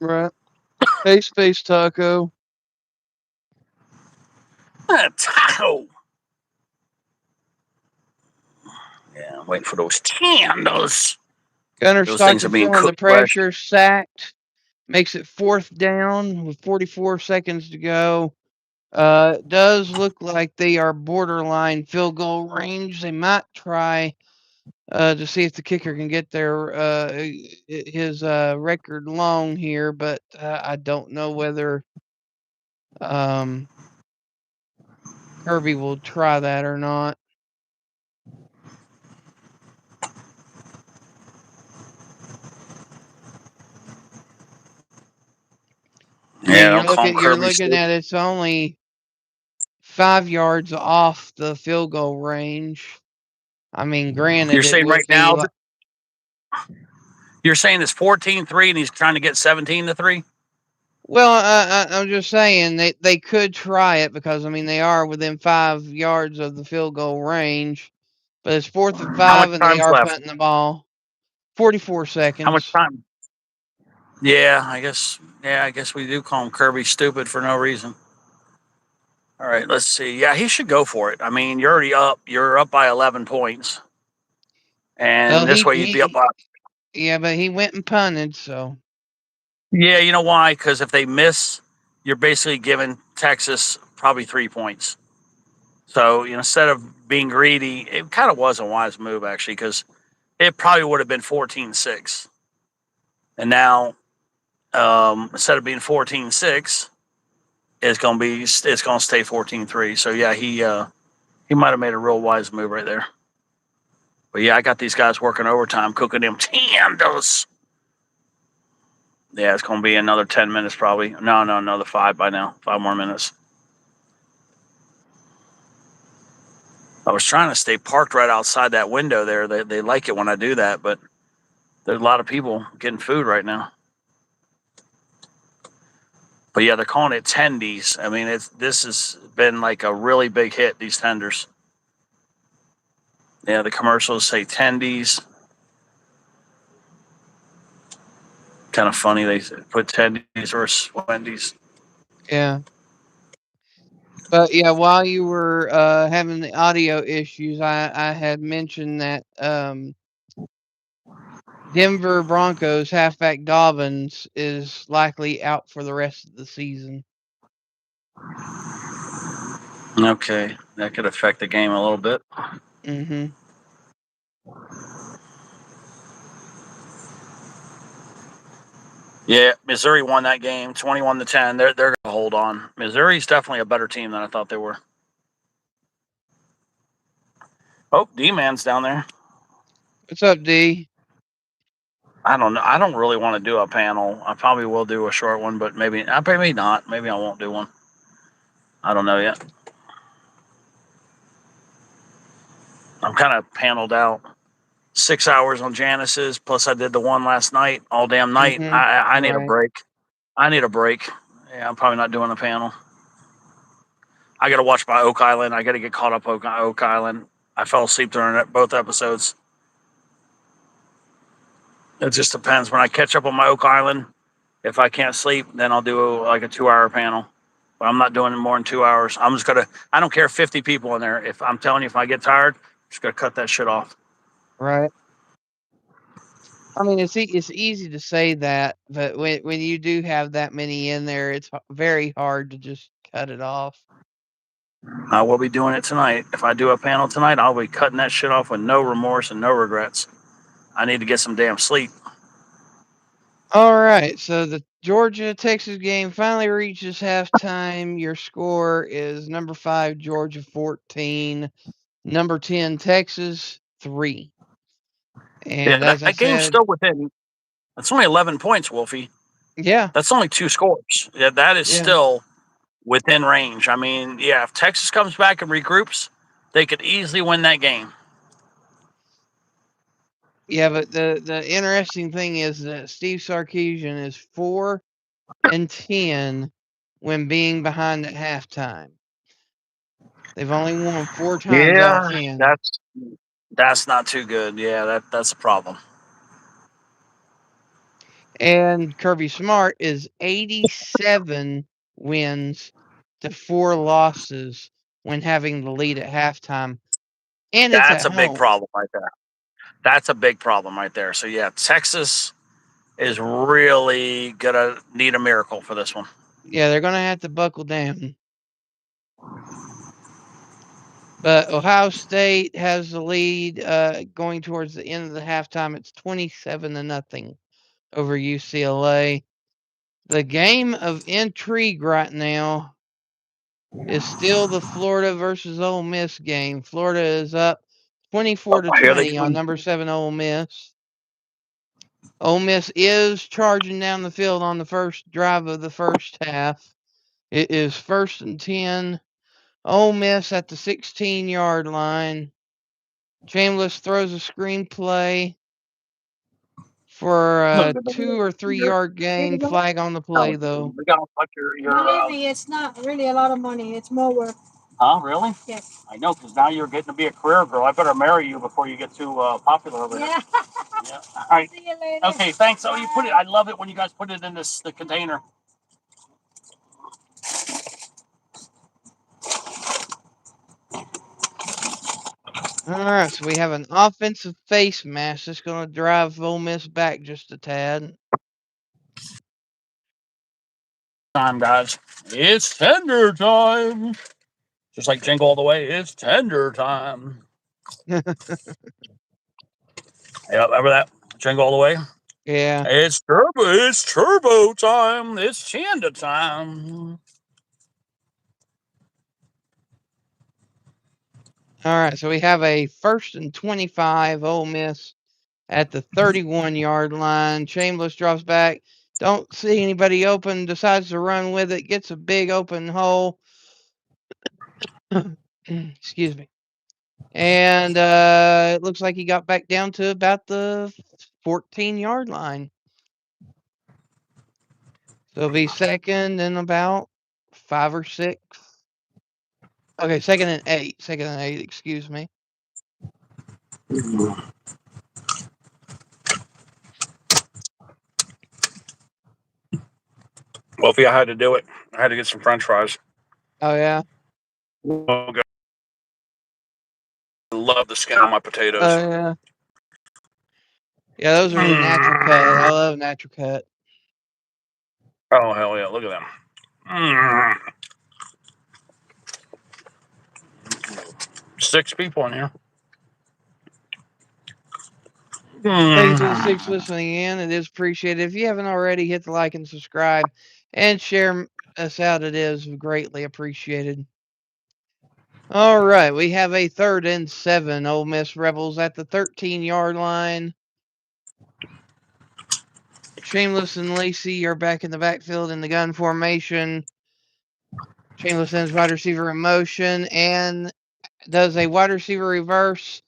Right. Hey, Space Taco. Taco. Yeah, I'm waiting for those candles. Gunner Stockton feeling the pressure, sacked. Makes it 4th down with 44 seconds to go. Does look like they are borderline field goal range. They might try to see if the kicker can get his record long here, but I don't know whether Kirby will try that or not. Yeah, you're looking at it's only 5 yards off the field goal range. I mean, granted, you're saying right now, you're saying it's 14-3 and he's trying to get 17-3. Well, I'm just saying they could try it, because I mean they are within 5 yards of the field goal range, but it's 4th and 5 and they are punting the ball. 44 seconds. How much time? Yeah, I guess we do call him Kirby stupid for no reason. All right, let's see. Yeah, he should go for it. I mean, you're already up. You're up by 11 points, and this way you'd be up by. Yeah, but he went and punted, so. Yeah, you know why? Because if they miss, you're basically giving Texas probably 3 points. So instead of being greedy, it kind of was a wise move actually, because it probably would have been 14-6. And now, instead of being 14-6, it's gonna stay 14-3. So yeah, he might have made a real wise move right there. But yeah, I got these guys working overtime, cooking them tandos. Yeah, it's gonna be another 10 minutes probably. No, another 5 by now. 5 more minutes. I was trying to stay parked right outside that window there. They like it when I do that, but there's a lot of people getting food right now. But yeah, they're calling it tendies. I mean, this has been like a really big hit. These tenders. Yeah, the commercials say tendies. Kind of funny they put tendies versus Wendy's. Yeah. But yeah, while you were having the audio issues, I had mentioned that Denver Broncos halfback Dobbins is likely out for the rest of the season. Okay, that could affect the game a little bit. Mm-hmm. Yeah, Missouri won that game, 21-10. They're gonna hold on. Missouri's definitely a better team than I thought they were. Oh, D-Man's down there. What's up, D? I don't know. I don't really want to do a panel. I probably will do a short one, but maybe not. Maybe I won't do one. I don't know yet. I'm kind of paneled out. 6 hours on Janice's, plus I did the one last night, all damn night. Mm-hmm. I need a Right. break. Yeah, I'm probably not doing a panel. I got to watch my Oak Island. I got to get caught up on Oak Island. I fell asleep during both episodes. It just depends. When I catch up on my Oak Island, if I can't sleep, then I'll do like a 2-hour panel. But I'm not doing more than 2 hours. I don't care if 50 people in there. If I'm telling you, if I get tired, I'm just going to cut that shit off. Right. I mean, it's easy to say that, but when you do have that many in there, it's very hard to just cut it off. I will be doing it tonight. If I do a panel tonight, I'll be cutting that shit off with no remorse and no regrets. I need to get some damn sleep. All right, so the Georgia Texas game finally reaches halftime. Your score is number 5 Georgia 14, number 10 Texas 3. And Yeah, as I that game's said, still within. It's only 11 points, Wolfie. yeah, That's only 2 scores. Yeah, that is yeah, still within range. I mean, yeah, if Texas comes back and regroups, they could easily win that game. yeah. But the interesting thing is that Steve Sarkisian is 4-10 when being behind at halftime. They've only won 4 times out of Yeah, 10. that's not too good. Yeah, that's a problem. And Kirby Smart is 87 wins to 4 losses when having the lead at halftime. And it's That's at a big home. problem right there. That's a big problem right there. So yeah, Texas is really gonna need a miracle for this one. Yeah, they're going to have to buckle down. But Ohio State has the lead going towards the end of the halftime. It's 27-0 over UCLA. The game of intrigue right now is still the Florida versus Ole Miss game. Florida is up 24-20 on number 7 Ole Miss. Ole Miss is charging down the field on the first drive of the first half. It is 1st and 10. Ole Miss at the 16-yard line. Chambliss throws a screenplay for a 2 or 3-yard gain. Flag on the play, though. We got like your Believe me, it's not really a lot of money. It's more work. Huh? Really? Yes. I know, because now you're getting to be a career girl. I better marry you before you get too popular over here. Yeah. Yeah. All right. See you later. Okay. Thanks. Oh, you put it. I love it when you guys put it in the container. All right, so we have an offensive face mask that's going to drive Ole Miss back just a tad. Time, guys. It's tender time. Just like Jingle All the Way, it's tender time. Yep, remember that? Jingle All the Way? Yeah. It's turbo time. It's tender time. All right, so we have a 1st and 25 Ole Miss at the 31-yard line. Chambliss drops back. Don't see anybody open. Decides to run with it. Gets a big open hole. Excuse me. And it looks like he got back down to about the 14-yard line. So it'll be 2nd and about 5 or 6. Okay, 2nd and 8. 2nd and 8, excuse me. Well, if I had to do it, I had to get some French fries. Oh, yeah? Oh, God. I love the skin on my potatoes. Yeah. Yeah, those are natural cut. I love natural cut. Oh, hell yeah. Look at them. 6 people in here. Thank you to the 6 listening in. It is appreciated. If you haven't already, hit the like and subscribe and share us out. It is greatly appreciated. All right, we have a 3rd and 7. Ole Miss Rebels at the 13-yard line. Chambliss and Lacey are back in the backfield in the gun formation. Chambliss sends wide receiver in motion and does a wide receiver reverse,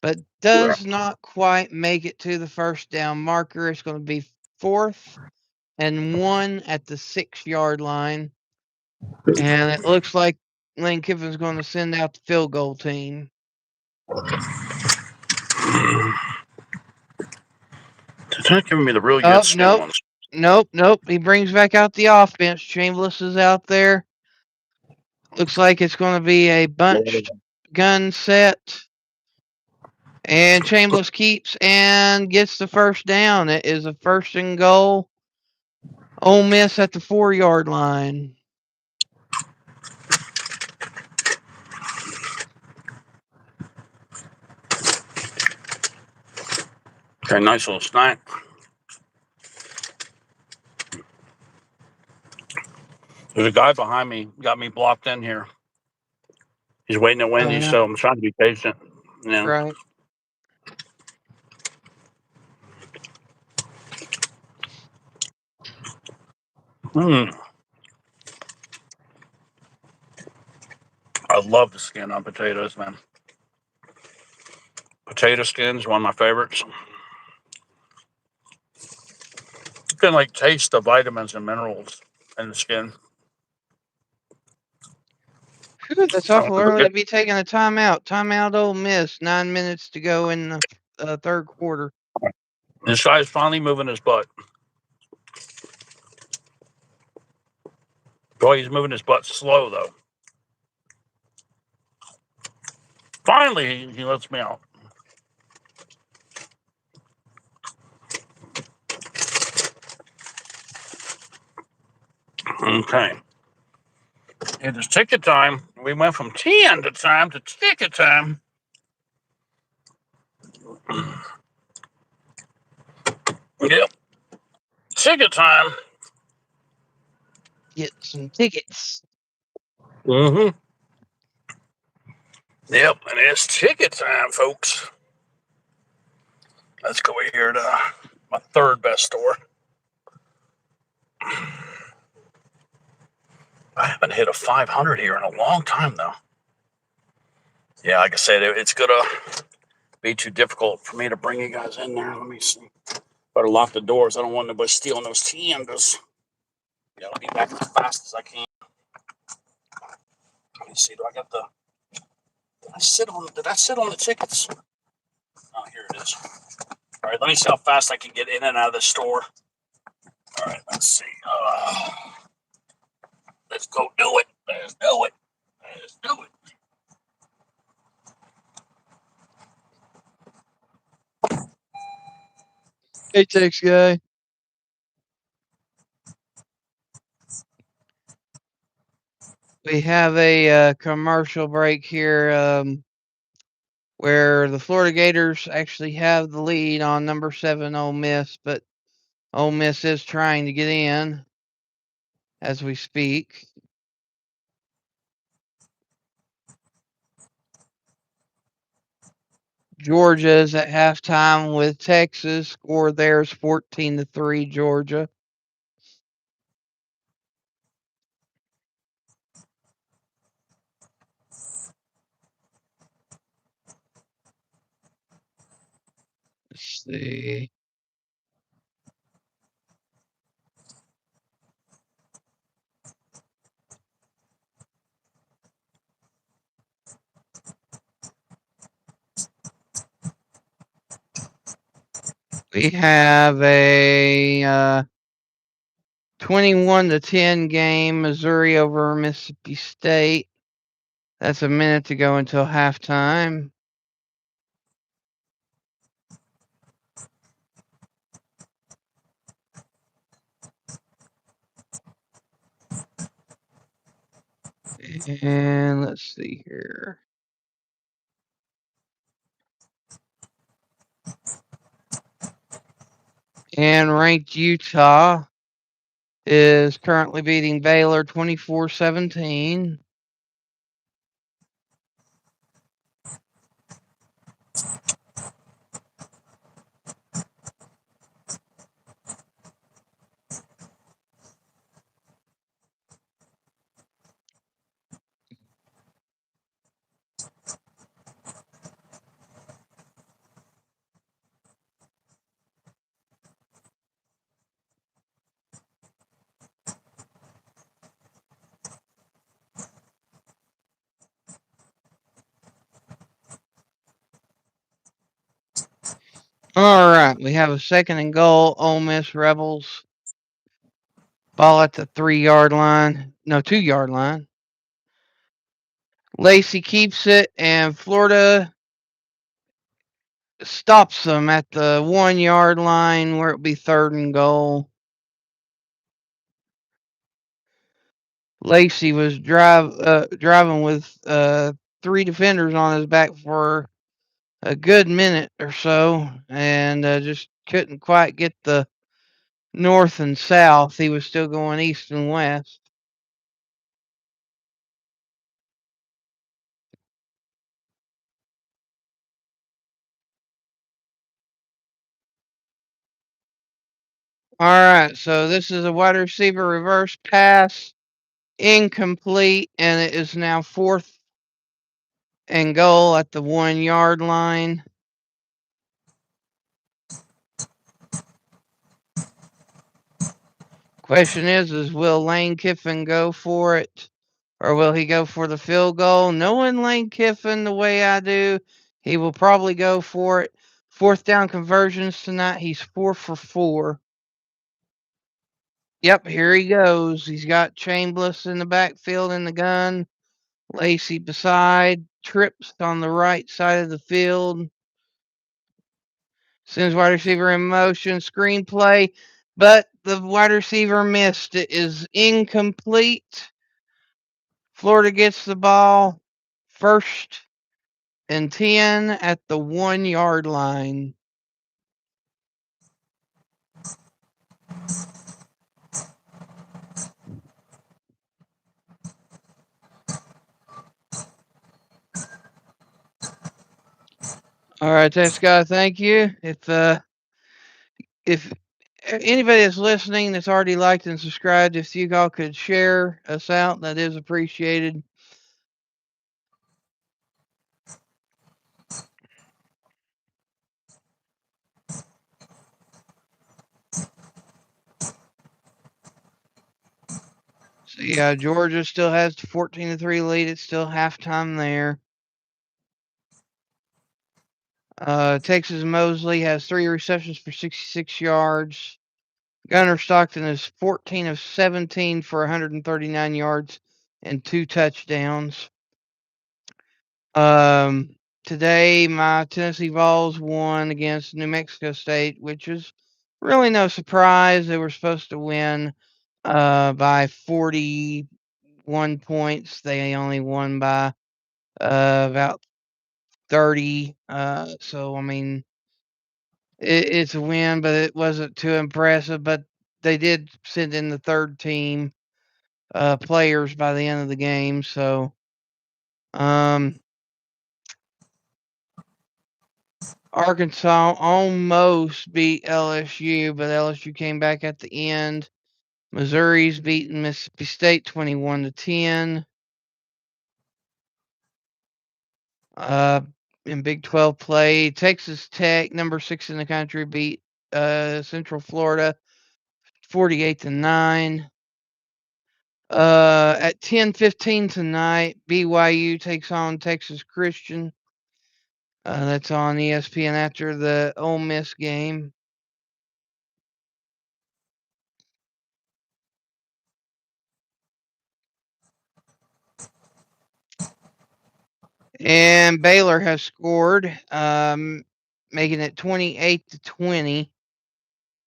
but does not quite make it to the 1st down marker. It's going to be 4th and 1 at the 6-yard line. And it looks like Lane Kiffin's going to send out the field goal team. It's not giving me the really good skin ones. Nope. He brings back out the offense. Chambliss is out there. Looks like it's going to be a bunched gun set. And Chambliss keeps and gets the 1st down. It is a 1st and goal. Ole Miss at the 4-yard line. Okay, nice little snack. There's a guy behind me, got me blocked in here. He's waiting at Wendy's, so I'm trying to be patient. Yeah. Right. I love the skin on potatoes, man. Potato skin is one of my favorites. You can like taste the vitamins and minerals in the skin. Whew, that's awful early to be taking a timeout. Timeout, Ole Miss. 9 minutes to go in the 3rd quarter. This guy's finally moving his butt. Boy, he's moving his butt slow, though. Finally, he lets me out. Okay. It is ticket time. We went from tender time to ticket time. Yep. Ticket time. Get some tickets. Mm-hmm. Yep, and it's ticket time, folks. Let's go here to my 3rd best store. I haven't hit a 500 here in a long time, though. Yeah, like I said, it's going to be too difficult for me to bring you guys in there. Let me see. Better lock the doors. I don't want nobody stealing those tenders. Yeah, I'll be back as fast as I can. Let me see. Do I got the... Did I sit on the tickets? Oh, here it is. All right, let me see how fast I can get in and out of the store. All right, let's see. Let's go do it. Let's do it. Hey, Tex guy. We have a commercial break here where the Florida Gators actually have the lead on number 7 Ole Miss, but Ole Miss is trying to get in as we speak. Georgia's at halftime with Texas. Score there is 14-3 Georgia. Let's see. We have a 21-10 game, Missouri over Mississippi State. That's a minute to go until halftime. And let's see here. And ranked Utah is currently beating Baylor 24-17. All right, we have a 2nd and goal. Ole Miss Rebels. Ball at the 3-yard line. No, 2-yard line. Lacey keeps it, and Florida stops them at the 1-yard line where it'll be 3rd and goal. Lacey was driving with 3 defenders on his back for a good minute or so, and just couldn't quite get the north and south. He was still going east and west. All right, so this is a wide receiver reverse pass, incomplete, and it is now 4th and goal at the 1-yard line. Question is will Lane Kiffin go for it, or will he go for the field goal? Knowing Lane Kiffin the way I do, he will probably go for it. 4th down conversions tonight, he's 4 for 4. Yep, here he goes. He's got Chambliss in the backfield in the gun. Lacey beside, trips on the right side of the field. Sends wide receiver in motion, screenplay, but the wide receiver missed. It is incomplete. Florida gets the ball 1st and 10 at the 1-yard line. All right, thanks, guys. Thank you. If anybody that's listening that's already liked and subscribed, if you all could share us out, that is appreciated. So yeah, Georgia still has the 14-3 lead. It's still halftime there. Texas Mosley has 3 receptions for 66 yards. Gunnar Stockton is 14 of 17 for 139 yards and 2 touchdowns. Today, my Tennessee Vols won against New Mexico State, which is really no surprise. They were supposed to win by 41 points. They only won by about 30. So, I mean, it's a win, but it wasn't too impressive. But they did send in the third team players by the end of the game. So, Arkansas almost beat LSU, but LSU came back at the end. Missouri's beating Mississippi State 21-10. In Big 12 play, Texas Tech, number 6 in the country, beat Central Florida 48-9. At 10:15 tonight, BYU takes on Texas Christian. That's on ESPN after the Ole Miss game. And Baylor has scored, making it 28-20.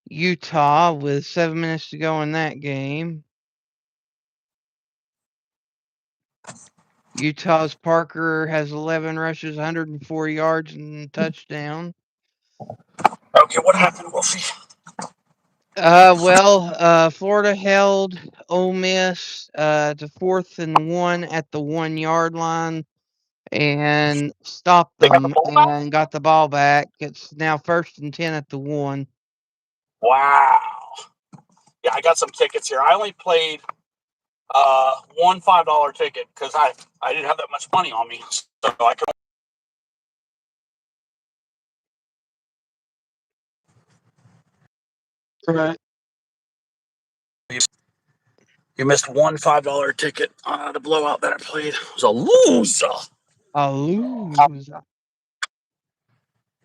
Utah with 7 minutes to go in that game. Utah's Parker has 11 rushes, 104 yards, and a touchdown. Okay, what happened, Wolfie? Florida held Ole Miss to 4th and 1 at the 1-yard line and stopped They got the them ball back? and got the ball back. It's now 1st and 10 at the 1. Wow. Yeah, I got some tickets here. I only played one $5 ticket because I didn't have that much money on me, so I could. Right. You missed one $5 ticket. The blowout that I played was a loser. A loser.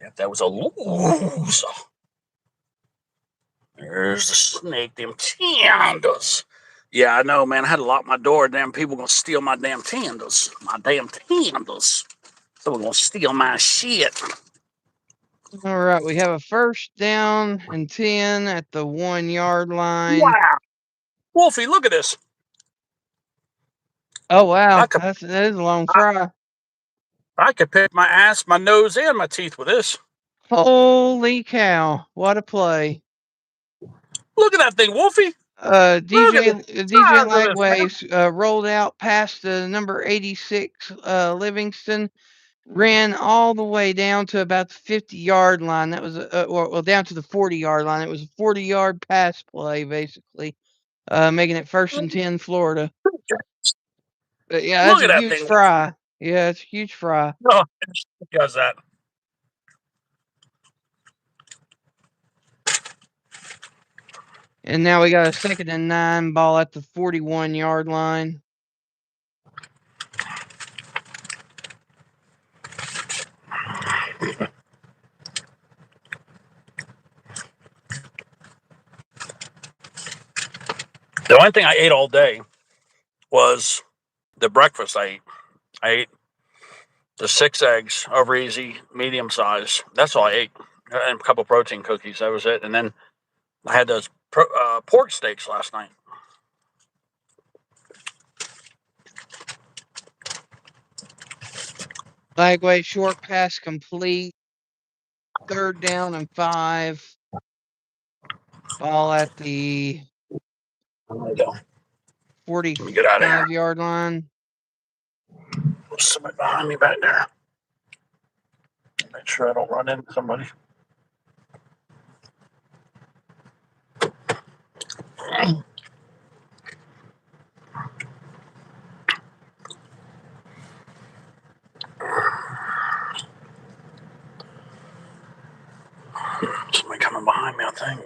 Yeah, that was a loser. There's the snake, them tenders. Yeah, I know, man. I had to lock my door. Damn people gonna steal my damn tenders. My damn tenders. Someone gonna steal my shit. All right, we have a 1st down and 10 at the 1-yard line. Wow. Wolfie, look at this. Oh, wow. That is a long fry. I could pick my ass, my nose, and my teeth with this. Holy cow. What a play. Look at that thing, Wolfie. DJ size of this, Lagways rolled out past the number 86 Livingston, ran all the way down to about the 50-yard line. That was down to the 40-yard line. It was a 40-yard pass play, basically, making it 1st and 10 Florida. But yeah, that's Look at a that huge thing. fry. Yeah, it's a huge fry. Oh, it does that. And now we got a 2nd and 9 ball at the 41-yard line. The only thing I ate all day was the breakfast I ate. I ate the 6 eggs over easy, medium size. That's all I ate. And a couple protein cookies. That was it. And then I had those pork steaks last night. Lagway short pass complete. 3rd down and 5. Ball at the 45-yard line. There's somebody behind me back there. Make sure I don't run into somebody. Somebody coming behind me, I think.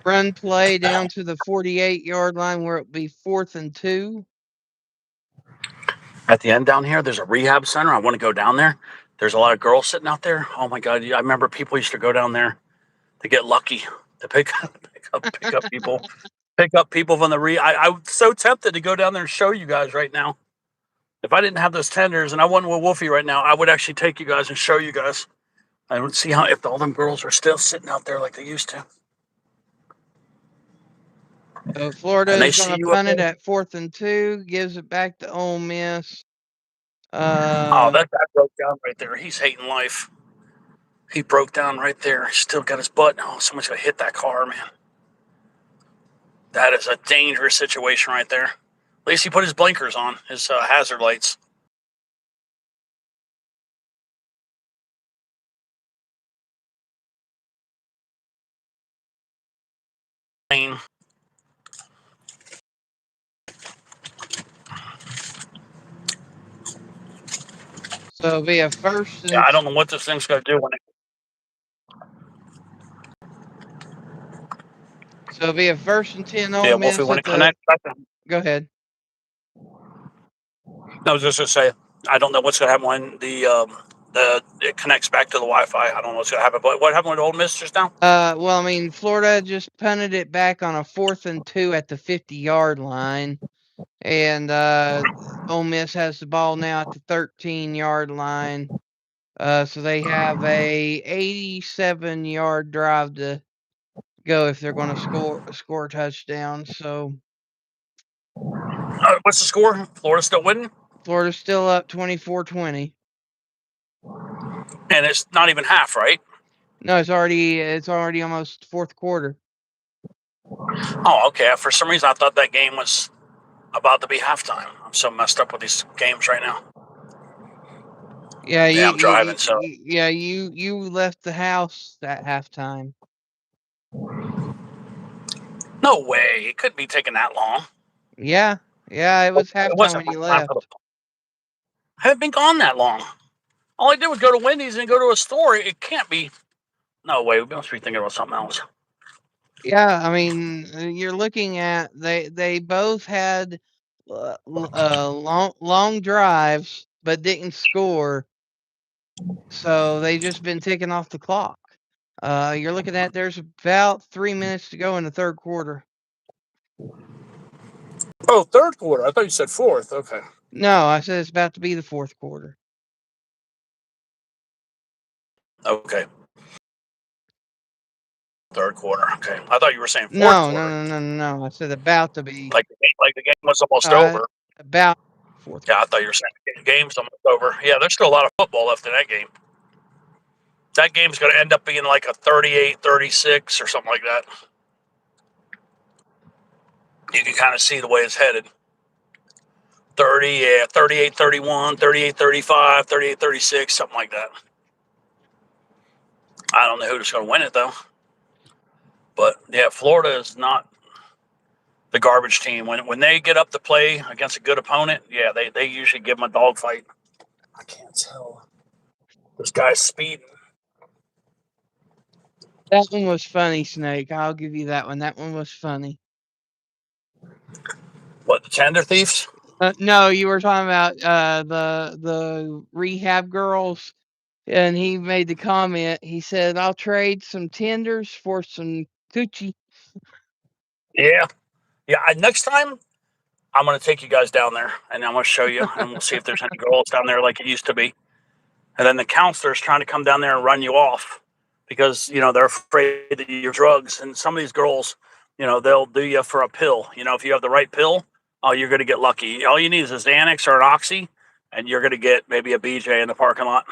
Run play down to the 48-yard line where it'll be 4th and 2. At the end down here, there's a rehab center. I want to go down there. There's a lot of girls sitting out there. Oh my God. I remember people used to go down there to get lucky, to pick up people. Pick up people from the I'm so tempted to go down there and show you guys right now. If I didn't have those tenders and I wasn't with Wolfie right now, I would actually take you guys and show you guys I don't see how if all them girls are still sitting out there like they used to. Florida And they is going see to you up punt there. it at 4th and 2, gives it back to Ole Miss. Oh, that guy broke down right there. He's hating life. He broke down right there. He's still got his butt. Oh, someone's going to hit that car, man. That is a dangerous situation right there. At least he put his blinkers on, his hazard lights. So it'll be a first Yeah, and I don't know what this thing's going to do when it. so it'll be a first and 10 Ole Yeah, Wolfie, Miss when at it the. connects. Go ahead. I was just going to say, I don't know what's going to happen when it connects back to the Wi-Fi. I don't know what's going to happen. But what happened with Ole Miss just now? Well, I mean, Florida just punted it back on a 4th and 2 at the 50-yard line, and Ole Miss has the ball now at the 13-yard line. So they have a 87-yard drive to go if they're going to score a touchdown. So What's the score? Florida's still winning, Florida's still up 24-20. and it's not even half, right? No, it's already almost fourth quarter. Oh, okay. For some reason, I thought that game was about to be halftime. I'm so messed up with these games right now. Yeah, I'm driving, so you left the house at halftime. no way. It couldn't be taking that long. Yeah, it was halftime wasn't when you time for left. I haven't been gone that long. All I did was go to Wendy's and go to a store. It can't be. No way. We must be thinking about something else. Yeah, I mean, you're looking at they both had long drives but didn't score, so they just been taken off the clock. You're looking at there's about 3 minutes to go in the third quarter. Oh, third quarter. I thought you said fourth. Okay. No, I said it's about to be the fourth quarter. Okay. Third quarter. Okay. I thought you were saying fourth No, quarter. no. I said about to be. Like the game was almost over. About fourth. Yeah, I thought you were saying the game's almost over. Yeah, there's still a lot of football left in that game. That game's going to end up being like a 38-36 or something like that. You can kind of see the way it's headed. 38-31, 38-35, 38-36, something like that. I don't know who's going to win it, though. But, yeah, Florida is not the garbage team. When they get up to play against a good opponent, yeah, they usually give them a dogfight. I can't tell. This guy's speeding. That one was funny, Snake. I'll give you that one. That one was funny. What, the tender thieves? No, you were talking about the rehab girls, and he made the comment. He said, "I'll trade some tenders for some coochie." Yeah. Next time, I'm going to take you guys down there, and I'm going to show you, and we'll see if there's any girls down there like it used to be. And then the counselor's trying to come down there and run you off because, they're afraid that you're drugs. And some of these girls, they'll do you for a pill. If you have the right pill, oh, you're going to get lucky. All you need is a Xanax or an Oxy, and you're going to get maybe a BJ in the parking lot.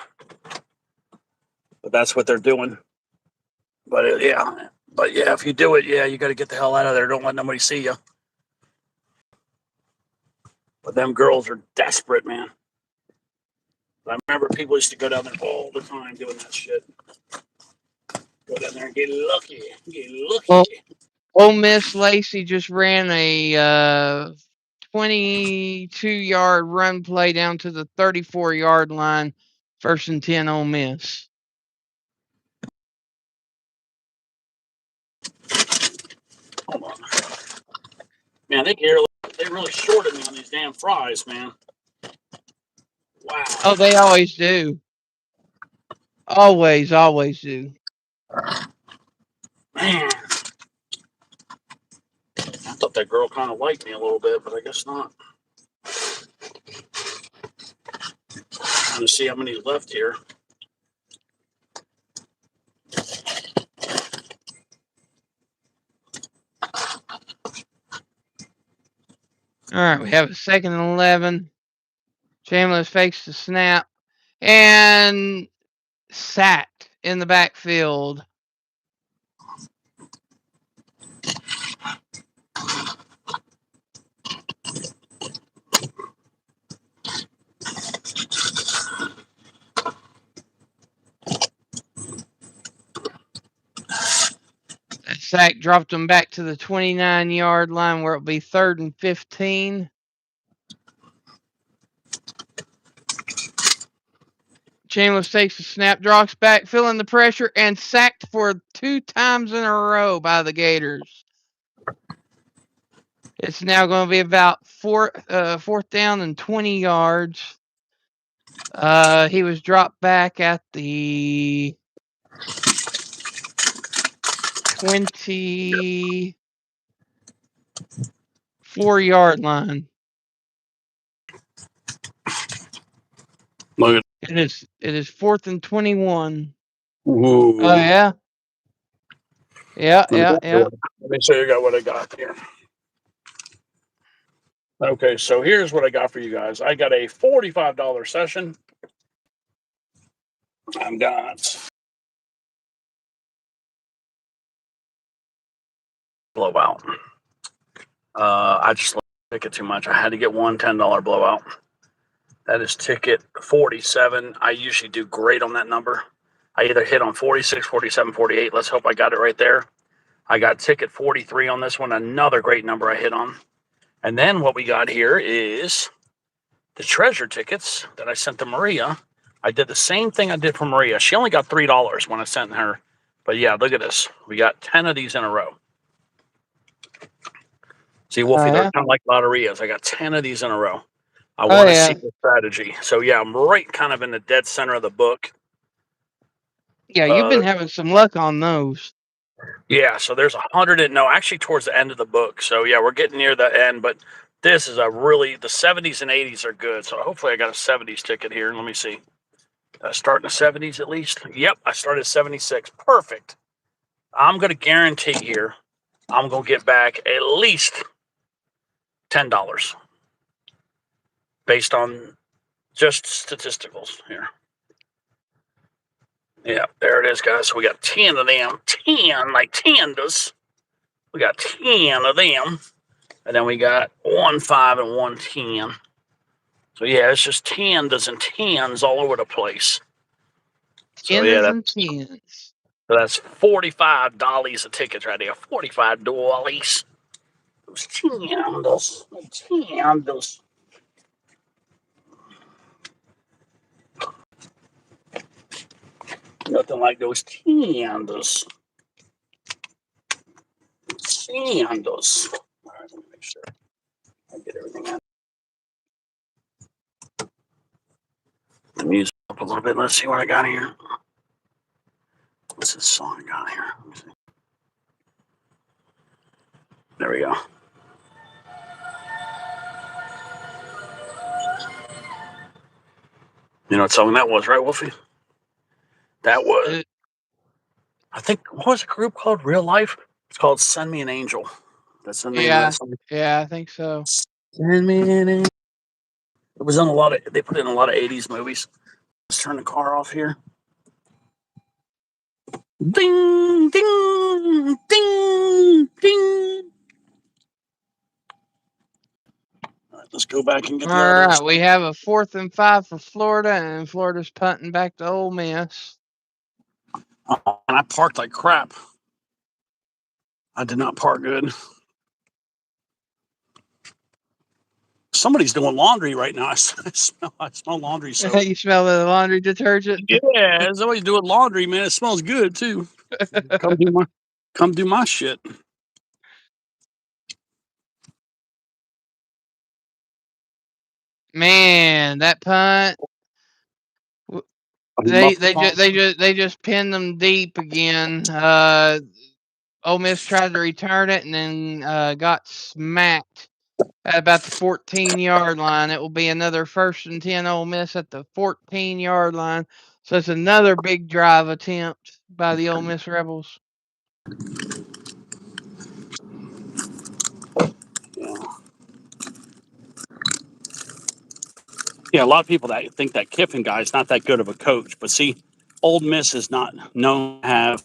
But that's what they're doing. But if you do it, you got to get the hell out of there. Don't let nobody see you. But them girls are desperate, man. I remember people used to go down there all the time doing that shit. Go down there and get lucky. Well, Ole Miss Lacey just ran a 22-yard run play down to the 34-yard line. First and 10, Ole Miss. Hold on. Man, they really shorted me on these damn fries, man. Wow. Oh, they always do. Always do. Man. I thought that girl kind of liked me a little bit, but I guess not. Trying to see how many's left here. All right, we have a 2nd and 11. Chambliss fakes the snap and sacked in the backfield. That sack dropped them back to the 29-yard line where it'll be 3rd and 15. Chambliss takes the snap, drops back, feeling the pressure, and sacked for 2 times in a row by the Gators. It's now going to be about 4th down and 20 yards. He was dropped back at the 24-yard line. Look It is 4th and 21. Ooh. Oh yeah. Yeah. Let me show you what I got here. Okay, so here's what I got for you guys. I got a $45 session. I've got blowout. I just love ticket too much. I had to get one $10 blowout. That is ticket 47. I usually do great on that number. I either hit on 46, 47, 48. Let's hope I got it right there. I got ticket 43 on this one. Another great number I hit on. And then what we got here is the treasure tickets that I sent to Maria. I did the same thing I did for Maria. She only got $3 when I sent her. But yeah, look at this. We got 10 of these in a row. See, Wolfie, they're kind of like lotterias. I got 10 of these in a row. I want to see the strategy. So yeah, I'm right kind of in the dead center of the book. Yeah, you've been having some luck on those. Yeah, so there's 100 and no, actually towards the end of the book. So yeah, we're getting near the end, but this is a really, the 70s and 80s are good. So hopefully I got a 70s ticket here. Let me see. Starting the 70s at least. Yep, I started 76. Perfect. I'm going to guarantee here I'm going to get back at least $10 based on just statisticals here. Yeah, there it is, guys. So we got 10 of them. 10, like 10 does. We got 10 of them. And then we got 1 5 and 1 10. So yeah, it's just 10s and 10s all over the place. So yeah, and tens. So that's $45 a ticket right there. $45. Those 10s. Nothing like those 10s. 10s. All right, let me make sure I get everything out. The music up a little bit. Let's see what I got here. What's this song I got here? Let me see. There we go. You know what song that was, right, Wolfie? That was, I think, what was the group called? Real Life? It's called Send Me an Angel. That's the name of that song. Yeah, I think so. Send me an angel. It was on they put it in a lot of 80s movies. Let's turn the car off here. Ding, ding, ding, ding. All right, let's go back and get the other. All right, we have a 4th and 5 for Florida, and Florida's punting back to Ole Miss. And I parked like crap. I did not park good. Somebody's doing laundry right now. I smell laundry soap. You smell the laundry detergent? Yeah, somebody's doing laundry, man. It smells good too. Come do my shit. Man, that punt. They just pinned them deep again. Ole Miss tried to return it and then got smacked at about the 14-yard line. It will be another 1st and 10 Ole Miss at the 14-yard line. So it's another big drive attempt by the Ole Miss Rebels. Yeah. Yeah, a lot of people that think that Kiffin guy is not that good of a coach, but see, Ole Miss is not known to have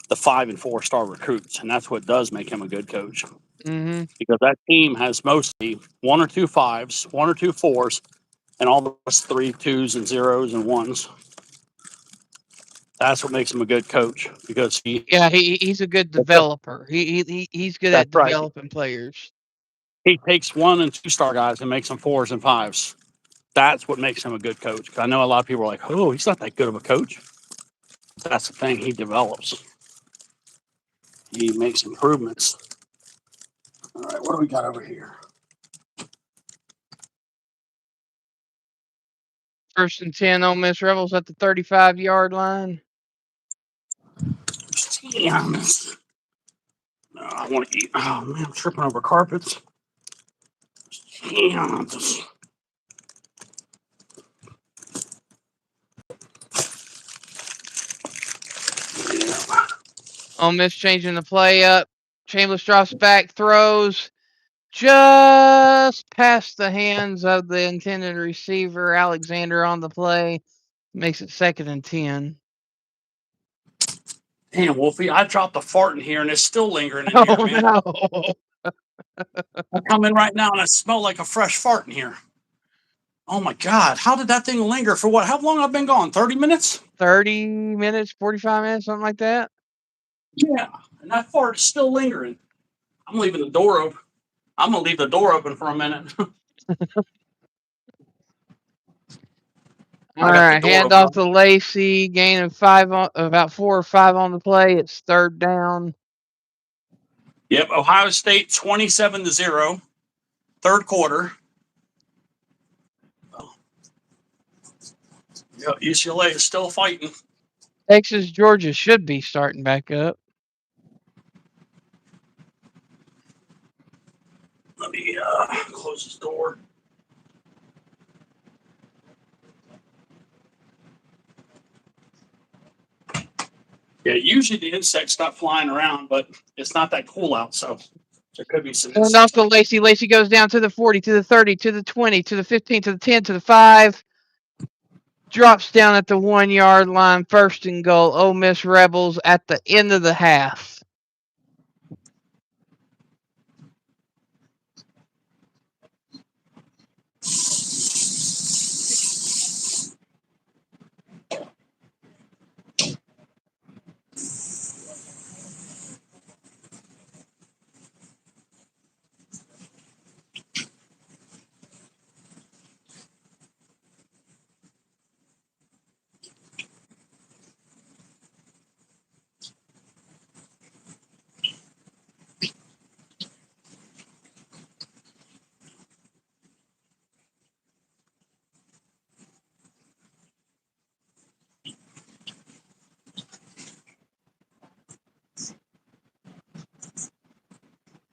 the 5 and 4 star recruits, and that's what does make him a good coach. Mm-hmm. Because that team has mostly 1 or 2 5s, 1 or 2 4s, and all the rest 3 2s and 0s and 1s. That's what makes him a good coach because Yeah, he's a good developer. He's good that's at right. developing players. He takes 1 and 2 star guys and makes them 4s and 5s. That's what makes him a good coach. I know a lot of people are like, "Oh, he's not that good of a coach." That's the thing. He develops. He makes improvements. All right, what do we got over here? 1st and 10, Ole Miss Rebels at the 35-yard line. Damn. No, I want to eat. Oh man, I'm tripping over carpets. Damn. Ole Miss changing the play up. Chambliss drops back, throws just past the hands of the intended receiver, Alexander, on the play. Makes it 2nd and 10. Damn, Wolfie, I dropped a fart in here and it's still lingering in Oh, here, man. no. I come in right now and I smell like a fresh fart in here. Oh my God, how did that thing linger for what? How long I've been gone? 30 minutes? 30 minutes, 45 minutes, something like that. Yeah, and that fart is still lingering. I'm leaving the door open. I'm gonna leave the door open for a minute. All I got the right, door hand open. off to Lacey. Gain of 5 on about 4 or 5 on the play. It's 3rd down. Yep, Ohio State 27-0, 3rd quarter. Yep, UCLA is still fighting. Texas, Georgia should be starting back up. Let me close this door. Yeah, usually the insects stop flying around, but it's not that cool out, so there could be some Hand insects. off to Lacey. Lacey goes down to the 40, to the 30, to the 20, to the 15, to the 10, to the 5. Drops down at the 1-yard line. 1st and goal. Ole Miss Rebels at the end of the half.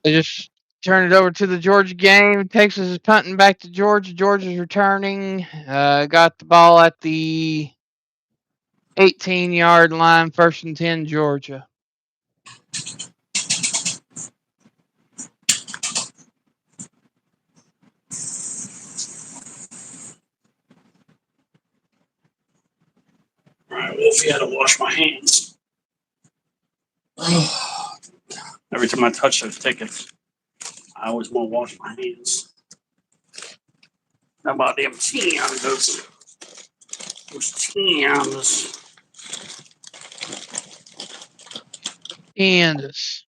They just turn it over to the Georgia game. Texas is punting back to Georgia. Georgia's returning. Got the ball at the 18-yard line. 1st and 10, Georgia. All right, Wolfie had to wash my hands. Every time I touch those tickets, I always want to wash my hands. How about them Tims? Those Tims. Kansas.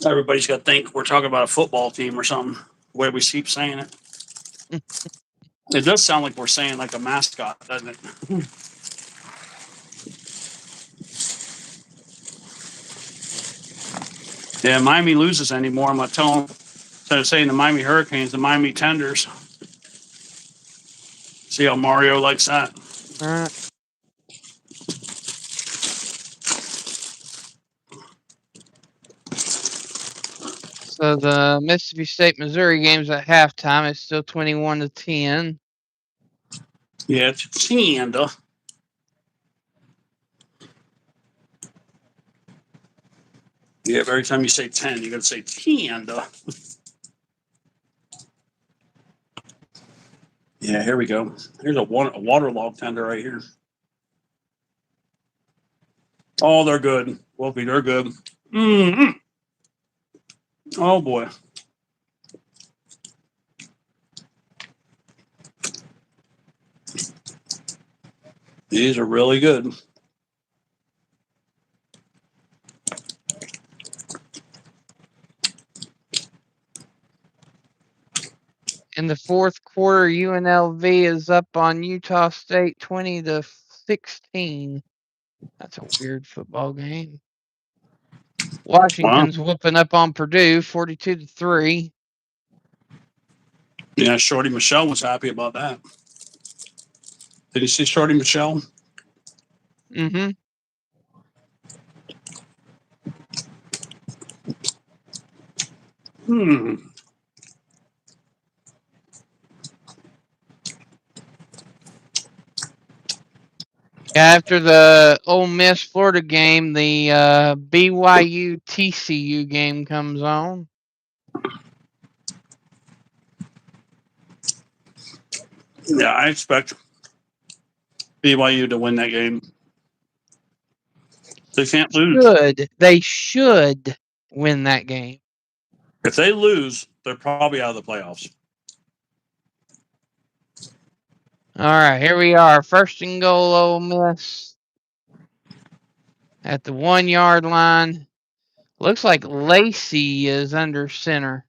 Everybody's got to think we're talking about a football team or something. The way we keep saying it. It does sound like we're saying like a mascot, doesn't it? Yeah, Miami loses anymore. I'm going to tell them, instead of saying the Miami Hurricanes, the Miami Tenders. See how Mario likes that? All right. So the Mississippi State Missouri game's at halftime. It's still 21-10. Yeah, it's Tienda. Yeah, every time you say 10, you got to say Tienda. Yeah, here we go. Here's a waterlogged tender right here. Oh, they're good. Wolfie, they're good. Mm-hmm. Oh, boy. These are really good. In the fourth quarter, UNLV is up on Utah State 20-16. That's a weird football game. Washington's whooping up on Purdue 42-3. Yeah, Shorty Michelle was happy about that. Did you see Shorty Michelle? Mm-hmm. After the Ole Miss Florida game, the BYU TCU game comes on. Yeah, I expect BYU to win that game. They can't lose. They should win that game. If they lose, they're probably out of the playoffs. All right, here we are. First and goal, Ole Miss. At the 1 yard line. Looks like Lacey is under center.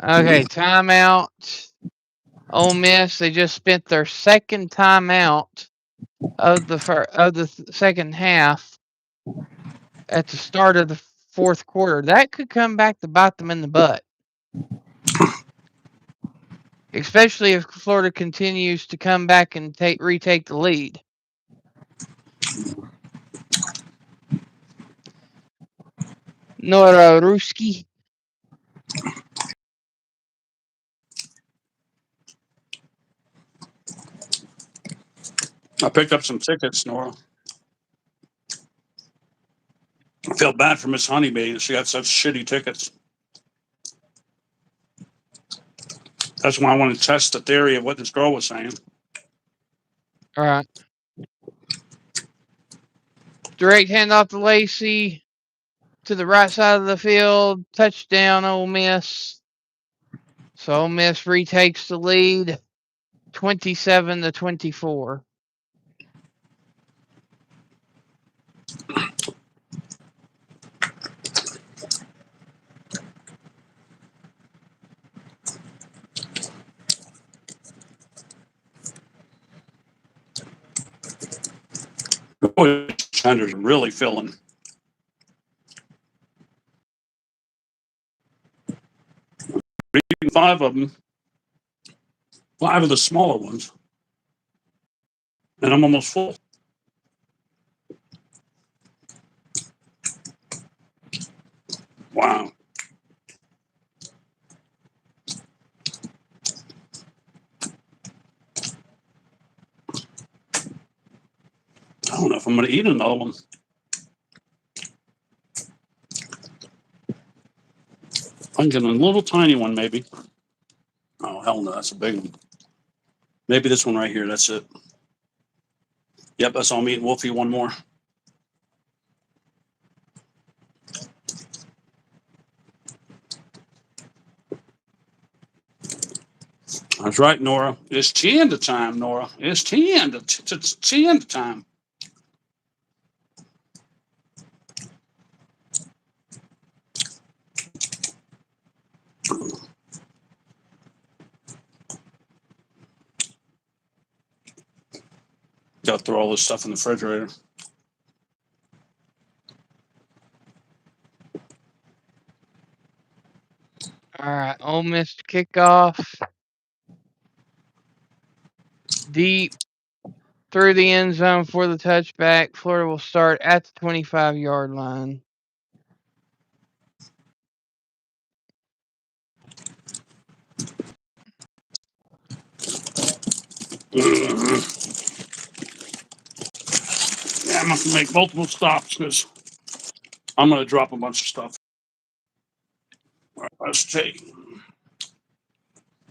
Okay, timeout. Ole Miss, they just spent their second timeout of the second half at the start of the fourth quarter. That could come back to bite them in the butt. Especially if Florida continues to come back and retake the lead. Nora Ruski. I picked up some tickets, Nora. I feel bad for Miss Honeybee. She got such shitty tickets. That's why I want to test the theory of what this girl was saying. All right. Direct handoff to Lacey to the right side of the field. Touchdown, Ole Miss. So Ole Miss retakes the lead, 27-24. Boy, Sanders really filling. Five of them. 5 of the smaller ones. And I'm almost full. Wow. I don't know if I'm going to eat another one. I'm getting a little tiny one, maybe. Oh, hell no, that's a big one. Maybe this one right here, that's it. Yep, that's all I'm eating. Wolfie, one more. That's right, Nora. It's Tienda time, Nora. It's Tienda time. Got to throw all this stuff in the refrigerator. All right, Ole Miss kickoff. Deep through the end zone for the touchback. Florida will start at the 25-yard line. Yeah, I'm going to make multiple stops because I'm going to drop a bunch of stuff. Let's take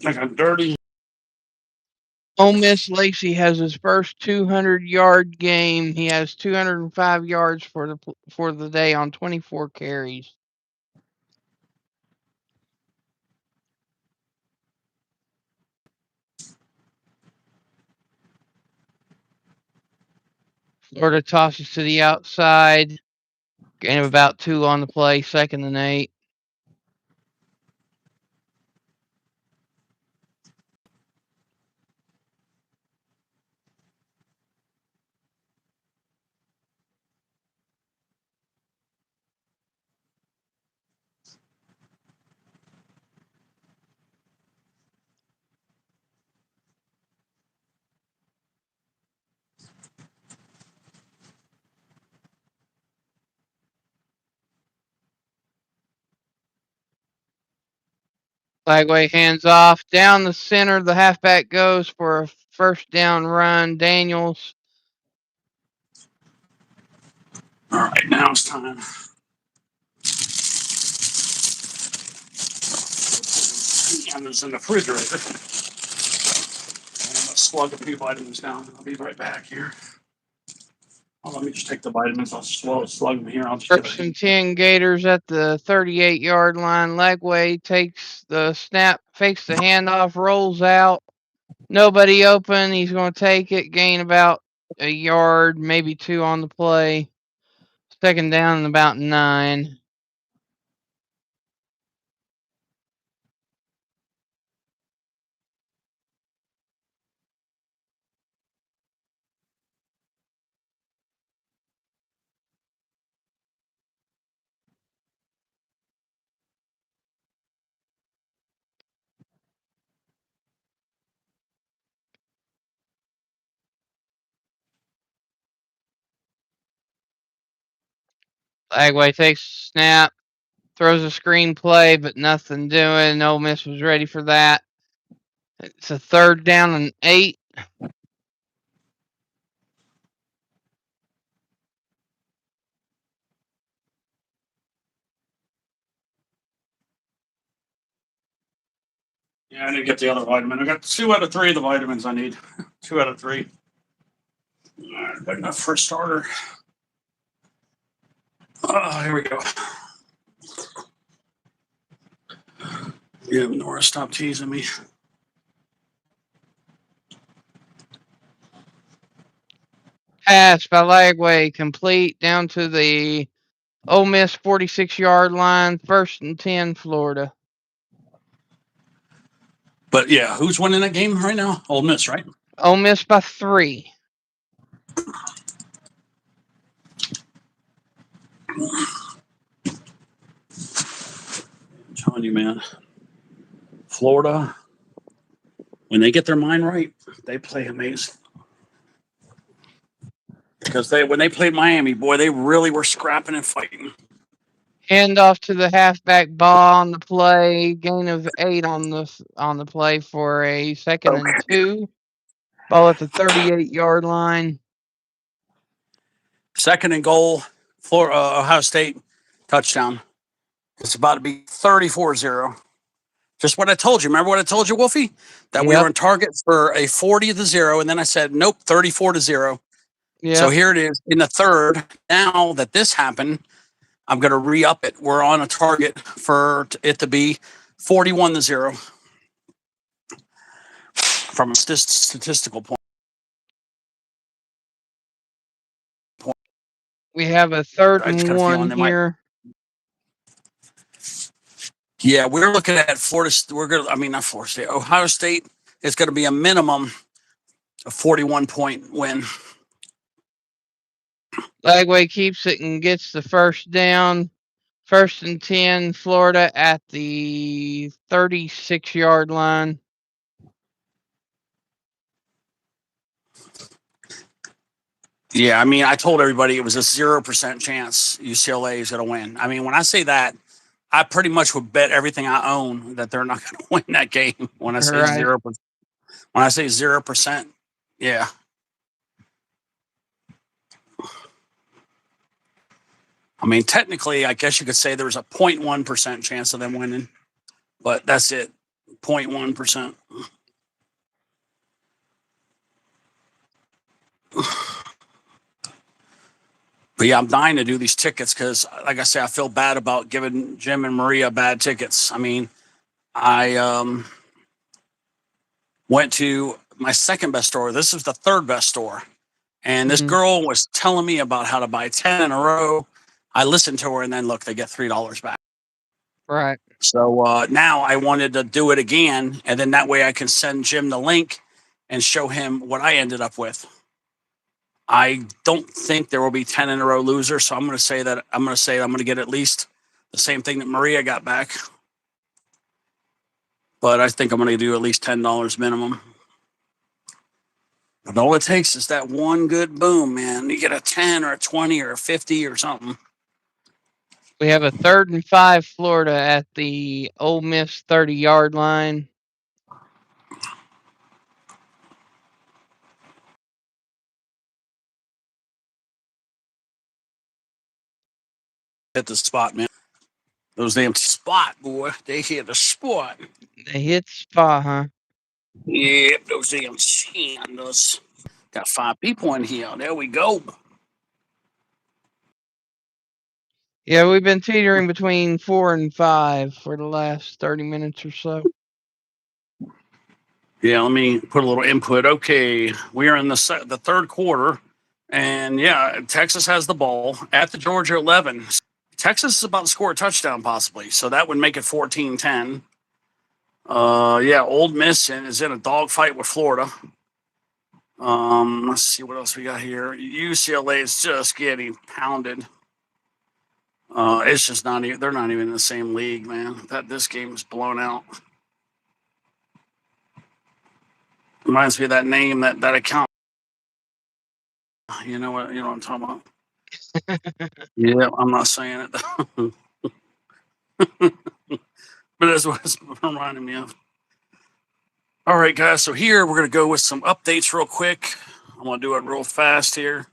like a dirty. Ole Miss Lacey has his first 200-yard game. He has 205 yards for the day on 24 carries. Florida tosses to the outside. Gain of about 2 on the play, 2nd and 8. Flagway hands off. Down the center, the halfback goes for a first down run. Daniels. All right, now it's time. And it's in the refrigerator. I'm gonna slug a few vitamins down. I'll be right back here. Oh, let me just take the vitamins. I'll slug them here. I'll just First and 10 Gators at the 38-yard line. Legway takes the snap, fakes the handoff, rolls out. Nobody open. He's going to take it. Gain about a yard, maybe 2 on the play. 2nd down and about 9. Flagway takes the snap, throws a screen play, but nothing doing. Ole Miss was ready for that. It's a 3rd down and 8. Yeah, I didn't get the other vitamin. I got 2 out of 3 of the vitamins I need. 2 out of 3. All right, good enough for a starter. Oh, here we go. Yeah, Nora, stop teasing me. Pass by Lagway, complete down to the Ole Miss 46-yard line. 1st and 10, Florida. But yeah, who's winning that game right now? Ole Miss, right? Ole Miss by 3. I'm telling you, man. Florida, when they get their mind right, they play amazing. Because when they played Miami, boy, they really were scrapping and fighting. Hand off to the halfback, ball on the play. Gain of 8 on the play for a 2nd and 2. Ball at the 38-yard line. 2nd and goal, Ohio State, touchdown. It's about to be 34-0. Just what I told you. Remember what I told you, Wolfie? That we were on target for a 40-0, and then I said, nope, 34-0. Yep. So here it is in the 3rd. Now that this happened, I'm going to re-up it. We're on a target for it to be 41-0 from a statistical point. We have a 3rd and 1 here. Yeah, we're looking at not Florida State. Ohio State is going to be a minimum of 41-point win. Lagway keeps it and gets the 1st down. 1st and 10, Florida at the 36-yard line. Yeah, I mean, I told everybody it was a 0% chance UCLA is going to win. I mean, when I say that, I pretty much would bet everything I own that they're not going to win that game. When I say 0%, when I say 0%, yeah. I mean, technically, I guess you could say there was a 0.1% chance of them winning. but that's it, 0.1%. But yeah, I'm dying to do these tickets because, like I say, I feel bad about giving Jim and Maria bad tickets. I mean, I went to my second best store. This is the third best store. And this girl was telling me about how to buy 10 in a row. I listened to her, and then look, they get $3 back. Right. So now I wanted to do it again, and then that way I can send Jim the link and show him what I ended up with. I don't think there will be 10 in a row losers, so I'm going to say I'm going to get at least the same thing that Maria got back. But I think I'm going to do at least $10 minimum. But all it takes is that one good boom, man. You get a 10 or a 20 or a 50 or something. We have a 3rd and 5 Florida at the Ole Miss 30-yard line. Hit the spot, man. Those damn spot, boy. They hit the spot. They hit the spot, huh? Yep, those damn sandals. Got 5 people in here. There we go. Yeah, we've been teetering between 4 and 5 for the last 30 minutes or so. Yeah, let me put a little input. Okay, we are in the third quarter, and yeah, Texas has the ball at the Georgia 11. Texas is about to score a touchdown possibly, so that would make it 14-10. Yeah, Ole Miss is in a dogfight with Florida. Let's see what else we got here. UCLA is just getting pounded. It's just not even, they're not even in the same league, man. This game is blown out. Reminds me of that name, that account. You know what I'm talking about. Yeah, I'm not saying it. But that's what it's reminding me of. All right, guys. So here we're going to go with some updates real quick. I'm going to do it real fast here.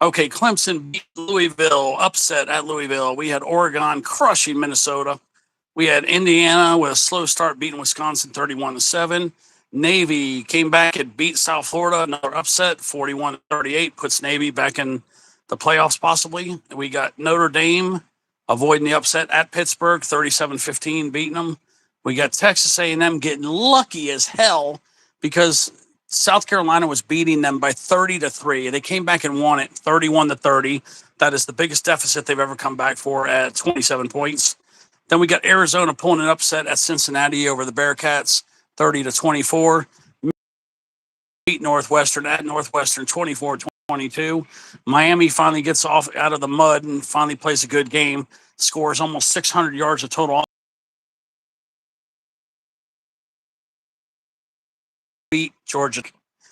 Okay, Clemson beat Louisville, upset at Louisville. We had Oregon crushing Minnesota. We had Indiana with a slow start beating Wisconsin 31-7. Navy came back and beat South Florida, another upset, 41-38, puts Navy back in the playoffs possibly. We got Notre Dame avoiding the upset at Pittsburgh, 37-15, beating them. We got Texas A&M getting lucky as hell because South Carolina was beating them by 30-3. They came back and won it 31-30. That is the biggest deficit they've ever come back for at 27 points. Then we got Arizona pulling an upset at Cincinnati over the Bearcats, 30-24. Beat Northwestern at Northwestern, 24-22. Miami finally gets off out of the mud and finally plays a good game. Scores almost 600 yards of total. Beat Georgia.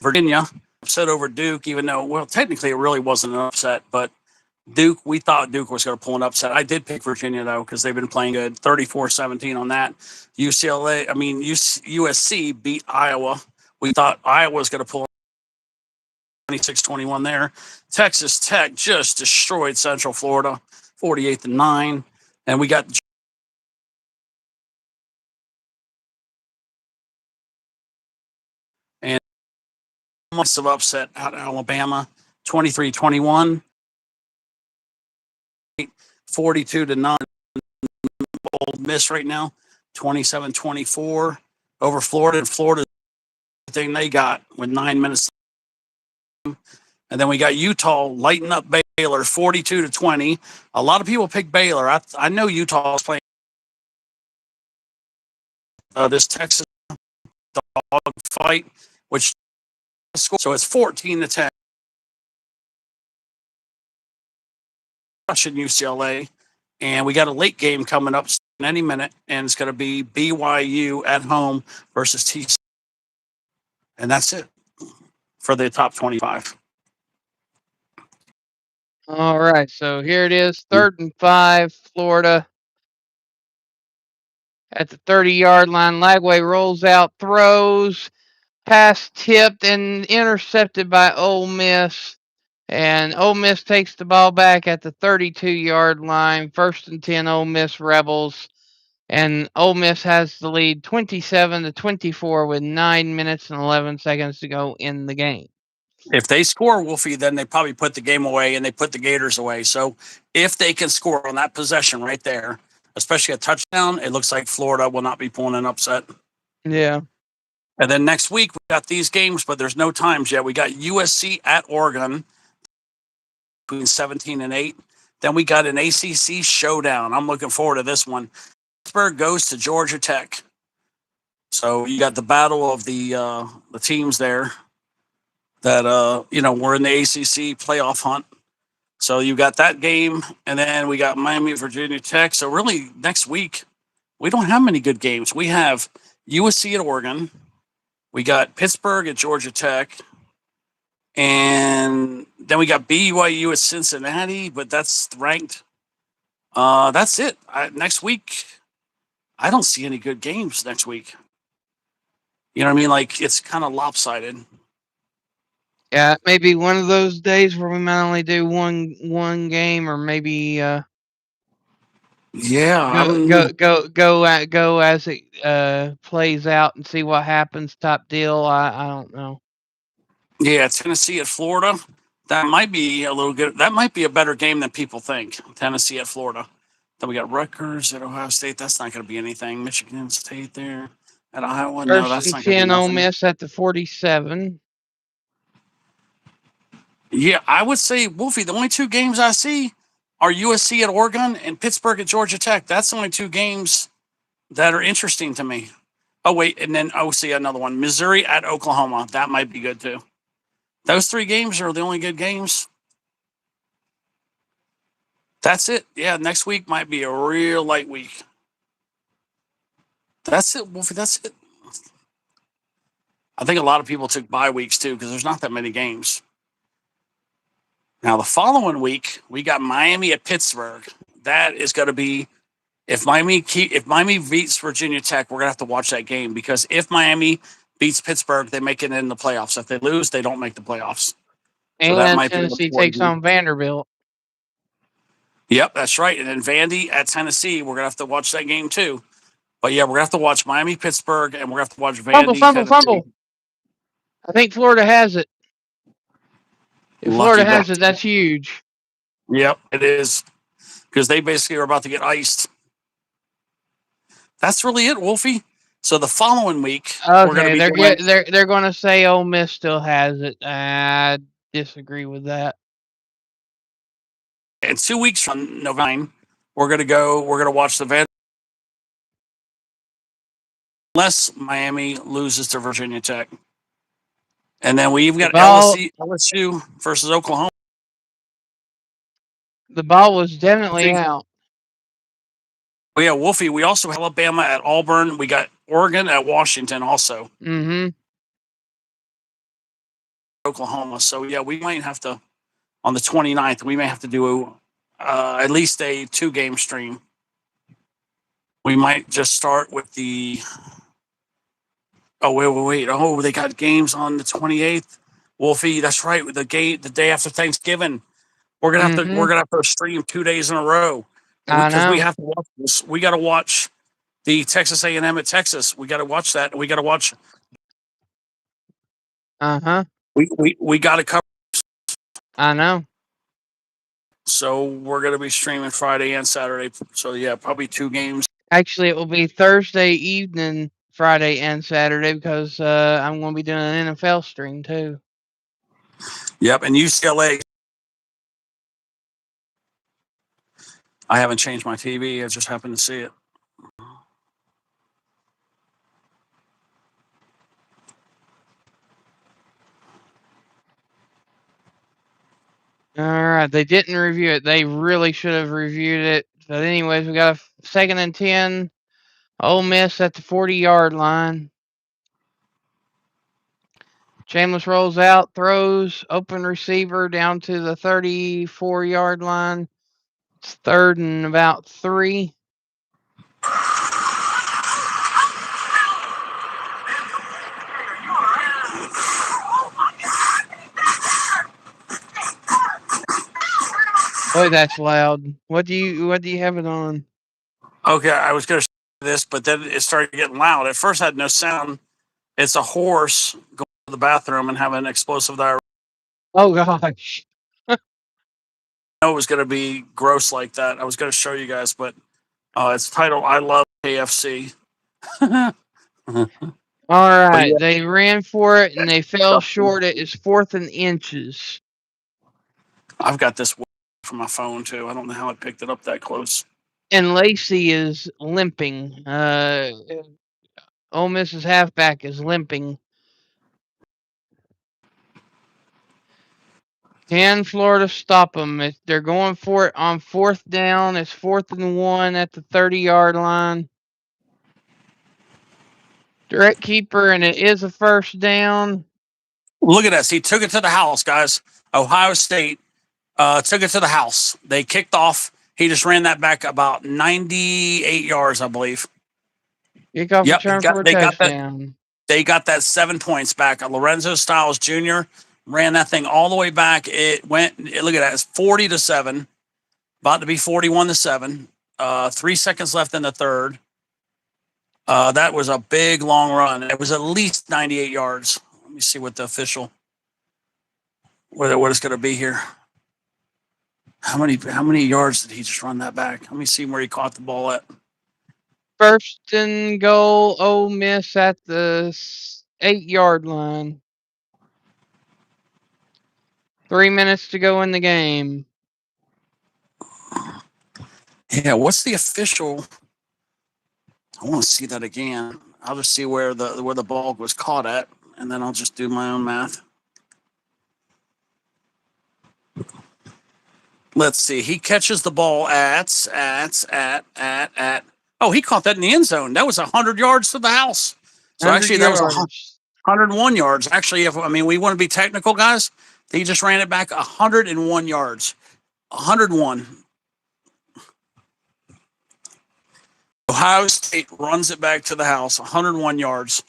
Virginia upset over Duke, even though, well, technically it really wasn't an upset, but Duke, we thought Duke was going to pull an upset. I did pick Virginia, though, because they've been playing good. 34-17 on that. USC beat Iowa. We thought Iowa was going to pull 26-21 there. Texas Tech just destroyed Central Florida, 48-9. And we got and massive upset out of Alabama, 23-21. 42-9. Ole Miss right now, 27-24 over Florida. And Florida, thing they got with 9 minutes. And then we got Utah lighting up Baylor, 42-20. A lot of people pick Baylor. I know Utah is playing this Texas dog fight, which so it's 14-10. Rushing UCLA. And we got a late game coming up in any minute, and it's going to be BYU at home versus TCU. And that's it for the top 25. All right, so here it is, 3rd and 5, Florida. At the 30-yard line, Lagway rolls out, throws, pass tipped and intercepted by Ole Miss. And Ole Miss takes the ball back at the 32-yard line. 1st and 10, Ole Miss Rebels. And Ole Miss has the lead 27-24 with 9 minutes and 11 seconds to go in the game. If they score, Wolfie, then they probably put the game away and they put the Gators away. So if they can score on that possession right there, especially a touchdown, it looks like Florida will not be pulling an upset. Yeah. And then next week, we got these games, but there's no times yet. We got USC at Oregon between 17 and 8. Then we got an ACC showdown. I'm looking forward to this one. Pittsburgh goes to Georgia Tech. So you got the battle of the teams there that were in the ACC playoff hunt. So you got that game, and then we got Miami, Virginia Tech. So really, next week we don't have many good games. We have USC at Oregon. We got Pittsburgh at Georgia Tech, and then we got BYU at Cincinnati, but that's ranked. That's it. Next week, I don't see any good games next week. You know what I mean? Like, it's kind of lopsided. Yeah, maybe one of those days where we might only do one game, or maybe go as it plays out and see what happens. Top deal. I don't know. Yeah, Tennessee at Florida. That might be a little good. That might be a better game than people think. Tennessee at Florida. Then we got Rutgers at Ohio State. That's not going to be anything. Michigan State there at Iowa. No, that's not going to be 10 Ole nothing. Miss at the 47. Yeah, I would say, Wolfie, the only two games I see are USC at Oregon and Pittsburgh at Georgia Tech. That's the only two games that are interesting to me. Oh, wait, and then see another one. Missouri at Oklahoma. That might be good, too. Those three games are the only good games. That's it. Yeah, next week might be a real light week. That's it, Wolfie. That's it. I think a lot of people took bye weeks, too, because there's not that many games. Now, the following week, we got Miami at Pittsburgh. That is going to be, if Miami beats Virginia Tech, we're going to have to watch that game, because if Miami beats Pittsburgh, they make it in the playoffs. If they lose, they don't make the playoffs. So that And might Tennessee be takes on Vanderbilt. Yep, that's right. And then Vandy at Tennessee, we're going to have to watch that game too. But yeah, we're going to have to watch Miami, Pittsburgh, and we're going to have to watch Vandy, Fumble. I think Florida has it. If Florida has it, that's huge. Yep, it is. Because they basically are about to get iced. That's really it, Wolfie. So the following week, we're going to be they're going to say Ole Miss still has it. I disagree with that. And 2 weeks from November, we're going to watch the Vandy. Unless Miami loses to Virginia Tech. And then we've got LSU versus Oklahoma. The ball was definitely out. Well, yeah, Wolfie, we also have Alabama at Auburn. We got Oregon at Washington also. Mm-hmm. Oklahoma. So, yeah, we might have to, on the 29th, we may have to do at least a 2-game stream. We might just start with the... Oh, wait. Oh, they got games on the 28th. Wolfie, that's right. The day after Thanksgiving. We're gonna have to stream 2 days in a row. Because we have to watch this. We gotta watch the Texas A&M at Texas. We gotta watch that. We gotta watch. We gotta cover. I know. So we're gonna be streaming Friday and Saturday. So yeah, probably 2 games. Actually, it will be Thursday evening, Friday and Saturday, because I'm going to be doing an NFL stream too. Yep, and UCLA. I haven't changed my TV. I just happened to see it. All right, they didn't review it. They really should have reviewed it. But anyways, we got a 2nd and 10. Ole Miss at the 40-yard line. Chambliss rolls out, throws, open receiver down to the 34-yard line. It's 3rd and about 3. Boy, that's loud. What do you have it on? Okay, I was gonna this, but then it started getting loud. At first, I had no sound. It's a horse going to the bathroom and having explosive diarrhea. Oh gosh. I know it was going to be gross like that. I was going to show you guys, but it's titled "I Love KFC." All But right, yeah, they ran for it and they fell short. It is 4th and inches. I've got this from my phone too. I don't know how I picked it up that close. And Lacey is limping. Ole Miss's halfback is limping. Can Florida stop them? If they're going for it on 4th down, it's 4th and 1 at the 30-yard line. Direct keeper, and it is a first down. Look at this. He took it to the house, guys. Ohio State took it to the house. They kicked off. He just ran that back about 98 yards, I believe. Kickoff Yep, return for a touchdown. They got that 7 points back. Lorenzo Styles Jr. ran that thing all the way back. It went. Look at that. It's 40-7, about to be 41-7. 3 seconds left in the third. That was a big long run. It was at least 98 yards. Let me see what the official, what it's going to be here. How many yards did he just run that back? Let me see where he caught the ball at. First and goal, Ole Miss at the 8-yard line. 3 minutes to go in the game. Yeah, what's the official? I want to see that again. I'll just see where the ball was caught at, and then I'll just do my own math. Let's see. He catches the ball at. Oh, he caught that in the end zone. That was 100 yards to the house. So actually, that was 101 yards. Actually, if we want to be technical, guys, he just ran it back 101 yards. 101. Ohio State runs it back to the house, 101 yards.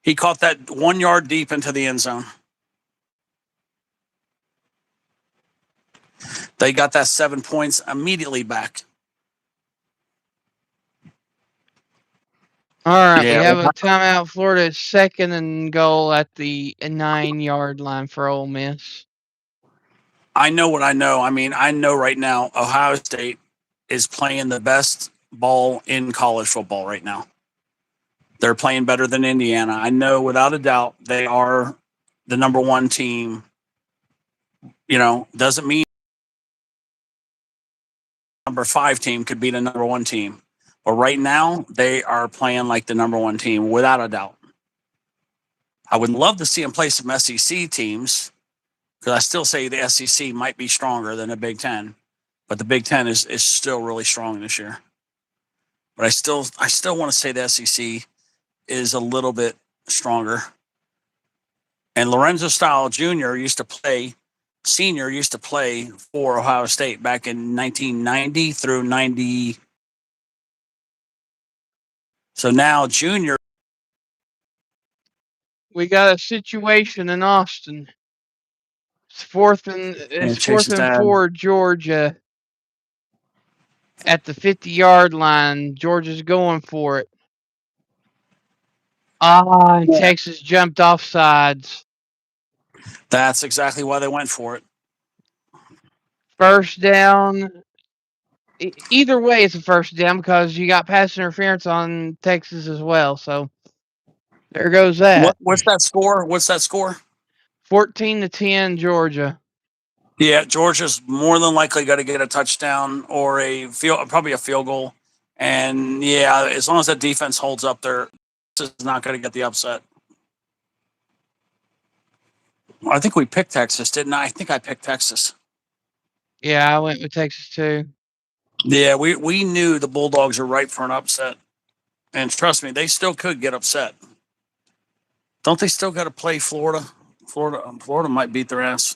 He caught that 1 yard deep into the end zone. They got that 7 points immediately back. All right, we have a timeout. Florida 2nd and goal at the 9-yard line for Ole Miss. I know what I know. I know right now Ohio State is playing the best ball in college football right now. They're playing better than Indiana. I know without a doubt they are the number one team. Doesn't mean number 5 team could be the number 1 team. But right now, they are playing like the number 1 team, without a doubt. I would love to see them play some SEC teams, because I still say the SEC might be stronger than the Big Ten. But the Big Ten is still really strong this year. But I still want to say the SEC is a little bit stronger. And Lorenzo Styles Jr. used to play for Ohio State back in 1990 through 90. So now Junior. We got a situation in Austin. It's 4th and 4, Georgia. At the 50-yard line, Georgia's going for it. Texas jumped off sides. That's exactly why they went for it. First down. Either way, it's a first down because you got pass interference on Texas as well. So there goes that. What's that score? 14-10, Georgia. Yeah, Georgia's more than likely got to get a touchdown or probably a field goal. And yeah, as long as that defense holds up there, this is not going to get the upset. I think we picked Texas, didn't I? I think I picked Texas. Yeah, I went with Texas too. Yeah, we knew the Bulldogs are ripe for an upset. And trust me, they still could get upset. Don't they still got to play Florida? Florida might beat their ass.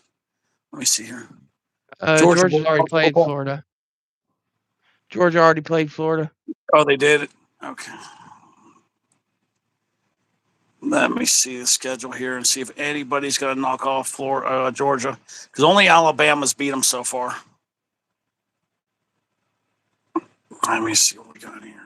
Let me see here. Georgia's already played Florida. Georgia already played Florida. Oh, they did? Okay. Let me see the schedule here and see if anybody's going to knock off Georgia. Because only Alabama's beat them so far. Let me see what we got here.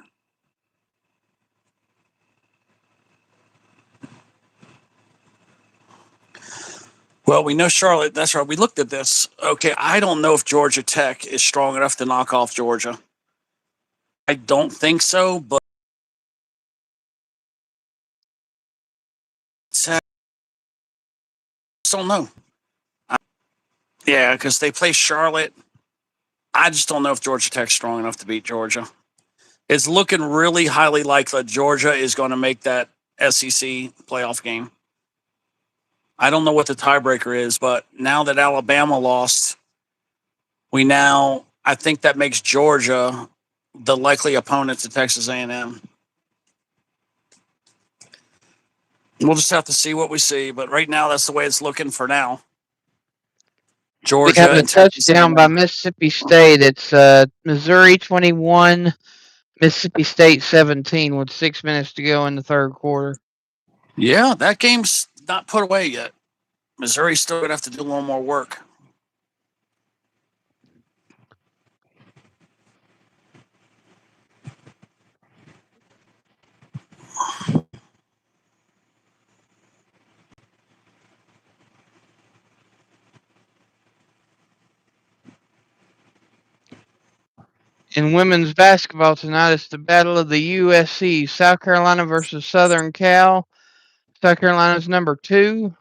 Well, we know Charlotte. That's right. We looked at this. Okay, I don't know if Georgia Tech is strong enough to knock off Georgia. I don't think so, but I just don't know. Yeah, because they play Charlotte. I just don't know if Georgia Tech's strong enough to beat Georgia. It's looking really highly likely Georgia is going to make that SEC playoff game. I don't know what the tiebreaker is, but now that Alabama lost, I think that makes Georgia the likely opponent to Texas A&M. We'll just have to see what we see, but right now that's the way it's looking for now. We Georgia have a and Texas touchdown by A&M. Mississippi State. It's Missouri 21, Mississippi State 17 with 6 minutes to go in the third quarter. Yeah, that game's not put away yet. Missouri's still going to have to do a little more work. In women's basketball tonight, it's the battle of the USC. South Carolina versus Southern Cal. South Carolina's number 2,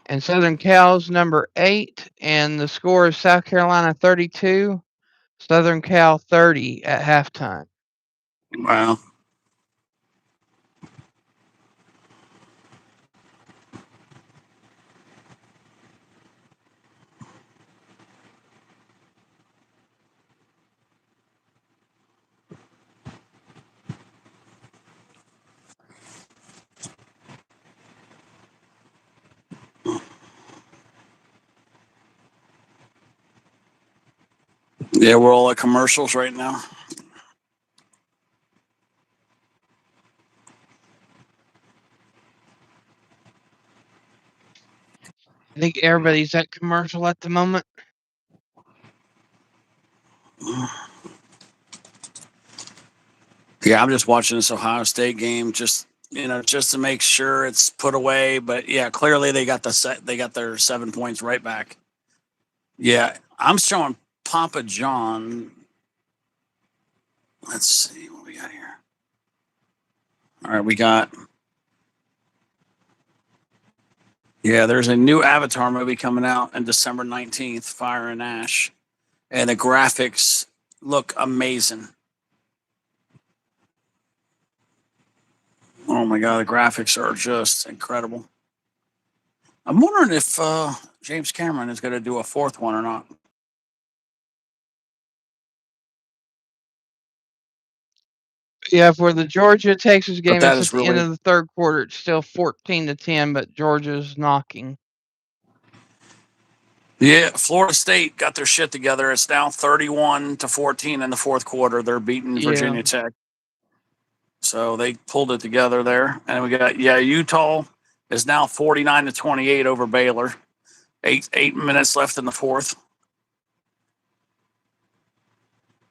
and Southern Cal's number 8. And the score is South Carolina 32, Southern Cal 30 at halftime. Wow. Yeah, we're all at commercials right now. I think everybody's at commercial at the moment. Yeah, I'm just watching this Ohio State game, just to make sure it's put away. But yeah, clearly they got their 7 points right back. Yeah, I'm showing Papa John. Let's see what we got here. All right, we got. Yeah, there's a new Avatar movie coming out on December 19th, Fire and Ash, and the graphics look amazing. Oh my God, the graphics are just incredible. I'm wondering if James Cameron is going to do a fourth one or not. Yeah, for the Georgia Texas game, that it's is at the end really- of the third quarter. It's still 14-10, but Georgia's knocking. Yeah, Florida State got their shit together. It's now 31-14 in the fourth quarter. They're beating Virginia Tech. So they pulled it together there. And we got, Utah is now 49-28 over Baylor. 8 minutes left in the fourth.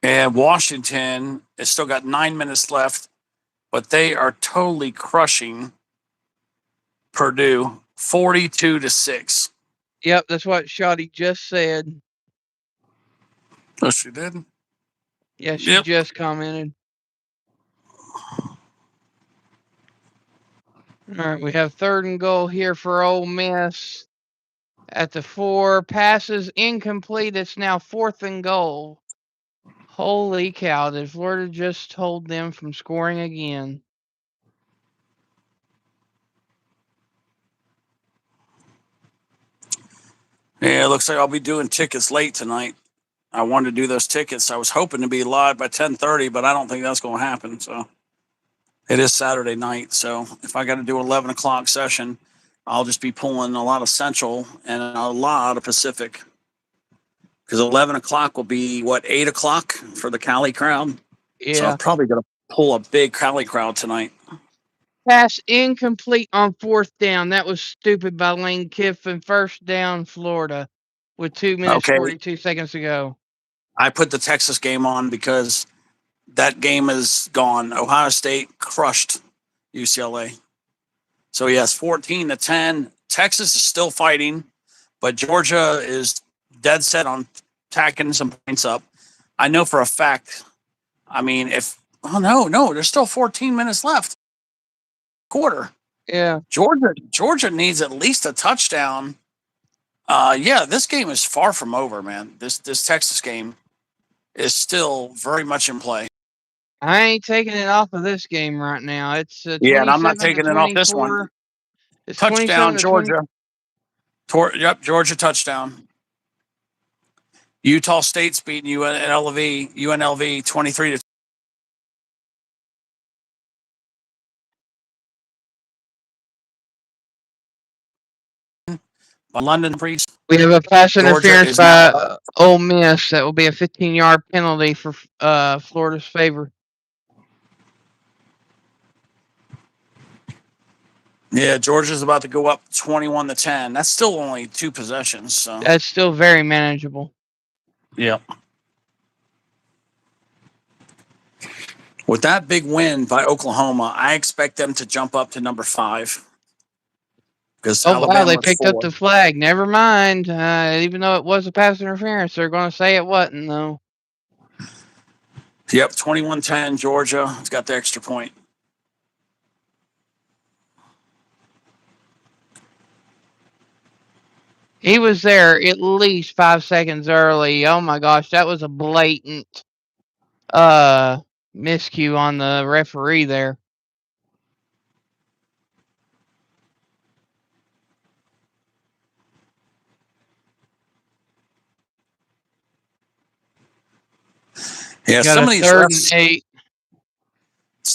And Washington has still got 9 minutes left, but they are totally crushing Purdue 42-6. Yep, that's what Shotty just said. Oh, she did? Yeah, she just commented. All right, we have 3rd and goal here for Ole Miss. At the 4, passes incomplete. It's now 4th and goal. Holy cow, did Florida just hold them from scoring again? Yeah, it looks like I'll be doing tickets late tonight. I wanted to do those tickets. I was hoping to be live by 10:30, but I don't think that's going to happen. So it is Saturday night. So if I got to do an 11 o'clock session, I'll just be pulling a lot of Central and a lot of Pacific. Because 11 o'clock will be, 8 o'clock for the Cali crowd? Yeah. So I'm probably going to pull a big Cali crowd tonight. Pass incomplete on 4th down. That was stupid by Lane Kiffin. 1st down, Florida, with 2 minutes, 42 seconds to go. I put the Texas game on because that game is gone. Ohio State crushed UCLA. So yes, 14-10, Texas is still fighting, but Georgia is dead set on tacking some points up. I know for a fact. I mean, no, there's still 14 minutes left. Quarter. Yeah. Georgia needs at least a touchdown. Yeah, this game is far from over, man. This Texas game is still very much in play. I ain't taking it off of this game right now. It's Yeah, and I'm not 27 to taking it off this one. 24. It's Touchdown, 27 to 20. Georgia. Yep, Georgia touchdown. Utah State's beating UNLV 23 to. By London Priest. We have a pass Georgia interference is by now. Ole Miss. That will be a 15-yard penalty for Florida's favor. Yeah, Georgia's about to go up 21 to 10. That's still only 2 possessions. So That's still very manageable. yeah. With that big win by Oklahoma, I expect them to jump up to number 5. Because Alabama wow, they was picked 4. up the flag. Never mind. Even though it was a pass interference, they're going to say it wasn't, though. Yep, 21-10, Georgia has got the extra point. He was there at least 5 seconds early. Oh my gosh, that was a blatant miscue on the referee there. Yeah, Got some of a these 3rd and refs, 8.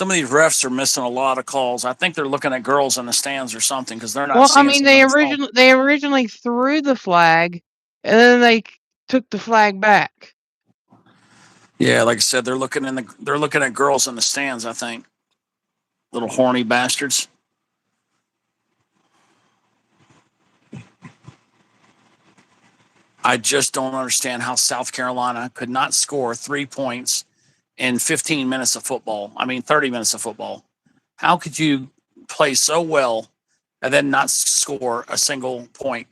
some of these refs are missing a lot of calls. I think they're looking at girls in the stands or something because they're not. Well, I seeing mean, some they of these calls. originally threw the flag, and then they took the flag back. Yeah, like I said, they're looking at girls in the stands. I think little horny bastards. I just don't understand how South Carolina could not score 3 points in 15 minutes of football. I mean, 30 minutes of football. How could you play so well and then not score a single point?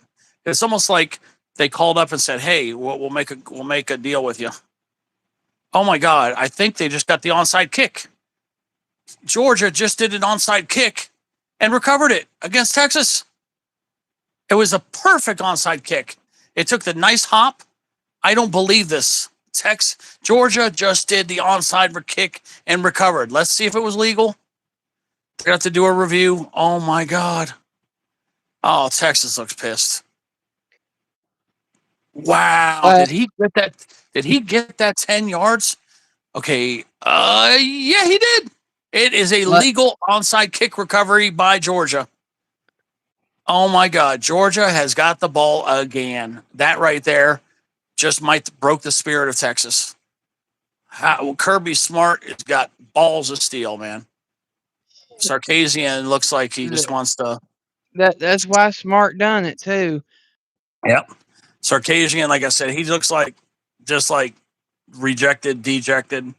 It's almost like they called up and said, "Hey, we'll make a deal with you." Oh my God! I think they just got the onside kick. Georgia just did an onside kick and recovered it against Texas. It was a perfect onside kick. It took the nice hop. I don't believe this. Georgia just did the onside kick and recovered. Let's see if it was legal. They have to do a review. Oh my God. Oh, Texas looks pissed. Wow. Did he get that? Did he get that 10 yards? Okay. Yeah, he did. It is a legal onside kick recovery by Georgia. Oh my God. Georgia has got the ball again. That right there just might broke the spirit of Texas. Kirby Smart has got balls of steel, man. Sarkisian looks like he just wants to. That's why Smart done it too. Yep. Sarkisian, like I said, he looks like just like rejected, dejected.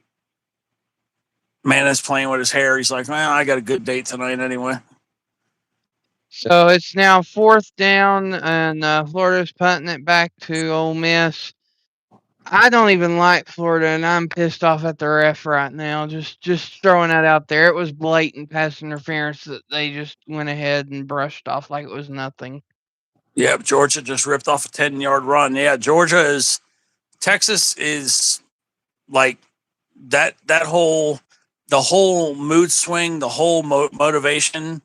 Man is playing with his hair. He's like, man, I got a good date tonight anyway. So it's now 4th down, and Florida's punting it back to Ole Miss. I don't even like Florida, and I'm pissed off at the ref right now. Just throwing that out there. It was blatant pass interference that they just went ahead and brushed off like it was nothing. Yeah, Georgia just ripped off a 10-yard run. Yeah, Texas is like the whole mood swing, the whole motivation,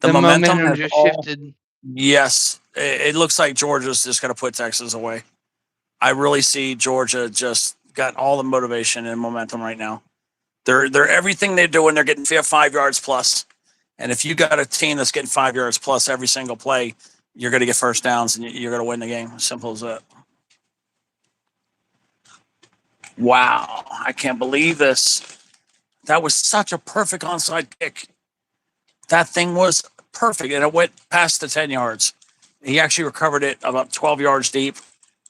the momentum has just all shifted. Yes, it looks like Georgia's just going to put Texas away. I really see Georgia just got all the motivation and momentum right now. They're everything they're doing. They're getting 5 yards plus, and if you got a team that's getting 5 yards plus every single play, you're going to get first downs and you're going to win the game. Simple as that. Wow, I can't believe this. That was such a perfect onside kick. That thing was perfect, and it went past the 10 yards. He actually recovered it about 12 yards deep,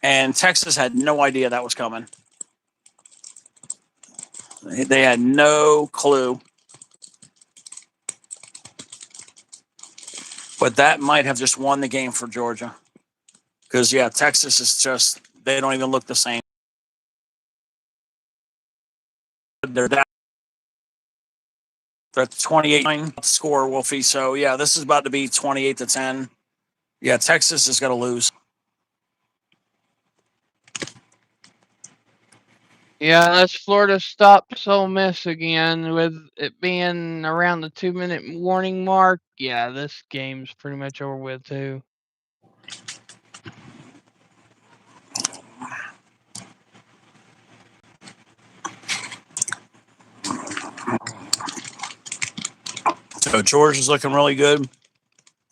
and Texas had no idea that was coming. They had no clue. But that might have just won the game for Georgia. Because, yeah, Texas is just, they don't even look the same. They're down. They're at 28-9 score, Wolfie. So, yeah, this is about to be 28-10. Yeah, Texas is going to lose. Yeah, unless Florida stops Ole Miss again with it being around the 2-minute warning mark, yeah, this game's pretty much over with too. So Georgia's looking really good.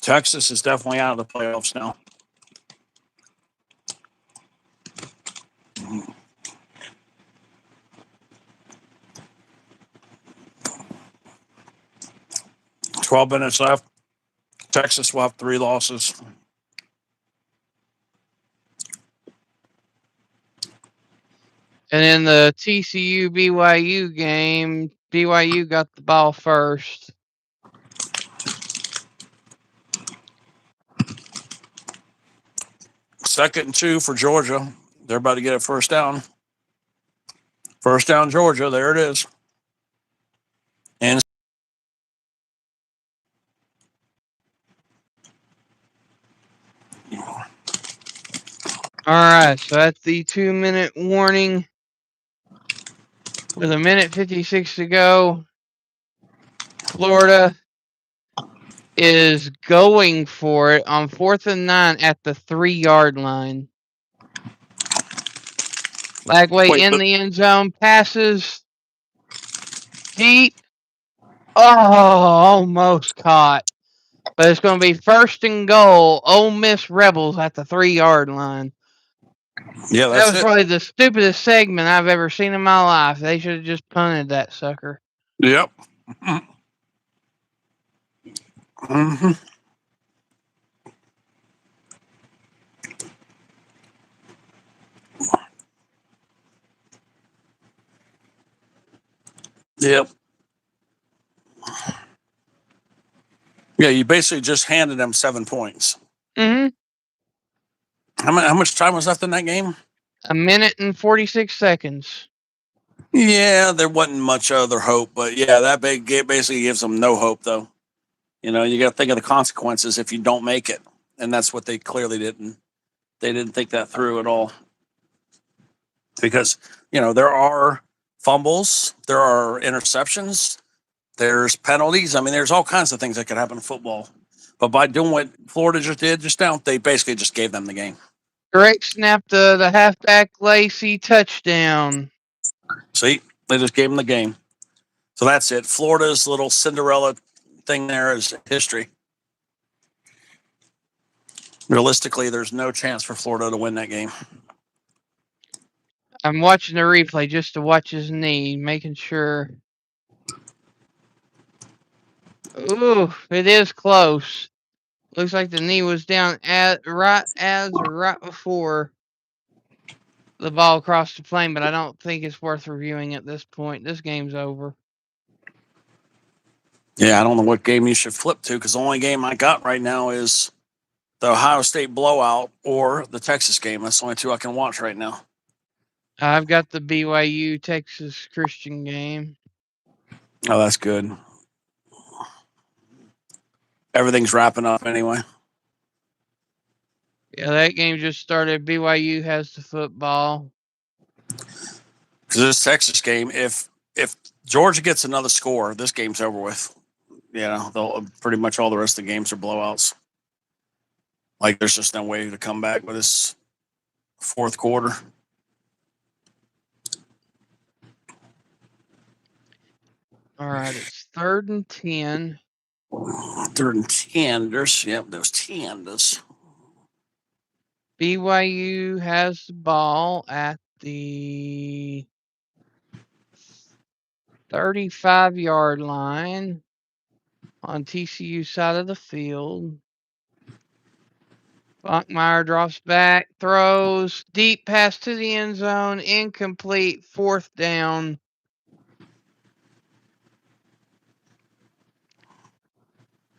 Texas is definitely out of the playoffs now. $12 minutes left. Texas will have 3 losses. And in the TCU BYU game, BYU got the ball first. Second and 2 for Georgia. They're about to get a first down. First down, Georgia. There it is. And All right, so that's the 2-minute warning. With 1:56 to go, Florida is going for it on 4th and 9 at the 3-yard line. Lagway in the end zone, passes deep. Oh, almost caught. But it's going to be 1st and goal. Ole Miss Rebels at the 3-yard line. yeah, That that's was it. probably the stupidest segment I've ever seen in my life. They should have just punted that sucker. Yep. Mm-hmm. Yep. Yeah, you basically just handed them 7 points. Mm-hmm. How much time was left in that game? 1:46. Yeah, there wasn't much other hope, but yeah, that basically gives them no hope, though. You know, you got to think of the consequences if you don't make it, and that's what they clearly didn't. They didn't think that through at all, because there are fumbles, there are interceptions, there's penalties. I mean, there's all kinds of things that could happen in football. But by doing what Florida just did just now, they basically just gave them the game. Greg snapped the halfback Lacey touchdown. See, they just gave them the game. So that's it. Florida's little Cinderella thing there is history. Realistically, there's no chance for Florida to win that game. I'm watching the replay just to watch his knee, making sure. Ooh, it is close. Looks like the knee was down right before the ball crossed the plane, but I don't think it's worth reviewing at this point. This game's over. Yeah, I don't know what game you should flip to, because the only game I got right now is the Ohio State blowout or the Texas game. That's the only 2 I can watch right now. I've got the BYU Texas Christian game. Oh, that's good. Everything's wrapping up anyway. Yeah, that game just started. BYU has the football. Because this Texas game, if Georgia gets another score, this game's over with. They'll pretty much all the rest of the games are blowouts. Like, there's just no way to come back with this fourth quarter. All right, it's 3rd and 10. 3rd and 10. There's 10. BYU has the ball at the 35-yard line on TCU side of the field. Bachmeyer drops back, throws, deep pass to the end zone, incomplete, 4th down.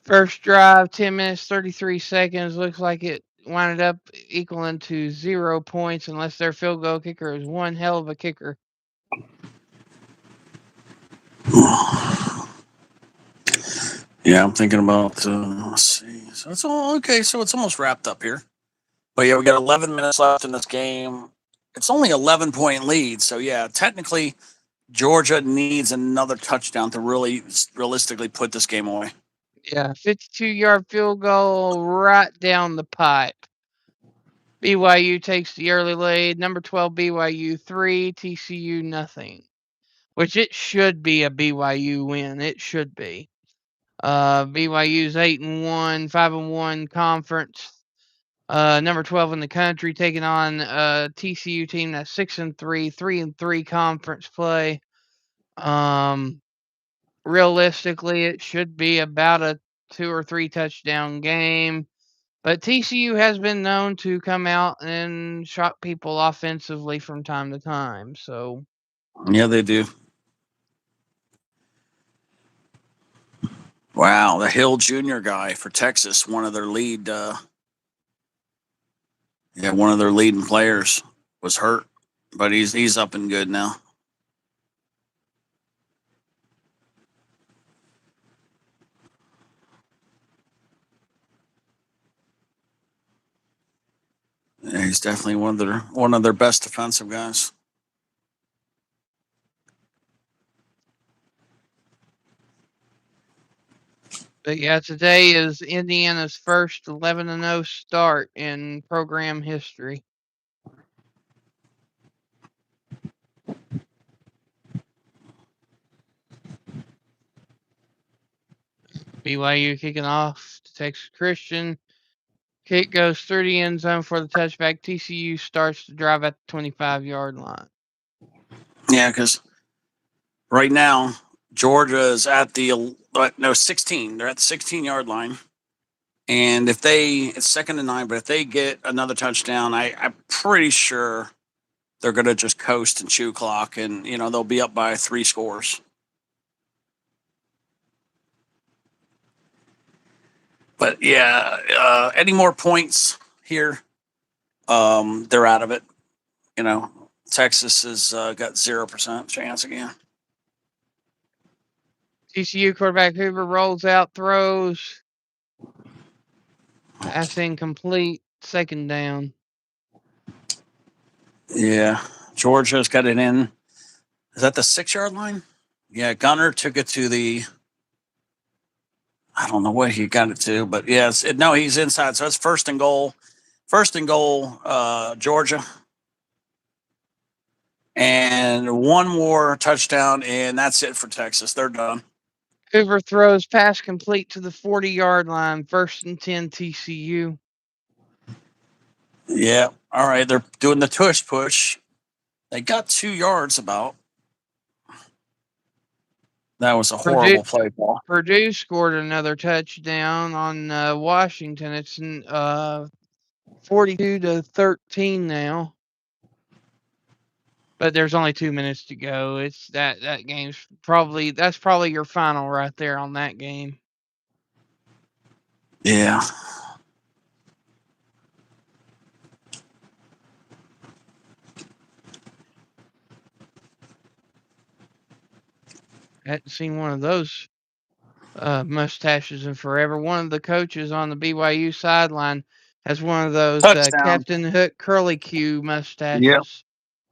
First drive, 10 minutes, 33 seconds. Looks like it winded up equaling to 0 points unless their field goal kicker is one hell of a kicker. Yeah, I'm thinking about. Let's see. So it's all okay. So it's almost wrapped up here. But yeah, we got 11 minutes left in this game. It's only 11-point lead. So yeah, technically, Georgia needs another touchdown to really realistically put this game away. Yeah, 52-yard field goal right down the pipe. BYU takes the early lead. Number 12 BYU 3, TCU nothing. Which it should be a BYU win. It should be. BYU's 8-1, 5-1 conference. Number 12 in the country taking on a TCU team that's 6-3, 3-3 conference play. Realistically, it should be about a 2 or 3 touchdown game. But TCU has been known to come out and shock people offensively from time to time. So yeah, they do. Wow, the Hill Jr. guy for Texas, one of their lead. One of their leading players was hurt, but he's up and good now. Yeah, he's definitely one of their best defensive guys. But yeah, today is Indiana's first 11-0 start in program history. BYU kicking off to Texas Christian. Kick goes through the end zone for the touchback. TCU starts to drive at the 25-yard line. Yeah, because right now Georgia is at the 16. They're at the 16-yard line, and if it's 2nd and 9, but if they get another touchdown, I'm pretty sure they're going to just coast and chew clock, and they'll be up by 3 scores. But yeah, any more points here, they're out of it. Texas has got 0% chance again. TCU quarterback Hoover rolls out, throws. Pass incomplete, 2nd down. Yeah, Georgia's got it in. Is that the 6-yard line? Yeah, Gunner took it to the. I don't know what he got it to, but yeah, no, he's inside. So it's 1st and goal. 1st and goal, Georgia. And one more touchdown, and that's it for Texas. They're done. Hoover throws, pass complete to the 40-yard line, 1st and 10 TCU. Yeah, all right. They're doing the tush push. They got 2 yards about. That was a horrible play ball. Purdue scored another touchdown on Washington. It's 42-13 now. But there's only 2 minutes to go. It's that game's probably your final right there on that game. Yeah. Hadn't seen one of those mustaches in forever. One of the coaches on the BYU sideline has one of those Captain Hook curly Q mustaches. Yep.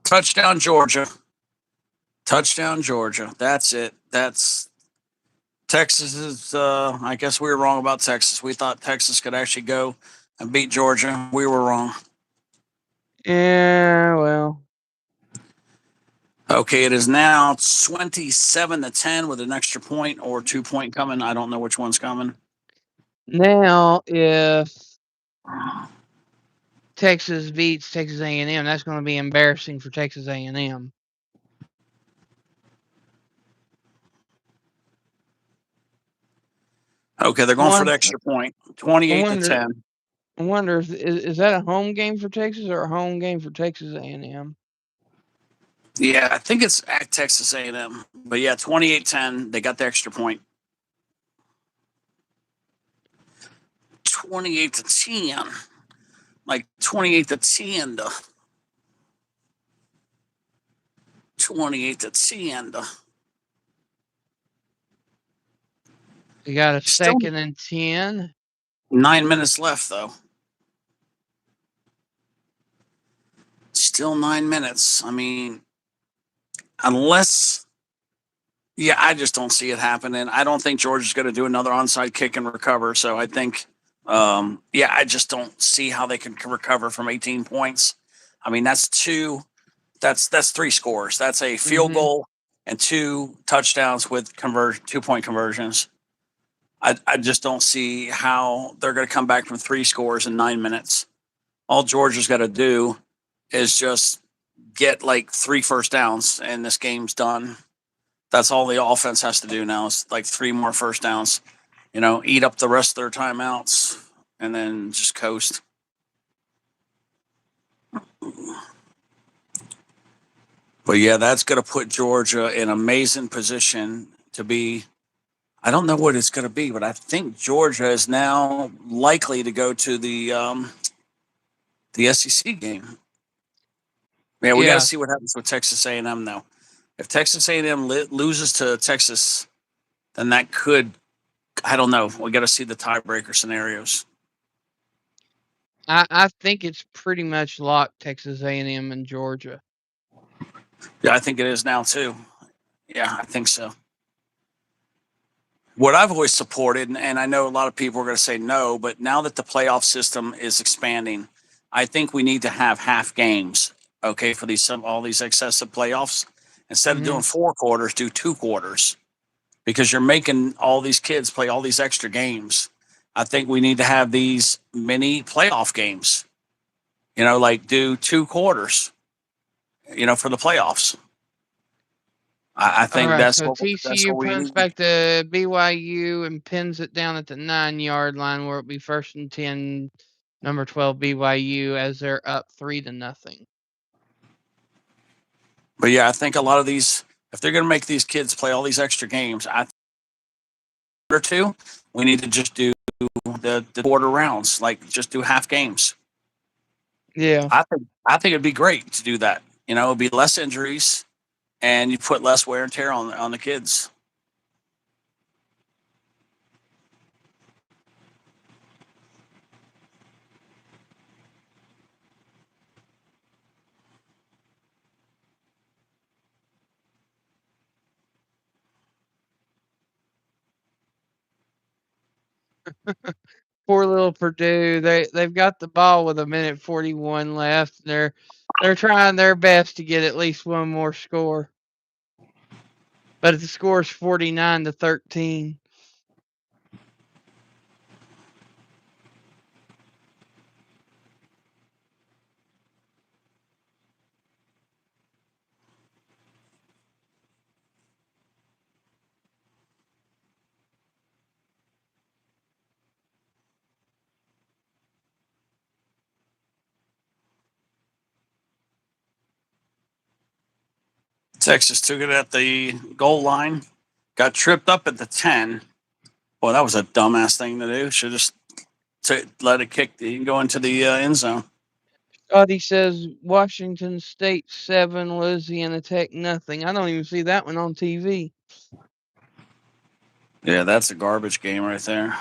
Touchdown, Georgia. Touchdown, Georgia. That's it. That's Texas is. I guess we were wrong about Texas. We thought Texas could actually go and beat Georgia. We were wrong. Yeah, well. Okay, it is now 27-10 with an extra point or 2-point coming. I don't know which one's coming. Now, if Texas beats Texas A&M, that's going to be embarrassing for Texas A&M. Okay, they're going for the extra point, 28-10. I wonder is that a home game for Texas or a home game for Texas A&M? Yeah, I think it's at Texas A&M. But yeah, 28-10. They got the extra point. 28-10. Like 28-10. 28-10. You got a Still 2nd and 10. 9 minutes left, though. Still 9 minutes. I mean, unless, yeah, I just don't see it happening. I don't think Georgia's going to do another onside kick and recover. So I think, I just don't see how they can recover from 18 points. I mean, that's 3 scores. That's a field goal and 2 touchdowns with 2-point conversions. I just don't see how they're going to come back from 3 scores in 9 minutes. All Georgia's got to do is just get like 3 first downs and this game's done. That's all the offense has to do now is like 3 more first downs, eat up the rest of their timeouts and then just coast. But yeah, that's going to put Georgia in an amazing position to be. I don't know what it's going to be, but I think Georgia is now likely to go to the SEC game. Yeah, we got to see what happens with Texas A&M though. If Texas A&M loses to Texas, then that could. I don't know. We got to see the tiebreaker scenarios. I think it's pretty much locked, Texas A&M and Georgia. Yeah, I think it is now too. Yeah, I think so. What I've always supported, and I know a lot of people are going to say no, but now that the playoff system is expanding, I think we need to have half games, okay, for all these excessive playoffs. Instead of doing 4 quarters, do 2 quarters, because you're making all these kids play all these extra games. I think we need to have these mini playoff games, like do 2 quarters, for the playoffs. I think that's what TCU we punts need. back to BYU and pins it down at the 9-yard line where it'll be 1st and 10, number 12 BYU as they're up 3-0. But yeah, I think a lot of these, if they're going to make these kids play all these extra games, I think or 2, we need to just do the quarter rounds, like just do half games. Yeah, I think it'd be great to do that. It'd be less injuries, and you put less wear and tear on the kids. poor little Purdue. They've got the ball with 1:41 left. They're trying their best to get at least one more score, but the score is 49-13. Texas took it at the goal line, got tripped up at the 10. Boy, that was a dumbass thing to do. Should just let it kick and go into the end zone. Scotty says Washington State 7, Louisiana Tech nothing. I don't even see that one on TV. Yeah, that's a garbage game right there.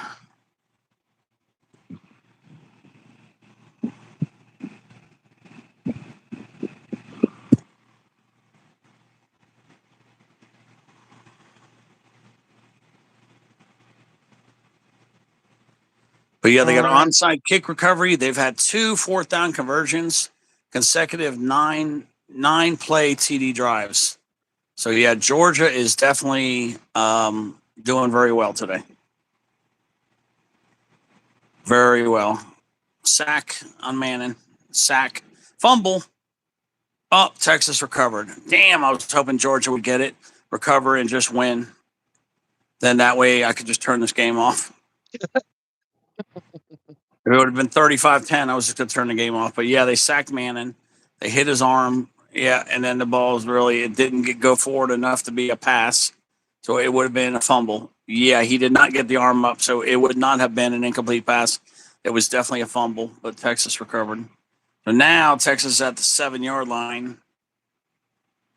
But yeah, they got an onside kick recovery. They've had 2 4th down conversions, consecutive 9 play TD drives. So yeah, Georgia is definitely doing very well today. Very well. Sack on Manning. Sack. Fumble. Oh, Texas recovered. Damn, I was hoping Georgia would get it, recover, and just win. Then that way I could just turn this game off. If it would have been 35-10, I was just going to turn the game off. But yeah, they sacked Manning. They hit his arm. Yeah, and then the ball it didn't go forward enough to be a pass. So it would have been a fumble. Yeah, he did not get the arm up, so it would not have been an incomplete pass. It was definitely a fumble, but Texas recovered. So now Texas is at the 7-yard line,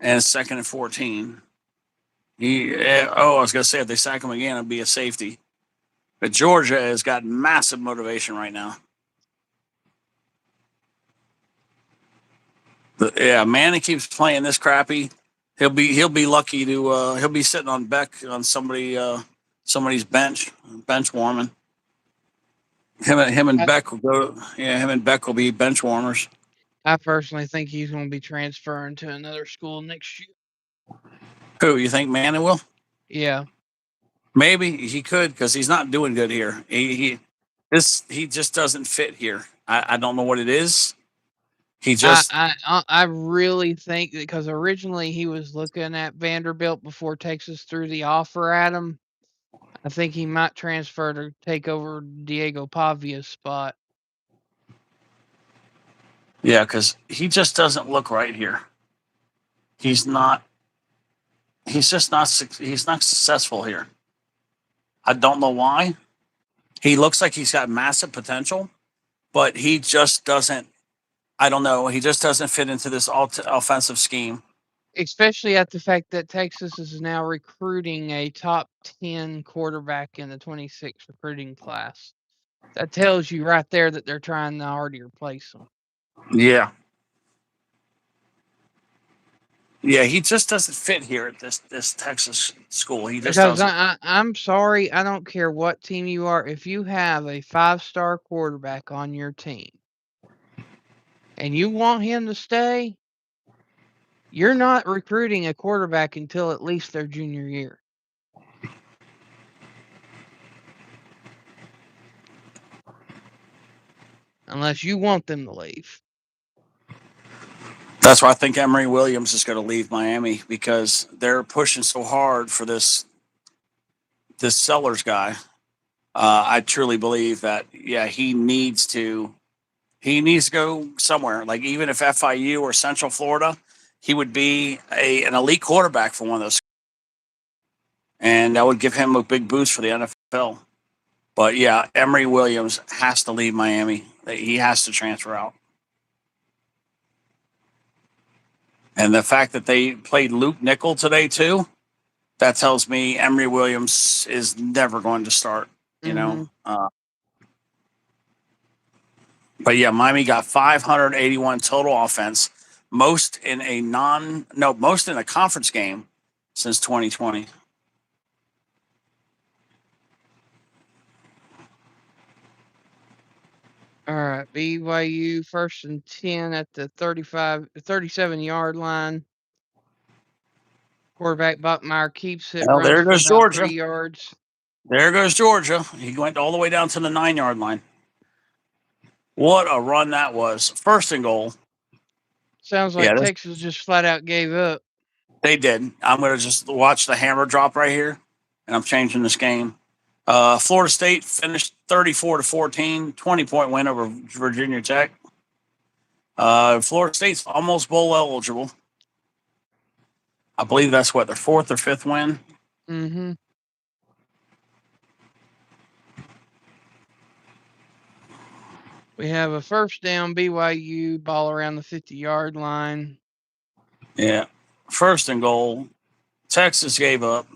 and it's 2nd and 14. I was going to say if they sack him again, it'd be a safety. But Georgia has got massive motivation right now. Manning keeps playing this crappy. He'll be lucky to he'll be sitting on somebody's bench warming. Him and Beck will go. Yeah, him and Beck will be bench warmers. I personally think he's going to be transferring to another school next year. Who you think Manning will? Yeah, maybe he could because he's not doing good here. He just doesn't fit here. I don't know what it is. He just I really think that because originally he was looking at Vanderbilt before Texas threw the offer at him. I think he might transfer to take over Diego Pavia's spot. Yeah, because he just doesn't look right here. He's not. He's just not. He's not successful here. I don't know why. He looks like he's got massive potential, but he just doesn't. I don't know. He just doesn't fit into this offensive scheme. Especially at the fact that Texas is now recruiting a top 10 quarterback in the 26 recruiting class. That tells you right there that they're trying to already replace him. Yeah. Yeah, he just doesn't fit here at this Texas school. He just Because doesn't. I'm sorry, I don't care what team you are. If you have a 5-star quarterback on your team and you want him to stay, you're not recruiting a quarterback until at least their junior year. Unless you want them to leave. That's why I think Emory Williams is going to leave Miami because they're pushing so hard for this Sellers guy. I truly believe that he needs to go somewhere. Like even if FIU or Central Florida, he would be an elite quarterback for one of those, and that would give him a big boost for the NFL. But yeah, Emory Williams has to leave Miami. He has to transfer out. And the fact that they played Luke Nickel today too, that tells me Emory Williams is never going to start. But yeah, Miami got 581 total offense, most in a conference game since 2020. All right, BYU 1st and 10 at the 37-yard line. Quarterback Buckmeyer keeps it, Well, runs there for goes about Georgia. 3 yards. There goes Georgia. He went all the way down to the 9-yard line. What a run that was. 1st and goal. Sounds like Texas just flat out gave up. They did. I'm going to just watch the hammer drop right here, and I'm changing this game. Florida State finished 34-14, 20-point win over Virginia Tech. Florida State's almost bowl eligible. I believe that's their 4th or 5th win. Mm-hmm. We have a 1st down BYU, ball around the 50-yard line. Yeah. 1st and goal. Texas gave up.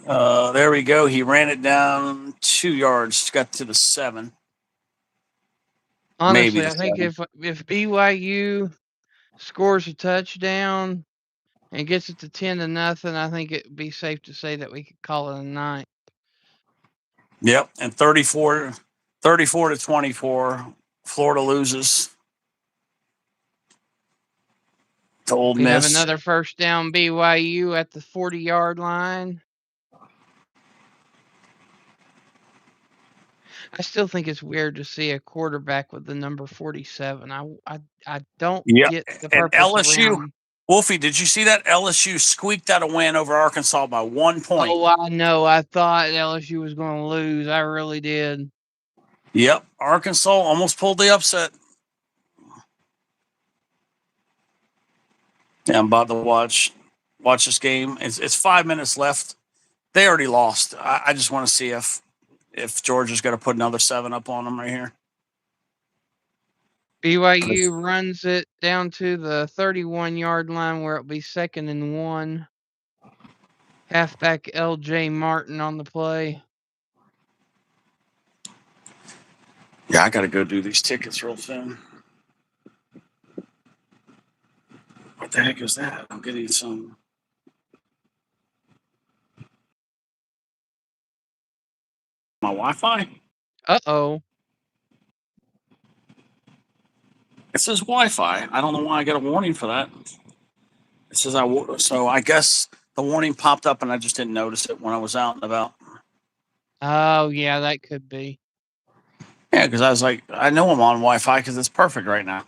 There we go. He ran it down 2 yards, got to the 7. Honestly, Maybe I think if BYU scores a touchdown and gets it to 10-0, I think it'd be safe to say that we could call it a night. Yep, and 34-24, Florida loses to Ole Miss. We have another 1st down BYU at the 40-yard line. I still think it's weird to see a quarterback with the number 47. I don't get the purpose. And LSU, Wolfie, did you see that? LSU squeaked out a win over Arkansas by 1 point. Oh, I know. I thought LSU was going to lose. I really did. Yep, Arkansas almost pulled the upset. Yeah, I'm about to watch this game. It's 5 minutes left. They already lost. I just want to see if if Georgia's going to put another 7 up on them right here. BYU runs it down to the 31-yard line where it'll be 2nd and 1. Halfback LJ Martin on the play. Yeah, I got to go do these tickets real soon. What the heck is that? I'm getting some. My Wi-Fi? Uh-oh. It says Wi-Fi. I don't know why I got a warning for that. It says so I guess the warning popped up and I just didn't notice it when I was out and about. Oh, yeah, that could be. Yeah, because I was like, I know I'm on Wi-Fi because it's perfect right now.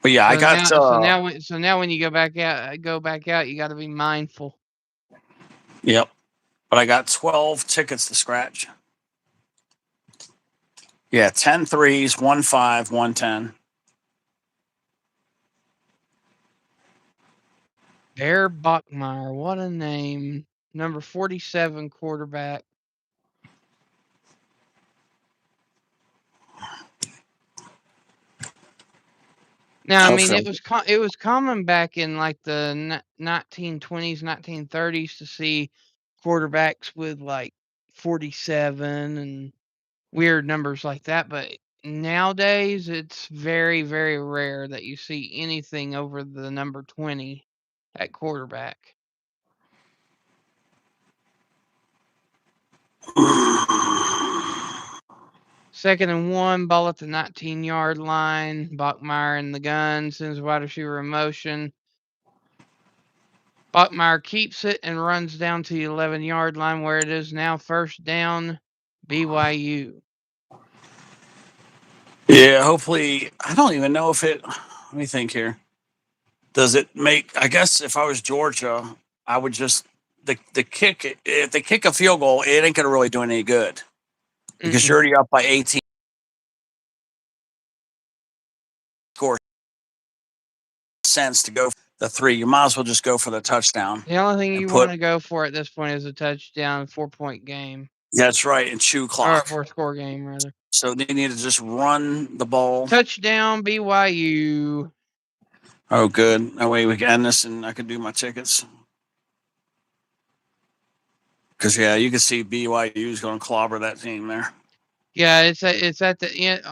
But yeah, I got. So now when you go back out, you got to be mindful. Yep. But I got 12 tickets to scratch. Yeah, 10 threes, 1 5, 1 10. Bear Buckmeyer, what a name. Number 47 quarterback. Now, I mean, it was common back in like the 1920s, 1930s to see quarterbacks with like 47 and weird numbers like that, but nowadays it's very, very rare that you see anything over the number 20 at quarterback. Second and 1, ball at the 19-yard line. Bachmeyer in the gun, sends wide receiver in motion. Bachmeyer keeps it and runs down to the 11-yard line where it is now 1st down, BYU. Yeah, hopefully. I don't even know if it. Let me think here. Does it make? I guess if I was Georgia, I would just the kick. If they kick a field goal, it ain't gonna really do any good because you're already up by 18. Score sense to go for the 3. You might as well just go for the touchdown. The only thing you want to go for at this point is a touchdown, 4-point game. That's right, and chew clock. Or 4-score game, rather. So they need to just run the ball. Touchdown, BYU. Oh, good. That way we can end this and I can do my tickets. Because, yeah, you can see BYU is going to clobber that team there. Yeah, it's at the end.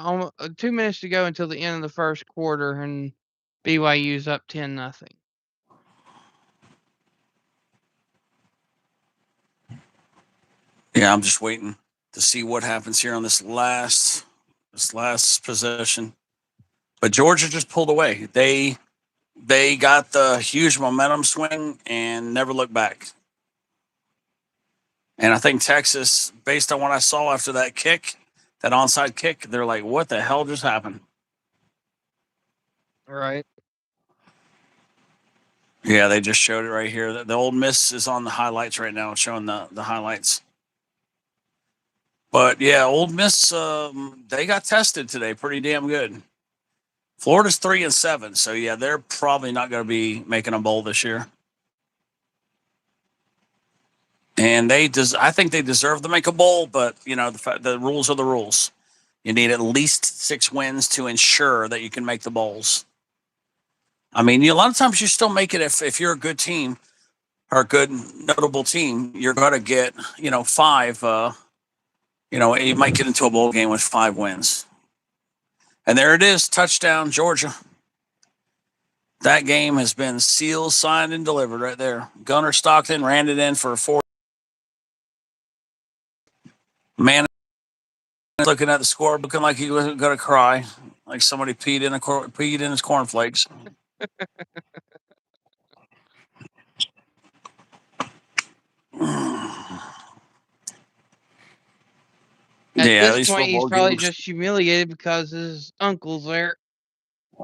2 minutes to go until the end of the first quarter, and BYU's up 10-0. Yeah, I'm just waiting to see what happens here on this last possession. But Georgia just pulled away. They got the huge momentum swing and never looked back. And I think Texas, based on what I saw after that kick, that onside kick, they're like, what the hell just happened? Right. Yeah, they just showed it right here. The Ole Miss is on the highlights right now, showing the highlights. But, yeah, Ole Miss, they got tested today pretty damn good. Florida's 3-7, so, yeah, they're probably not going to be making a bowl this year. And I think they deserve to make a bowl, but, you know, the rules are the rules. You need at least 6 wins to ensure that you can make the bowls. I mean, a lot of times you still make it if you're a good team or a good notable team, you're going to get, 5. You might get into a bowl game with 5 wins. And there it is, touchdown, Georgia. That game has been sealed, signed, and delivered right there. Gunnar Stockton ran it in for a 4. Man, looking at the score, looking like he was going to cry, like somebody peed in his cornflakes. At this point, he's probably just humiliated because his uncle's there.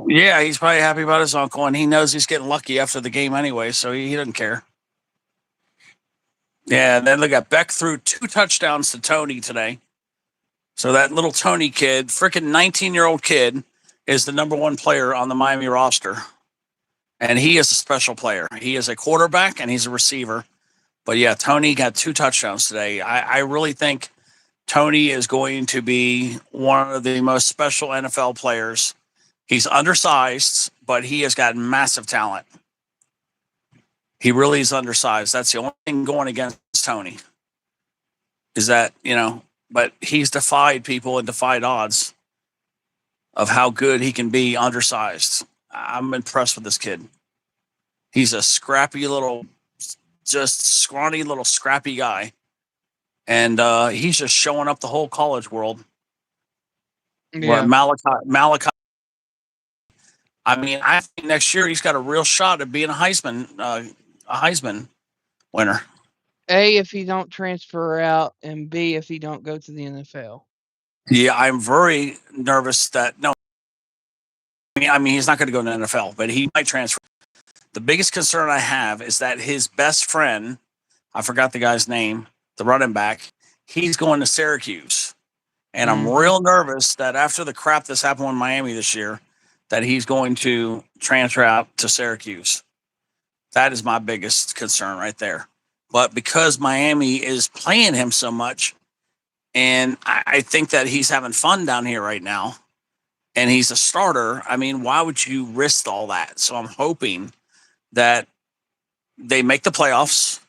Yeah, he's probably happy about his uncle, and he knows he's getting lucky after the game anyway, so he doesn't care. Yeah, and then look at Beck threw 2 touchdowns to Tony today. So that little Tony kid, freaking 19-year-old kid, is the number 1 player on the Miami roster. And he is a special player. He is a quarterback, and he's a receiver. But yeah, Tony got 2 touchdowns today. I really think Tony is going to be one of the most special NFL players. He's undersized, but he has got massive talent. He really is undersized. That's the only thing going against Tony is that, but he's defied people and defied odds of how good he can be undersized. I'm impressed with this kid. He's a scrappy little, just scrawny little scrappy guy. And he's just showing up the whole college world. Where Yeah. Malachi. I mean, I think next year he's got a real shot at being a Heisman winner. A, if he don't transfer out, and B, if he don't go to the NFL. Yeah, I'm very nervous that no. I mean, he's not going to go to the NFL, but he might transfer. The biggest concern I have is that his best friend, I forgot the guy's name, the running back, he's going to Syracuse. And I'm real nervous that after the crap that's happened in Miami this year, that he's going to transfer out to Syracuse. That is my biggest concern right there. But because Miami is playing him so much, and I think that he's having fun down here right now, and he's a starter, I mean, why would you risk all that? So I'm hoping that they make the playoffs,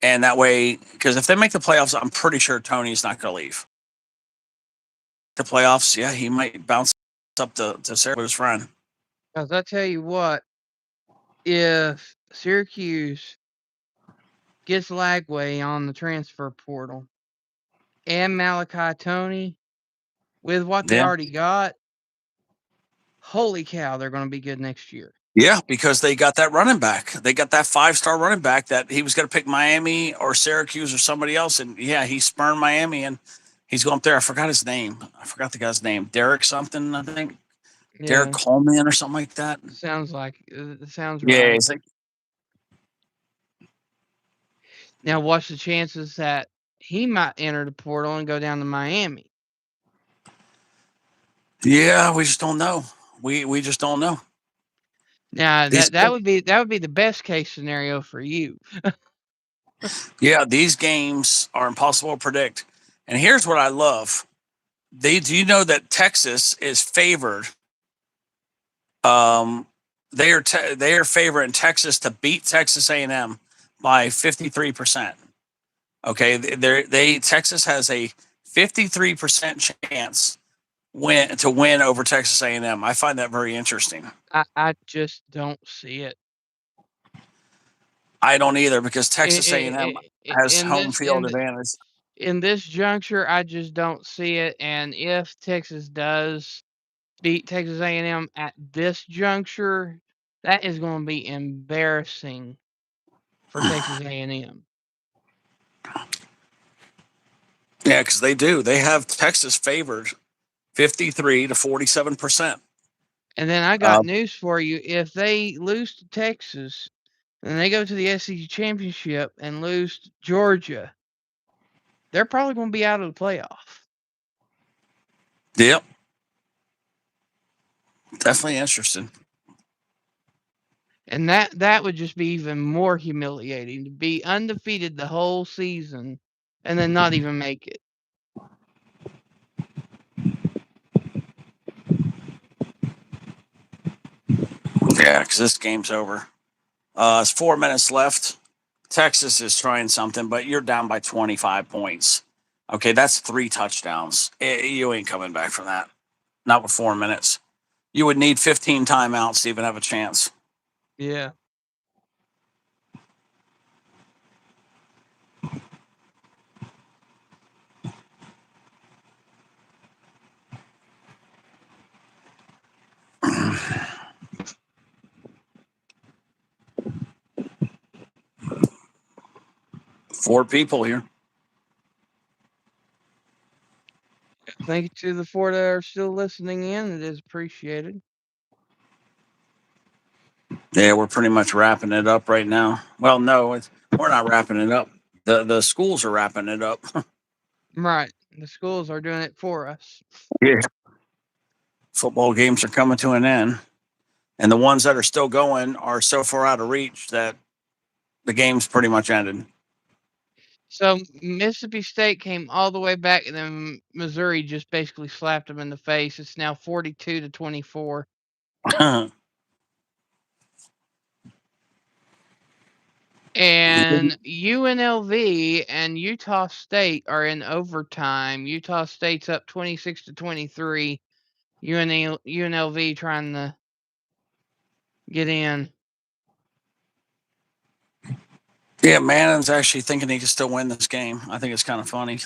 and that way, because if they make the playoffs, I'm pretty sure Tony's not going to leave. The playoffs, yeah, he might bounce up to Syracuse with his friend. Because I tell you what, if Syracuse gets Lagway on the transfer portal and Malachi Tony with what they already got, holy cow, they're going to be good next year. Yeah, because they got that running back. They got that 5-star running back that he was going to pick Miami or Syracuse or somebody else. And yeah, he spurned Miami and he's going up there. I forgot his name. I forgot the guy's name. Derek something, I think. Yeah. Derek Coleman or something like that. Sounds like it sounds right. Yeah. Like, now, what's the chances that he might enter the portal and go down to Miami? Yeah, we just don't know. We just don't know. Now that would be the best case scenario for you. Yeah, these games are impossible to predict. And here's what I love. Do you know that Texas is favored? They are favoring Texas to beat Texas A&M by 53%. Okay, Texas has a 53% chance to win over Texas A&M. I find that very interesting. I just don't see it. I don't either because Texas A&M has home field advantage. In this juncture, I just don't see it. And if Texas does beat Texas A&M at this juncture, that is going to be embarrassing for Texas A&M. Yeah, because they do. They have Texas favored 53 to 47%. And then I got news for you. If they lose to Texas, and they go to the SEC Championship and lose to Georgia, they're probably going to be out of the playoff. Yep. Definitely interesting. And that would just be even more humiliating, to be undefeated the whole season and then not even make it. Yeah, because this game's over. It's 4 minutes left. Texas is trying something, but you're down by 25 points. Okay, that's 3 touchdowns. You ain't coming back from that. Not with 4 minutes. You would need 15 timeouts to even have a chance. Yeah. Four people here. Thank you to the 4 that are still listening in. It is appreciated. Yeah, we're pretty much wrapping it up right now. Well, no, we're not wrapping it up. The schools are wrapping it up. Right. The schools are doing it for us. Yeah. Football games are coming to an end. And the ones that are still going are so far out of reach that the game's pretty much ended. So Mississippi State came all the way back, and then Missouri just basically slapped them in the face. It's now 42-24. And UNLV and Utah State are in overtime. Utah State's up 26-23. UNLV trying to get in. Yeah, Mannon's actually thinking he can still win this game. I think it's kind of funny.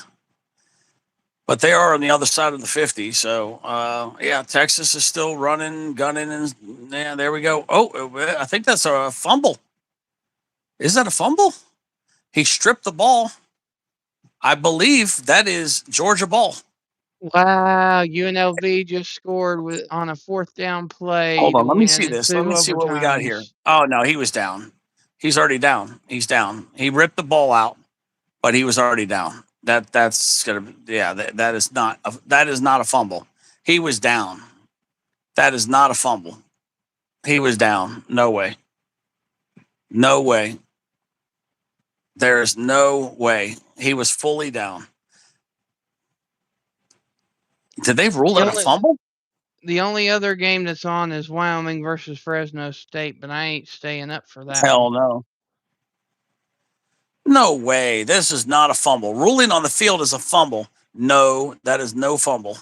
But they are on the other side of the 50. So, yeah, Texas is still running, gunning, and yeah, there we go. Oh, I think that's a fumble. Is that a fumble? He stripped the ball. I believe that is Georgia ball. Wow, UNLV just scored on a 4th down play Hold to on, let me win see in this. 2 Let me see what we got here. overtimes. Oh no, he was down. He's already down. He's down. He ripped the ball out, but he was already down. That's gonna yeah. That is not a fumble. He was down. That is not a fumble. He was down. No way. No way. There is no way. He was fully down. Did they rule The it a only, fumble? the only other game that's on is Wyoming versus Fresno State, but I ain't staying up for that Hell one. no. No way. This is not a fumble. Ruling on the field is a fumble. No, that is no fumble.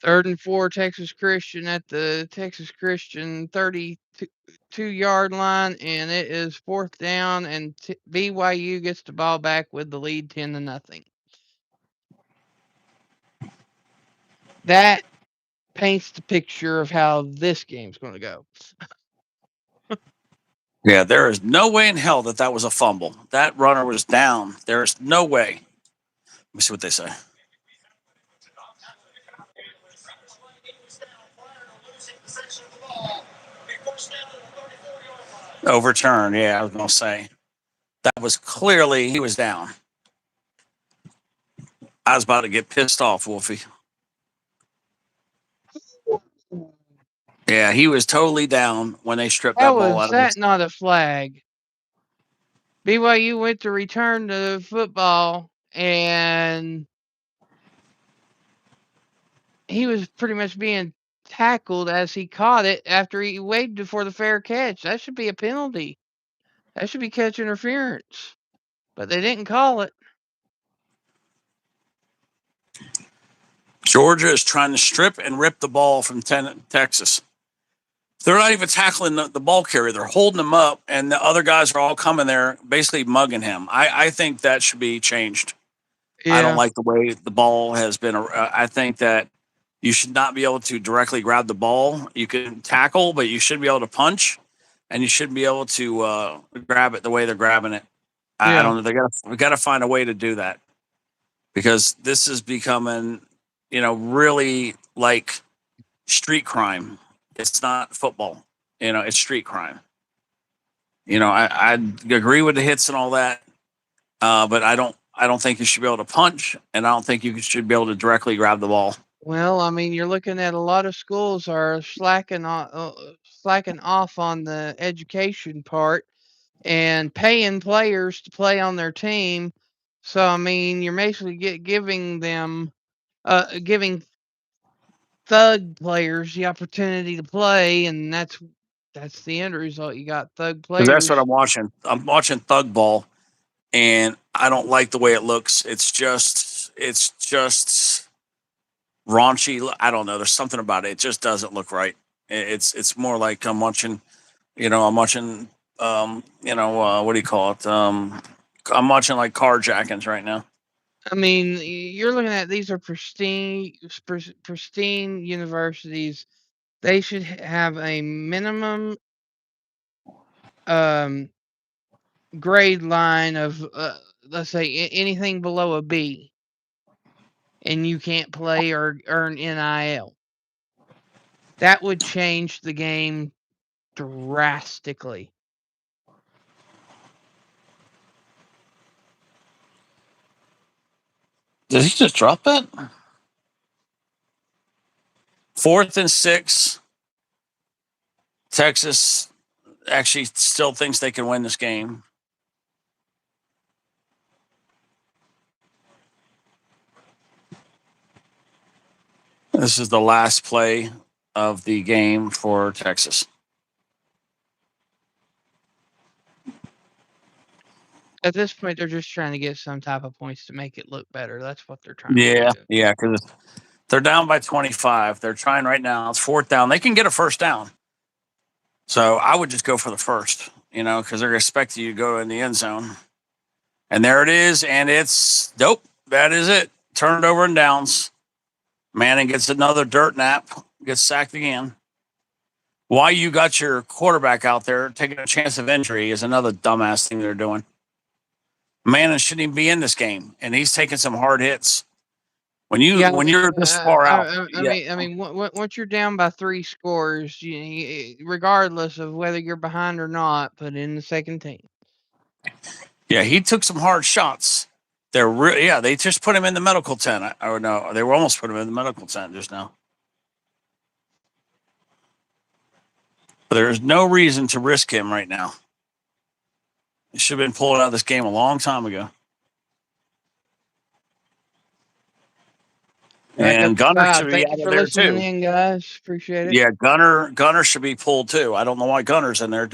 Third and 4, Texas Christian at the Texas Christian 32-yard line, and it is 4th down, and BYU gets the ball back with the lead 10-0. That paints the picture of how this game's going to go. Yeah, there is no way in hell that was a fumble. That runner was down. There is no way. Let me see what they say. Overturn. Yeah, I was going to say. That was clearly, he was down. I was about to get pissed off, Wolfie. Yeah, he was totally down when they stripped How that ball was out of his. that not a flag? BYU went to return the football, and he was pretty much being tackled as he caught it after he waited for the fair catch. That should be a penalty. That should be catch interference. But they didn't call it. Georgia is trying to strip and rip the ball from Texas. They're not even tackling the ball carrier. They're holding him up, and the other guys are all coming there, basically mugging him. I think that should be changed. I don't Yeah. like the way the ball has been. I think that you should not be able to directly grab the ball. You can tackle, but you should be able to punch, and you shouldn't be able to grab it the way they're grabbing it. I Yeah. don't know. We got to find a way to do that because this is becoming, really like street crime. It's not football. It's street crime. I agree with the hits and all that, but I don't. I don't think you should be able to punch, and I don't think you should be able to directly grab the ball. Well, I mean, you're looking at a lot of schools are slacking off on the education part and paying players to play on their team. So I mean, you're basically giving thug players the opportunity to play, and that's the end result. You got thug Because that's what players. I'm watching. I'm watching thug ball, and I don't like the way it looks. It's just raunchy. I don't know. There's something about it. It just doesn't look right. It's more like I'm watching. I'm watching. What do you call it? I'm watching like carjackings right now. I mean, you're looking at these are pristine universities. They should have a minimum um, grade line of let's say anything below a B, and you can't play or earn NIL. That would change the game drastically. Did he just drop that? 4th and 6. Texas actually still thinks they can win this game. This is the last play of the game for Texas. At this point, they're just trying to get some type of points to make it look better. That's what they're trying Yeah, to do. yeah, because they're down by 25. They're trying right now. It's 4th down. They can get a first down. So I would just go for the first, because they're expecting you to go in the end zone. And there it is. And it's nope. That is it. Turn it over and downs. Manning gets another dirt nap, gets sacked again. Why you got your quarterback out there taking a chance of injury is another dumbass thing they're doing. Manning shouldn't even be in this game, and he's taking some hard hits. When you're this far out, I mean, once you're down by 3 scores, regardless of whether you're behind or not, put in the second team. Yeah, he took some hard shots. They just put him in the medical tent. No, they were almost put him in the medical tent just now. But there's no reason to risk him right now. He should have been pulled out of this game a long time ago. And Gunner should be out of there too. In, guys. Appreciate it. Yeah, Gunner should be pulled too. I don't know why Gunner's in there.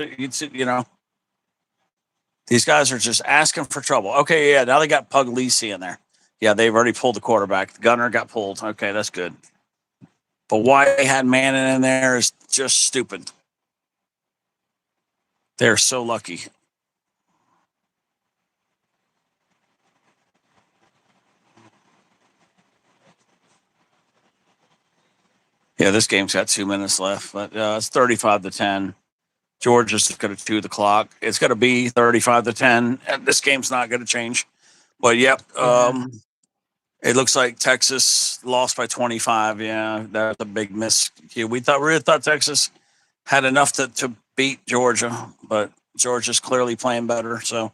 These guys are just asking for trouble. Okay, yeah, now they got Puglisi in there. Yeah, they've already pulled the quarterback. Gunner got pulled. Okay, that's good. But why they had Manning in there is just stupid. They're so lucky. Yeah, this game's got 2 minutes left, but it's 35-10. Georgia's going to chew the clock. It's going to be 35-10. And this game's not going to change. But yep, it looks like Texas lost by 25. Yeah, that's a big miss. We really thought Texas had enough to beat Georgia, but Georgia's clearly playing better. So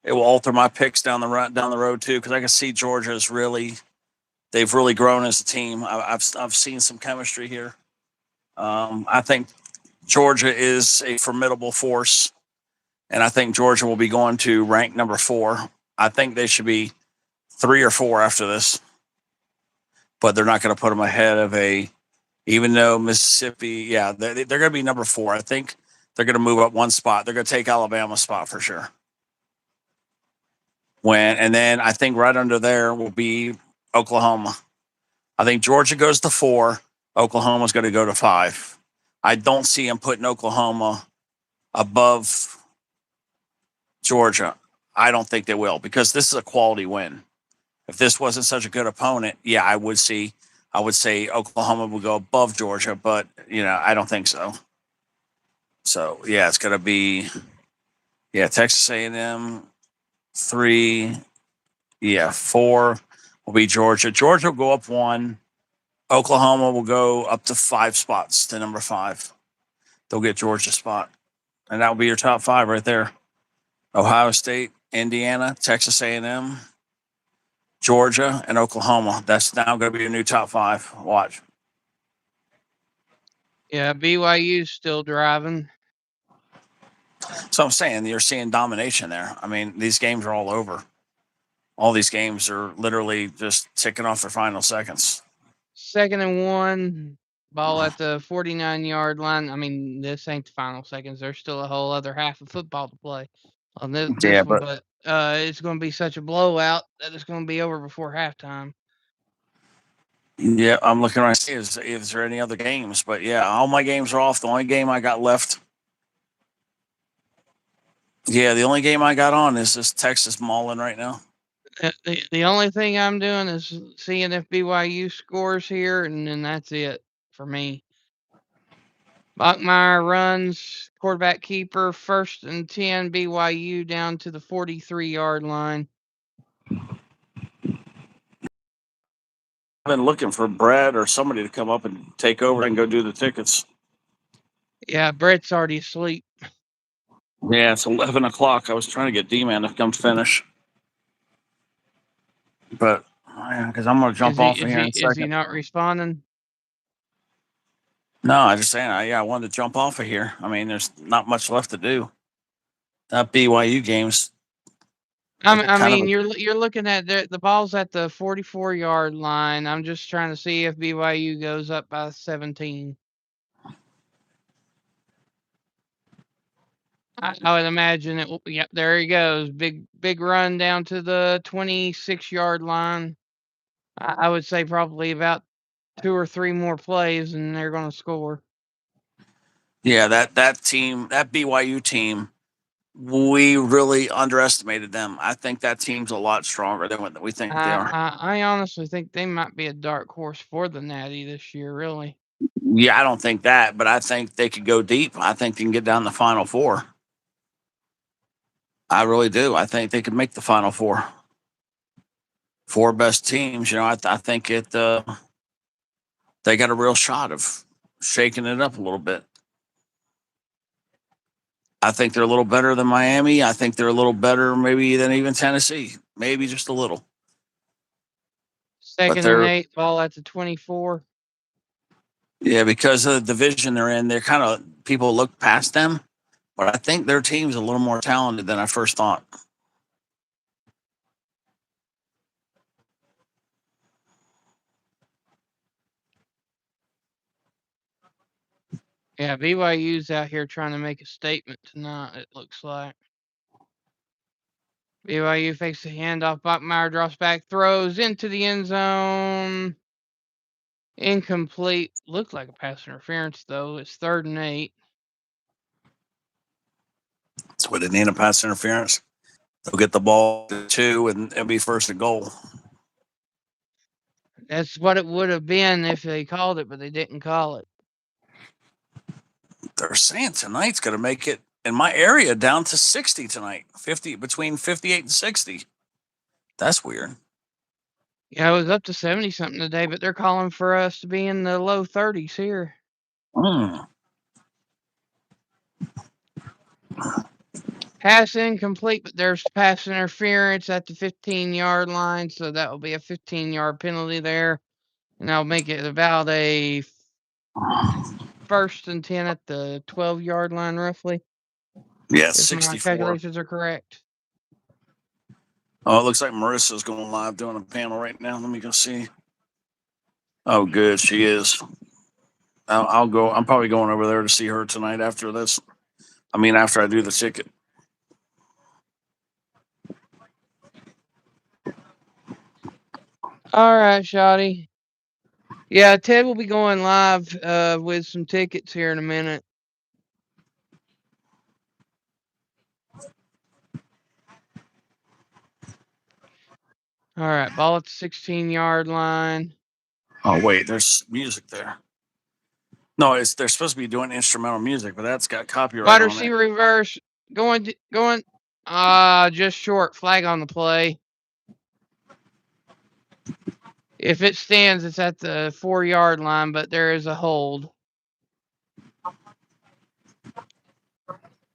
it will alter my picks down the road too, because I can see Georgia's they've really grown as a team. I've seen some chemistry here. I think Georgia is a formidable force, and I think Georgia will be going to rank number 4. I think they should be 3 or 4 after this, but they're not going to put them ahead of even though Mississippi, they're going to be number 4. I think they're going to move up one spot. They're going to take Alabama's spot for sure. And then I think right under there will be Oklahoma. I think Georgia goes to 4. Oklahoma's going to go to 5. I don't see him putting Oklahoma above Georgia. I don't think they will, because this is a quality win. If this wasn't such a good opponent, I would say Oklahoma would go above Georgia, but I don't think so. So it's going to be Texas A&M 3, 4 will be Georgia. Georgia will go up 1. Oklahoma will go up to 5 spots to number 5. They'll get Georgia's spot. And that will be your top 5 right there. Ohio State, Indiana, Texas A&M, Georgia, and Oklahoma. That's now going to be your new top 5. Watch. Yeah, BYU's still driving. So I'm saying you're seeing domination there. I mean, these games are all over. All these games are literally just ticking off their final seconds. 2nd and 1, ball at the 49-yard line. I mean, this ain't the final seconds. There's still a whole other half of football to play on this one, but it's going to be such a blowout that it's going to be over before halftime. Yeah, I'm looking right to see is there any other games, but all my games are off. The only game I got left, the only game I got on is this Texas mauling right now. The only thing I'm doing is seeing if BYU scores here, and then that's it for me. Bachmeier runs, quarterback keeper, 1st and 10, BYU down to the 43-yard line. I've been looking for Brad or somebody to come up and take over and go do the tickets. Yeah, Brett's already asleep. Yeah, it's 11 o'clock. I was trying to get D-Man to come finish. But because I'm going to jump off of here in a Is he second. not responding? No, I just saying. I wanted to jump off of here. I mean, there's not much left to do. That BYU game's I kind of mean, you're looking at the ball's at the 44-yard line. I'm just trying to see if BYU goes up by 17. I would imagine it. Yep, there he goes. Big run down to the 26-yard line. I would say probably about 2 or 3 more plays, and they're going to score. yeah. That team, that BYU team, we really underestimated them. I think that team's a lot stronger than what we think they are. I honestly think they might be a dark horse for the Natty this year. Really. Yeah, I don't think that, but I think they could go deep. I think they can get down the Final Four. I really do. I think they could make the Final Four. 4 best teams, you know. I think it. They got a real shot of shaking it up a little bit. I think they're a little better than Miami. I think they're a little better, maybe than even Tennessee. Maybe just a little. Second and 8, ball at the 24. Yeah, because of the division they're in, they're kind of people look past them, but I think their team's a little more talented than I first thought. Yeah, BYU's out here trying to make a statement tonight, it looks like. BYU fakes the handoff. Bachmeier drops back, throws into the end zone. Incomplete. Looked like a pass interference, though. It's 3rd and 8. That's what they need, a pass interference. They'll get the ball to 2 and it'll be 1st and goal. That's what it would have been if they called it, but they didn't call it. They're saying tonight's going to make it in my area down to 60 tonight, 50 between 58 and 60. That's weird. Yeah, it was up to 70 something today, but they're calling for us to be in the low 30s here. Pass incomplete, but there's pass interference at the 15-yard line, so that will be a 15-yard penalty there, and that'll make it about a 1st and 10 at the 12-yard line, roughly. Yeah, if 64. my calculations are correct. Oh, it looks like Marissa's going live doing a panel right now. Let me go see. Oh, good, she is. I'll go. I'm probably going over there to see her tonight after this. I mean, after I do the ticket. All right, Shoddy. Yeah, Ted will be going live with some tickets here in a minute. All right, ball at the 16-yard line. Oh, wait, there's music there. No, they're supposed to be doing instrumental music, but that's got copyright Wide on receiver it. reverse. Going. Just short. Flag on the play. If it stands, it's at the 4-yard line, but there is a hold.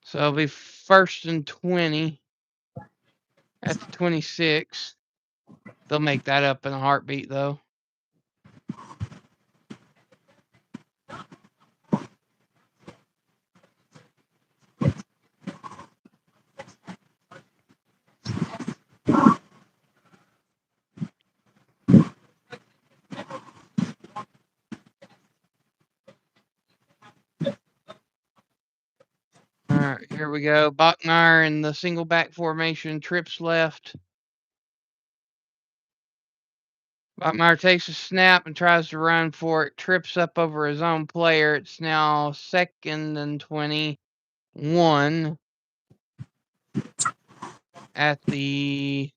So it'll be 1st and 20 at the 26. They'll make that up in a heartbeat, though. All right, here we go. Bachmeier in the single back formation, trips left. Bachmeier takes a snap and tries to run for it, trips up over his own player. It's now 2nd and 21 at the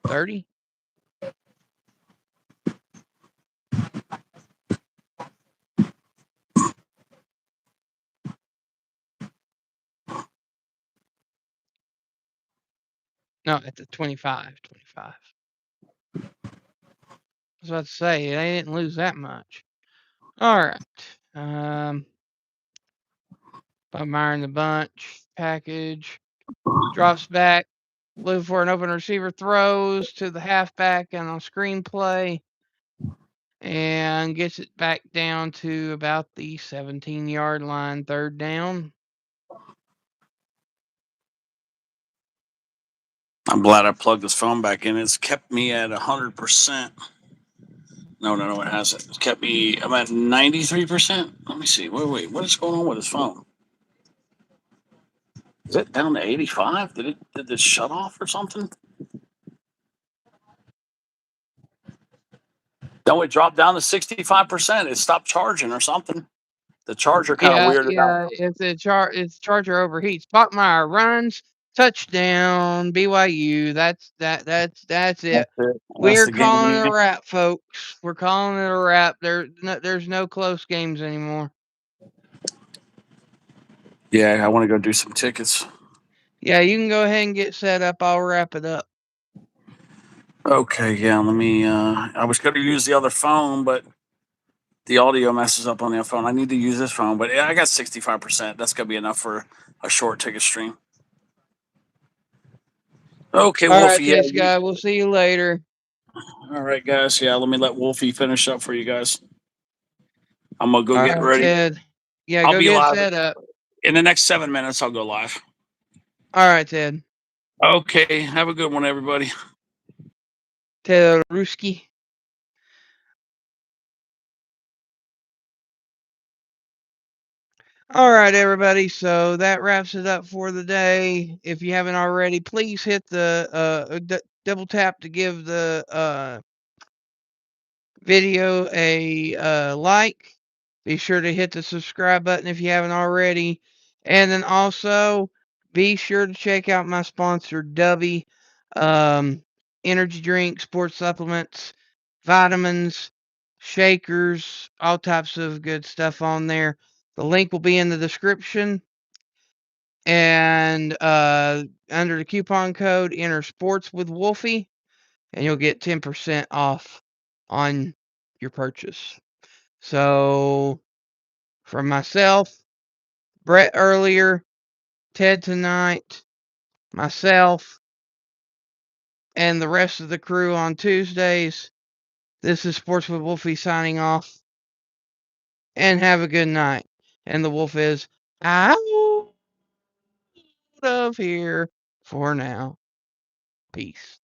30. No, at the 25. 25. I was about to say, they didn't lose that much. All right. Bachmeier in the bunch. Package. Drops back. looking for an open receiver, throws to the halfback and on screenplay, and gets it back down to about the 17-yard line, third down. I'm glad I plugged this phone back in. It's kept me at 100%. No, it hasn't. It's kept me. I'm at 93%. Let me see. Wait. What is going on with this phone? Is it down to 85? Did this shut off or something? No, it dropped down to 65%. It stopped charging or something. The charger kind of weirded out. It's charger overheats. Bachmeyer runs, touchdown, BYU. That's it. That's it. That's We're the game. calling it a wrap, folks. We're calling it a wrap. There's no close games anymore. Yeah, I want to go do some tickets. Yeah, you can go ahead and get set up. I'll wrap it up. Okay, yeah, let me. I was going to use the other phone, but the audio messes up on the phone. I need to use this phone, but yeah, I got 65%. That's going to be enough for a short ticket stream. Okay, All Wolfie. right, this guy. We'll see you later. All right, guys. Yeah, let me let Wolfie finish up for you guys. I'm gonna go All get right, ready. Ted. Yeah, I'll go be get live set up. in the next 7 minutes. I'll go live. All right, Ted. Okay, have a good one, everybody. Ted Ruski. All right, everybody. So that wraps it up for the day. If you haven't already, please hit the double tap to give the video a like. Be sure to hit the subscribe button if you haven't already. And then also be sure to check out my sponsor, Dubby. Energy drinks, sports supplements, vitamins, shakers, all types of good stuff on there. The link will be in the description. And under the coupon code, enter sports with Wolfie, and you'll get 10% off on your purchase. So, from myself, Brett earlier, Ted tonight, myself, and the rest of the crew on Tuesdays, this is Sports with Wolfie signing off. And have a good night. And the wolf is out of here for now. Peace.